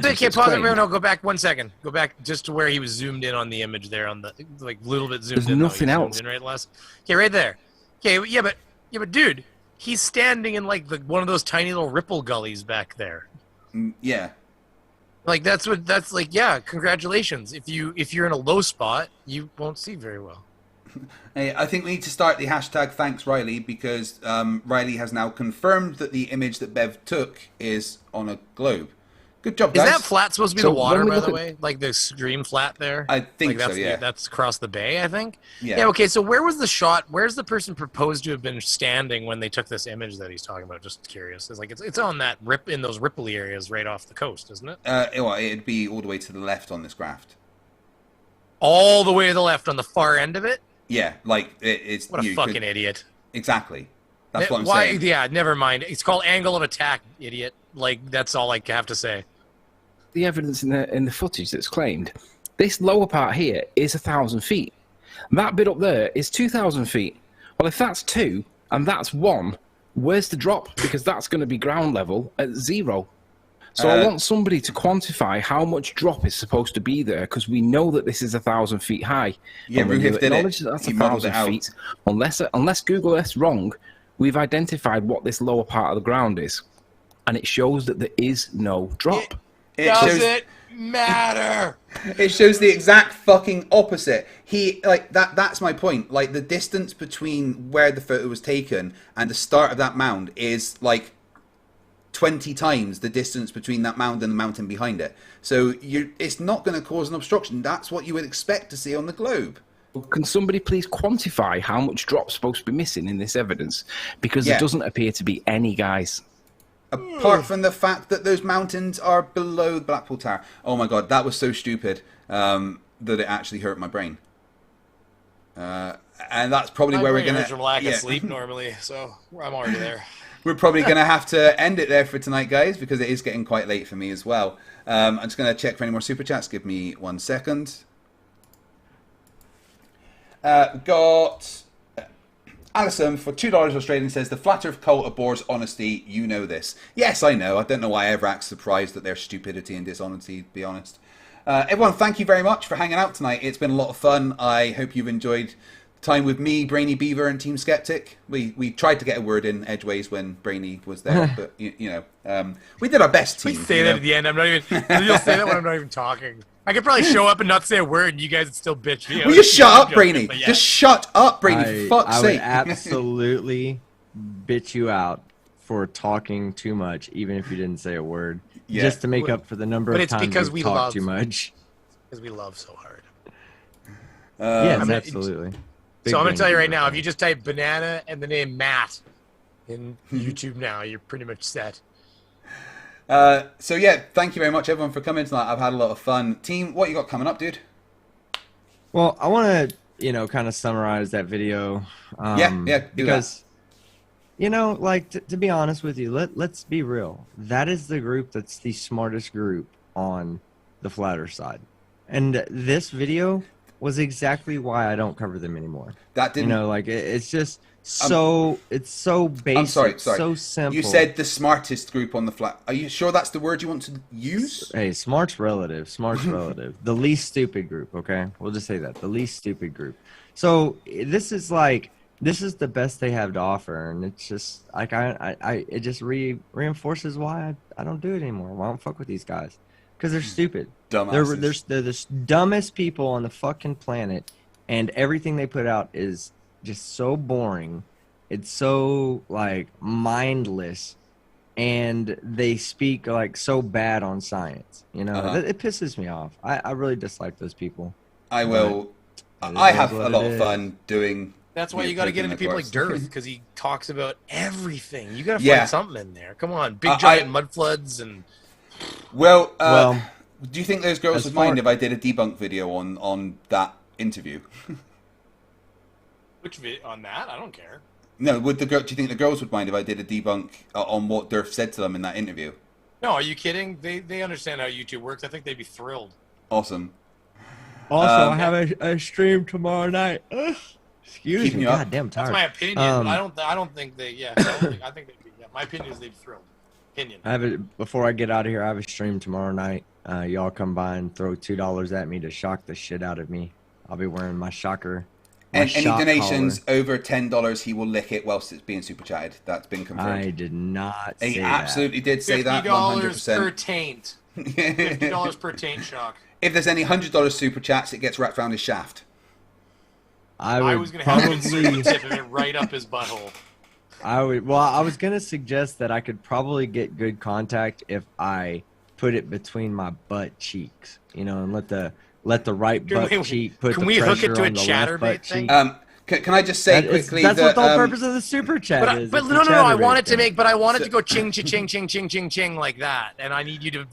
S5: Okay, pause it. No, go back 1 second. Go back just to where he was zoomed in on the image there, on the little bit zoomed in.
S4: There's nothing else.
S5: In right last. Okay, right there. Okay, yeah, but dude, he's standing in one of those tiny little ripple gullies back there.
S2: Yeah.
S5: That's yeah. Congratulations. If you're in a low spot, you won't see very well.
S2: Hey, I think we need to start the hashtag thanks Riley because Riley has now confirmed that the image that Bev took is on a globe. Good job, guys.
S5: Is that flat supposed to be the water, by the way? Like the stream flat there?
S2: I think so, yeah.
S5: That's across the bay, I think?
S2: Yeah.
S5: Okay, so where was the shot? Where's the person proposed to have been standing when they took this image that he's talking about? Just curious. It's on that in those ripply areas right off the coast, isn't it?
S2: It'd be all the way to the left on this graph.
S5: All the way to the left on the far end of it?
S2: Yeah, it's...
S5: What a fucking idiot.
S2: Exactly. That's what I'm saying.
S5: Yeah, never mind. It's called angle of attack, idiot. That's all I have to say.
S4: The evidence in the footage that's claimed, this lower part here is 1,000 feet. That bit up there is 2,000 feet. Well, if that's 2 and that's 1, where's the drop? Because that's going to be ground level at 0. So I want somebody to quantify how much drop is supposed to be there, because we know that this is 1,000 feet high.
S2: Yeah,
S4: we
S2: did it.
S4: That's 1,000 feet. Unless Google Earth's wrong, we've identified what this lower part of the ground is, and it shows that there is no drop.
S5: Does it matter?
S2: It shows the exact fucking opposite. That's my point. The distance between where the photo was taken and the start of that mound is 20 times the distance between that mound and the mountain behind it. So it's not going to cause an obstruction. That's what you would expect to see on the globe.
S4: Can somebody please quantify how much drop's supposed to be missing in this evidence? Because there doesn't appear to be any, guys.
S2: Apart from the fact that those mountains are below Blackpool Tower. Oh my god, that was so stupid that it actually hurt my brain. And that's probably where we're going to...
S5: from lack of sleep normally, so I'm already there.
S2: We're probably going to have to end it there for tonight, guys, because it is getting quite late for me as well. I'm just going to check for any more super chats. Give me 1 second. Got Alison for $2 Australian says, the flat earth cult abhors honesty. You know this. Yes, I know. I don't know why I ever act surprised at their stupidity and dishonesty, to be honest. Everyone, thank you very much for hanging out tonight. It's been a lot of fun. I hope you've enjoyed time with me, Brainy Beaver, and Team Skeptic. We tried to get a word in edgeways when Brainy was there, but we did our best. Team.
S5: We say that at the end. I'm not even. You'll say that when I'm not even talking. I could probably show up and not say a word, and you guys would still bitch me.
S2: Will you shut up, Brainy? Just shut up, Brainy, for fuck's
S3: I
S2: sake.
S3: would absolutely bitch you out for talking too much, even if you didn't say a word, just to make up for the number of times you talk too much.
S5: Because we love so hard.
S3: Yes, absolutely.
S5: So I'm going to tell you right now, if you just type banana and the name Matt in YouTube now, you're pretty much set.
S2: So yeah, thank you very much everyone for coming tonight. I've had a lot of fun. Team, what you got coming up, dude?
S3: Well, I want to, kind of summarize that video. Because, like, to be honest with you, let's be real. That is the group that's the smartest group on the Flat Earth side. And this video was exactly why I don't cover them anymore.
S2: That didn't...
S3: it's just... it's so basic,
S2: I'm sorry.
S3: so simple.
S2: You said the smartest group on the flat. Are you sure that's the word you want to use?
S3: Hey, smart's relative. Smart's relative. The least stupid group, okay? We'll just say that. The least stupid group. So this is the best they have to offer, and it's just like it just reinforces why I don't do it anymore. Why I don't fuck with these guys? Because they're stupid.
S2: Dumbasses.
S3: They're the dumbest people on the fucking planet, and everything they put out is just so boring. It's so like mindless, and they speak like so bad on science. It pisses me off. I really dislike those people.
S2: I will. I have a lot of fun doing.
S5: That's why you got to get into people like Dearth, because he talks about everything. You got to find something in there. Come on, big giant mud floods and.
S2: Well, do you think those girls would mind if I did a debunk video on that interview?
S5: Which on that? I don't care.
S2: No, do you think the girls would mind if I did a debunk on what Durf said to them in that interview?
S5: No, are you kidding? They understand how YouTube works. I think they'd be thrilled.
S2: Awesome.
S3: Also, I have a stream tomorrow night. Excuse me, goddamn tired.
S5: That's my opinion. I don't think they. Yeah, I think they'd be. Yeah, my opinion is they'd be thrilled. Opinion.
S3: Before I get out of here, I have a stream tomorrow night. Y'all come by and throw $2 at me to shock the shit out of me. I'll be wearing my shocker.
S2: And any donations over $10, he will lick it whilst it's being super chatted. That's been confirmed.
S3: I did not say that.
S2: He absolutely did say that.
S5: $50 per taint. $50 per taint shock.
S2: If there's any $100 super chats, it gets wrapped around his shaft.
S5: I was going to have a tip of it right up his butthole.
S3: I was going to suggest that I could probably get good contact if I put it between my butt cheeks, and let the right butt cheek put the pressure on the left butt cheek. Can we hook it to a chatterbait thing?
S2: Can I just say quickly
S3: that's what the whole purpose of the super chat is.
S5: But no, I want it to to go ching, ching, ching, ching, ching, ching, ching like that, and I need you to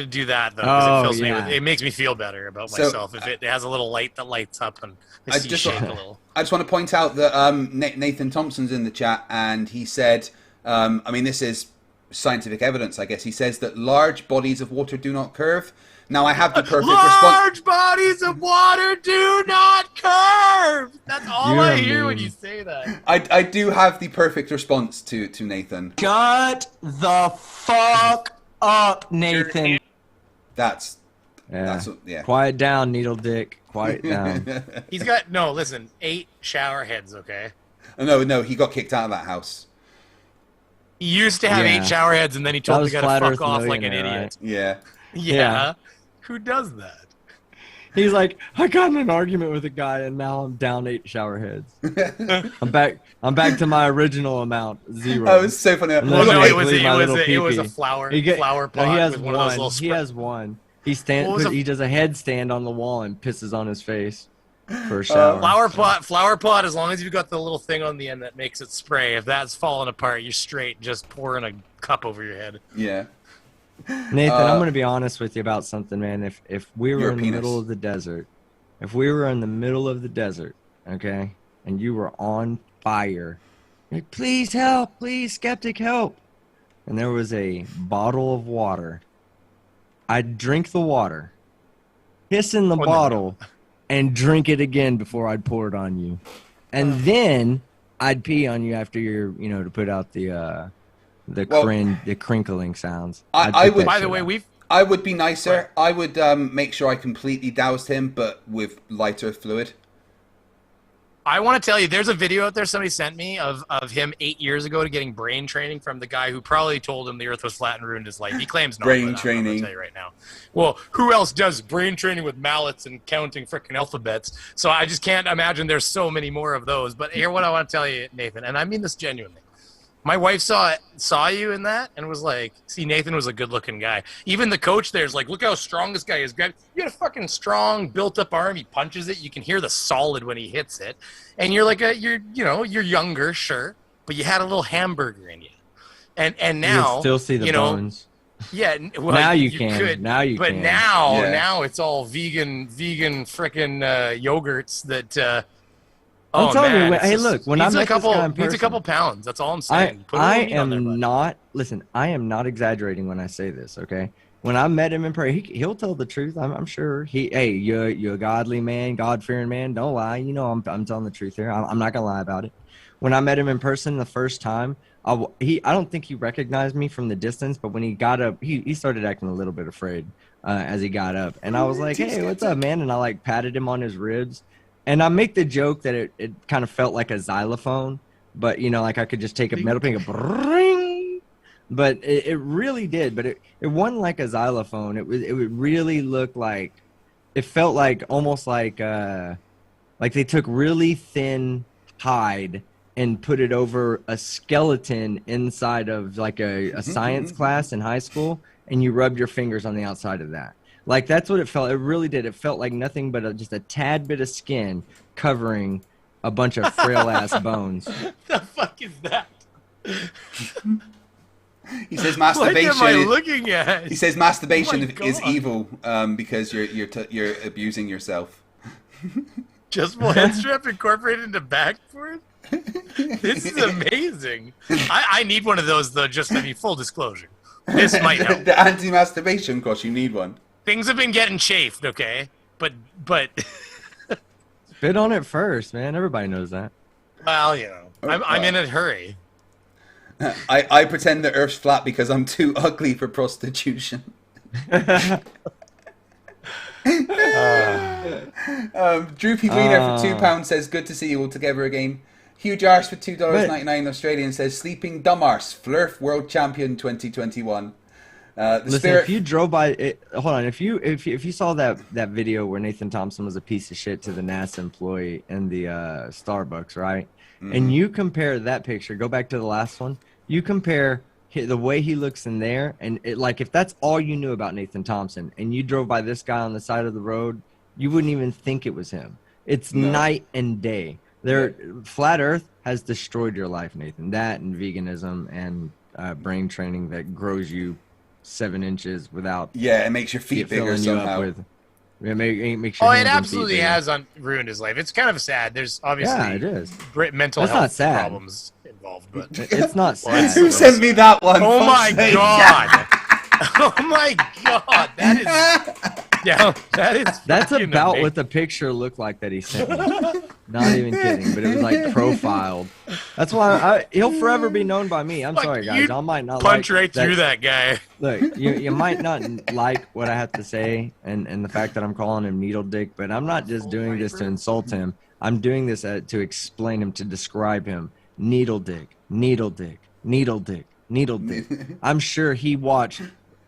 S5: do that though, because it makes me feel better about myself if it has a little light that lights up and I see you shake a little.
S2: I just want to point out that Nathan Thompson's in the chat, and he said, this is scientific evidence, I guess. He says that large bodies of water do not curve. Now, I have the perfect response.
S5: Large bodies of water do not curve! That's all I hear when you say that.
S2: I do have the perfect response to Nathan.
S7: Shut the fuck up, Nathan.
S2: That's
S3: Quiet down, needle dick. Quiet down.
S5: He's got 8 shower heads, okay?
S2: No, he got kicked out of that house.
S5: He used to have 8 shower heads, and then he told the guy to fuck off like an idiot.
S2: Right?
S5: Yeah. Who does that?
S3: He's like, I got in an argument with a guy, and now I'm down 8 shower heads. I'm back to my original amount, 0.
S2: Oh, it's so funny.
S5: It was a flower pot.
S3: No, he has
S5: with one of those little
S3: he has one. He does a headstand on the wall and pisses on his face for a shower.
S5: Flower pot. As long as you've got the little thing on the end that makes it spray. If that's falling apart, you're straight. Just pouring a cup over your head.
S2: Yeah.
S3: Nathan, I'm going to be honest with you about something, man. If we were in the middle of the desert, okay, and you were on fire, like, please help, please, Skeptic, help, and there was a bottle of water, I'd drink the water, piss in the bottle, and drink it again before I'd pour it on you, and then I'd pee on you after you're, to put out the crinkling sounds.
S2: I would.
S5: By the way,
S2: I would be nicer. I would make sure I completely doused him, but with lighter fluid.
S5: I want to tell you, there's a video out there somebody sent me of him 8 years ago to getting brain training from the guy who probably told him the Earth was flat and ruined his life. He claims not.
S2: Brain
S5: I'm
S2: training.
S5: going to tell you right now. Well, who else does brain training with mallets and counting freaking alphabets? So I just can't imagine there's so many more of those. But here, what I want to tell you, Nathan, and I mean this genuinely. My wife saw you in that and was like, see, Nathan was a good-looking guy. Even the coach there's like, look how strong this guy is. You got a fucking strong, built-up arm. He punches it. You can hear the solid when he hits it. And you're like, you're younger, sure, but you had a little hamburger in you. And now,
S3: you still see the bones.
S5: Yeah, well,
S3: now you can.
S5: Could,
S3: now you
S5: but
S3: can.
S5: now it's all vegan frickin' yogurts that.
S3: I'm telling you, hey, look, when I met this guy in person,
S5: needs a couple pounds. That's all I'm saying.
S3: I am not exaggerating when I say this, okay? When I met him in person, he'll tell the truth, I'm sure. You're a godly man, God-fearing man. Don't lie. You know I'm telling the truth here. I'm not going to lie about it. When I met him in person the first time, I don't think he recognized me from the distance, but when he got up, he started acting a little bit afraid as he got up. And I was like, hey, what's up, man? And I, like, patted him on his ribs. And I make the joke that it kind of felt like a xylophone, but, you know, like I could just take a metal pin and go, bring. But it really did. But it wasn't like a xylophone. It would really look like, it felt like almost like they took really thin hide and put it over a skeleton inside of like a science class in high school, and you rubbed your fingers on the outside of that. Like, that's what it felt. It really did. It felt like nothing but just a tad bit of skin covering a bunch of frail-ass bones.
S5: The fuck is that?
S2: He says masturbation.
S5: What am I looking at?
S2: He says masturbation is evil because you're abusing yourself.
S5: Just one strap incorporated into backboard? This is amazing. I need one of those, though, just to be full disclosure. This might help.
S2: The anti-masturbation course, you need one.
S5: Things have been getting chafed, okay? But
S3: spit on it first, man. Everybody knows that.
S5: Well, you know, I'm in a hurry.
S2: I pretend the Earth's flat because I'm too ugly for prostitution. Droopy Greener for £2 says, good to see you all together again. Huge Arse for $2.99 Australian says, sleeping dumb arse, Flerf World Champion 2021.
S3: Listen, if you drove by, hold on, if you saw that video where Nathan Thompson was a piece of shit to the NASA employee in the Starbucks, right? Mm-hmm. And you compare that picture, go back to the last one, you compare the way he looks in there, and like if that's all you knew about Nathan Thompson, and you drove by this guy on the side of the road, you wouldn't even think it was him. It's night and day. Flat Earth has destroyed your life, Nathan. That and veganism and brain training that grows you 7 inches without.
S2: Yeah, it makes your feet bigger somehow.
S3: It makes your
S5: it absolutely has ruined his life. It's kind of sad. There's obviously
S3: it is.
S5: Mental health problems involved, but
S3: it's not sad.
S2: Who sent me that one?
S5: Oh my god! Oh my god! That is. Yeah,
S3: that's about
S5: amazing.
S3: what the picture looked like that he sent me. Not even kidding, but it was like profiled. That's why he'll forever be known by me. I'm sorry, guys. I might not
S5: punch right through that guy.
S3: Look, you might not like what I have to say and the fact that I'm calling him Needle Dick, but I'm not just doing this to insult him. I'm doing this to explain him, to describe him. Needle Dick, Needle Dick, Needle Dick, Needle Dick. I'm sure he watched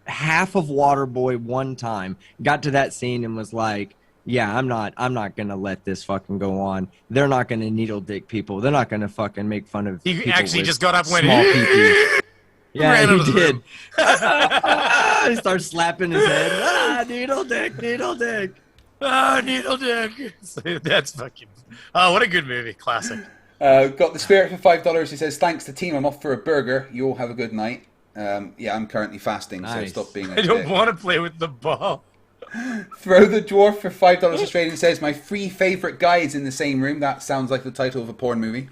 S3: half of Waterboy one time, got to that scene and was like, yeah, I'm not gonna let this fucking go on. They're not gonna needle dick people. They're not gonna fucking make fun of
S5: he
S3: people
S5: actually
S3: with
S5: just got up and went
S3: small pee-pee. Yeah, he did. He starts slapping his head. Needle dick, needle dick.
S5: Needle dick. That's fucking what a good movie. Classic.
S2: Got the Spirit for $5. He says, thanks to team, I'm off for a burger. You all have a good night. Yeah, I'm currently fasting, so stop being a
S5: I don't want to play with the ball.
S2: Throw the Dwarf for $5 Australian says, my 3 favourite guys in the same room. That sounds like the title of a porn movie.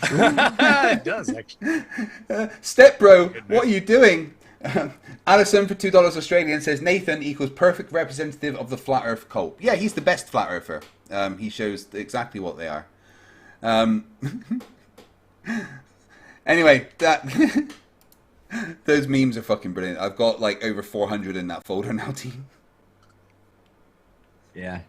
S5: It does, actually.
S2: Step Bro, what are you doing? Alison for $2 Australian says, Nathan equals perfect representative of the Flat Earth cult. Yeah, he's the best Flat Earther. He shows exactly what they are. Anyway, those memes are fucking brilliant. I've got like over 400 in that folder now, team.
S3: Yeah.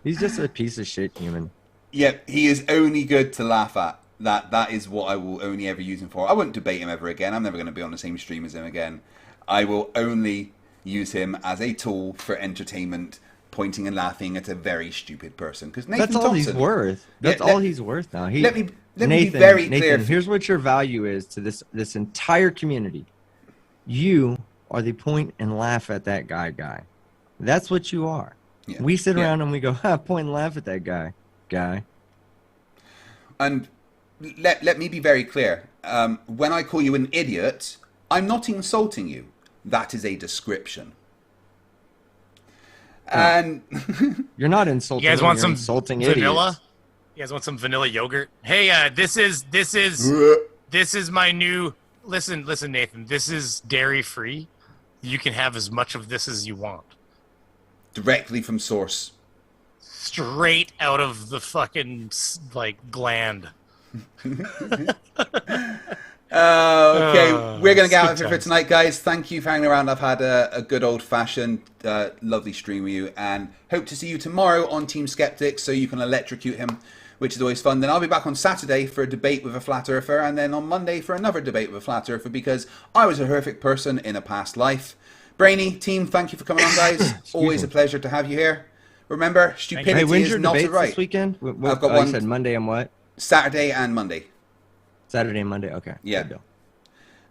S3: He's just a piece of shit human.
S2: Yeah, he is only good to laugh at. That is what I will only ever use him for. I won't debate him ever again. I'm never going to be on the same stream as him again. I will only use him as a tool for entertainment, pointing and laughing at a very stupid person. Because Nathan
S3: That's all
S2: Thompson,
S3: he's worth. That's all he's worth now.
S2: Let me be very clear.
S3: Nathan, here's what your value is to this entire community. You are the point and laugh at that guy. That's what you are.
S2: Yeah.
S3: We sit around and we go, point and laugh at that guy.
S2: And let me be very clear. When I call you an idiot, I'm not insulting you. That is a description. And
S3: you're not insulting.
S5: You guys want some
S3: insulting
S5: vanilla?
S3: Idiots.
S5: You guys want some vanilla yogurt? Hey, this is my new. Listen, Nathan. This is dairy free. You can have as much of this as you want.
S2: Directly from source.
S5: Straight out of the fucking gland.
S2: Okay, we're going to get out of here for
S5: times.
S2: tonight, guys. Thank you for hanging around. I've had a good old-fashioned, lovely stream with you, and hope to see you tomorrow on Team Skeptic so you can electrocute him, which is always fun. Then I'll be back on Saturday for a debate with a flat earther, and then on Monday for another debate with a flat earther, because I was a horrific person in a past life. Brainy, team, thank you for coming on, guys. Always a pleasure to have you here. Remember, stupidity
S3: when's
S2: is
S3: your
S2: not a
S3: debates
S2: right.
S3: this weekend?
S2: I've got
S3: You
S2: one
S3: said Monday and what?
S2: Saturday and Monday.
S3: Saturday and Monday. Okay.
S2: Yeah.
S3: Good deal.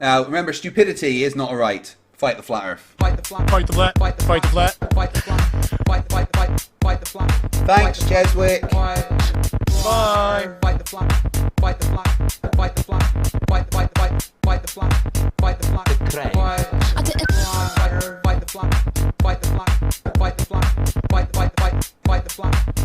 S2: Now, remember, stupidity is not a right. Fight the flat earth.
S5: Fight the flat. Fight the flat. Fight the flat. Fight the flat. Fight the flat.
S2: Thanks, Jeswick.
S5: Bye. Fight the flat. Fight the flat. Fight the flat. Fight the flat. Fight the flat. Fight the flat. Fight the flat. Fight the flat. Fight the flat. Fight the flat. Fight the flat. Fight the flat.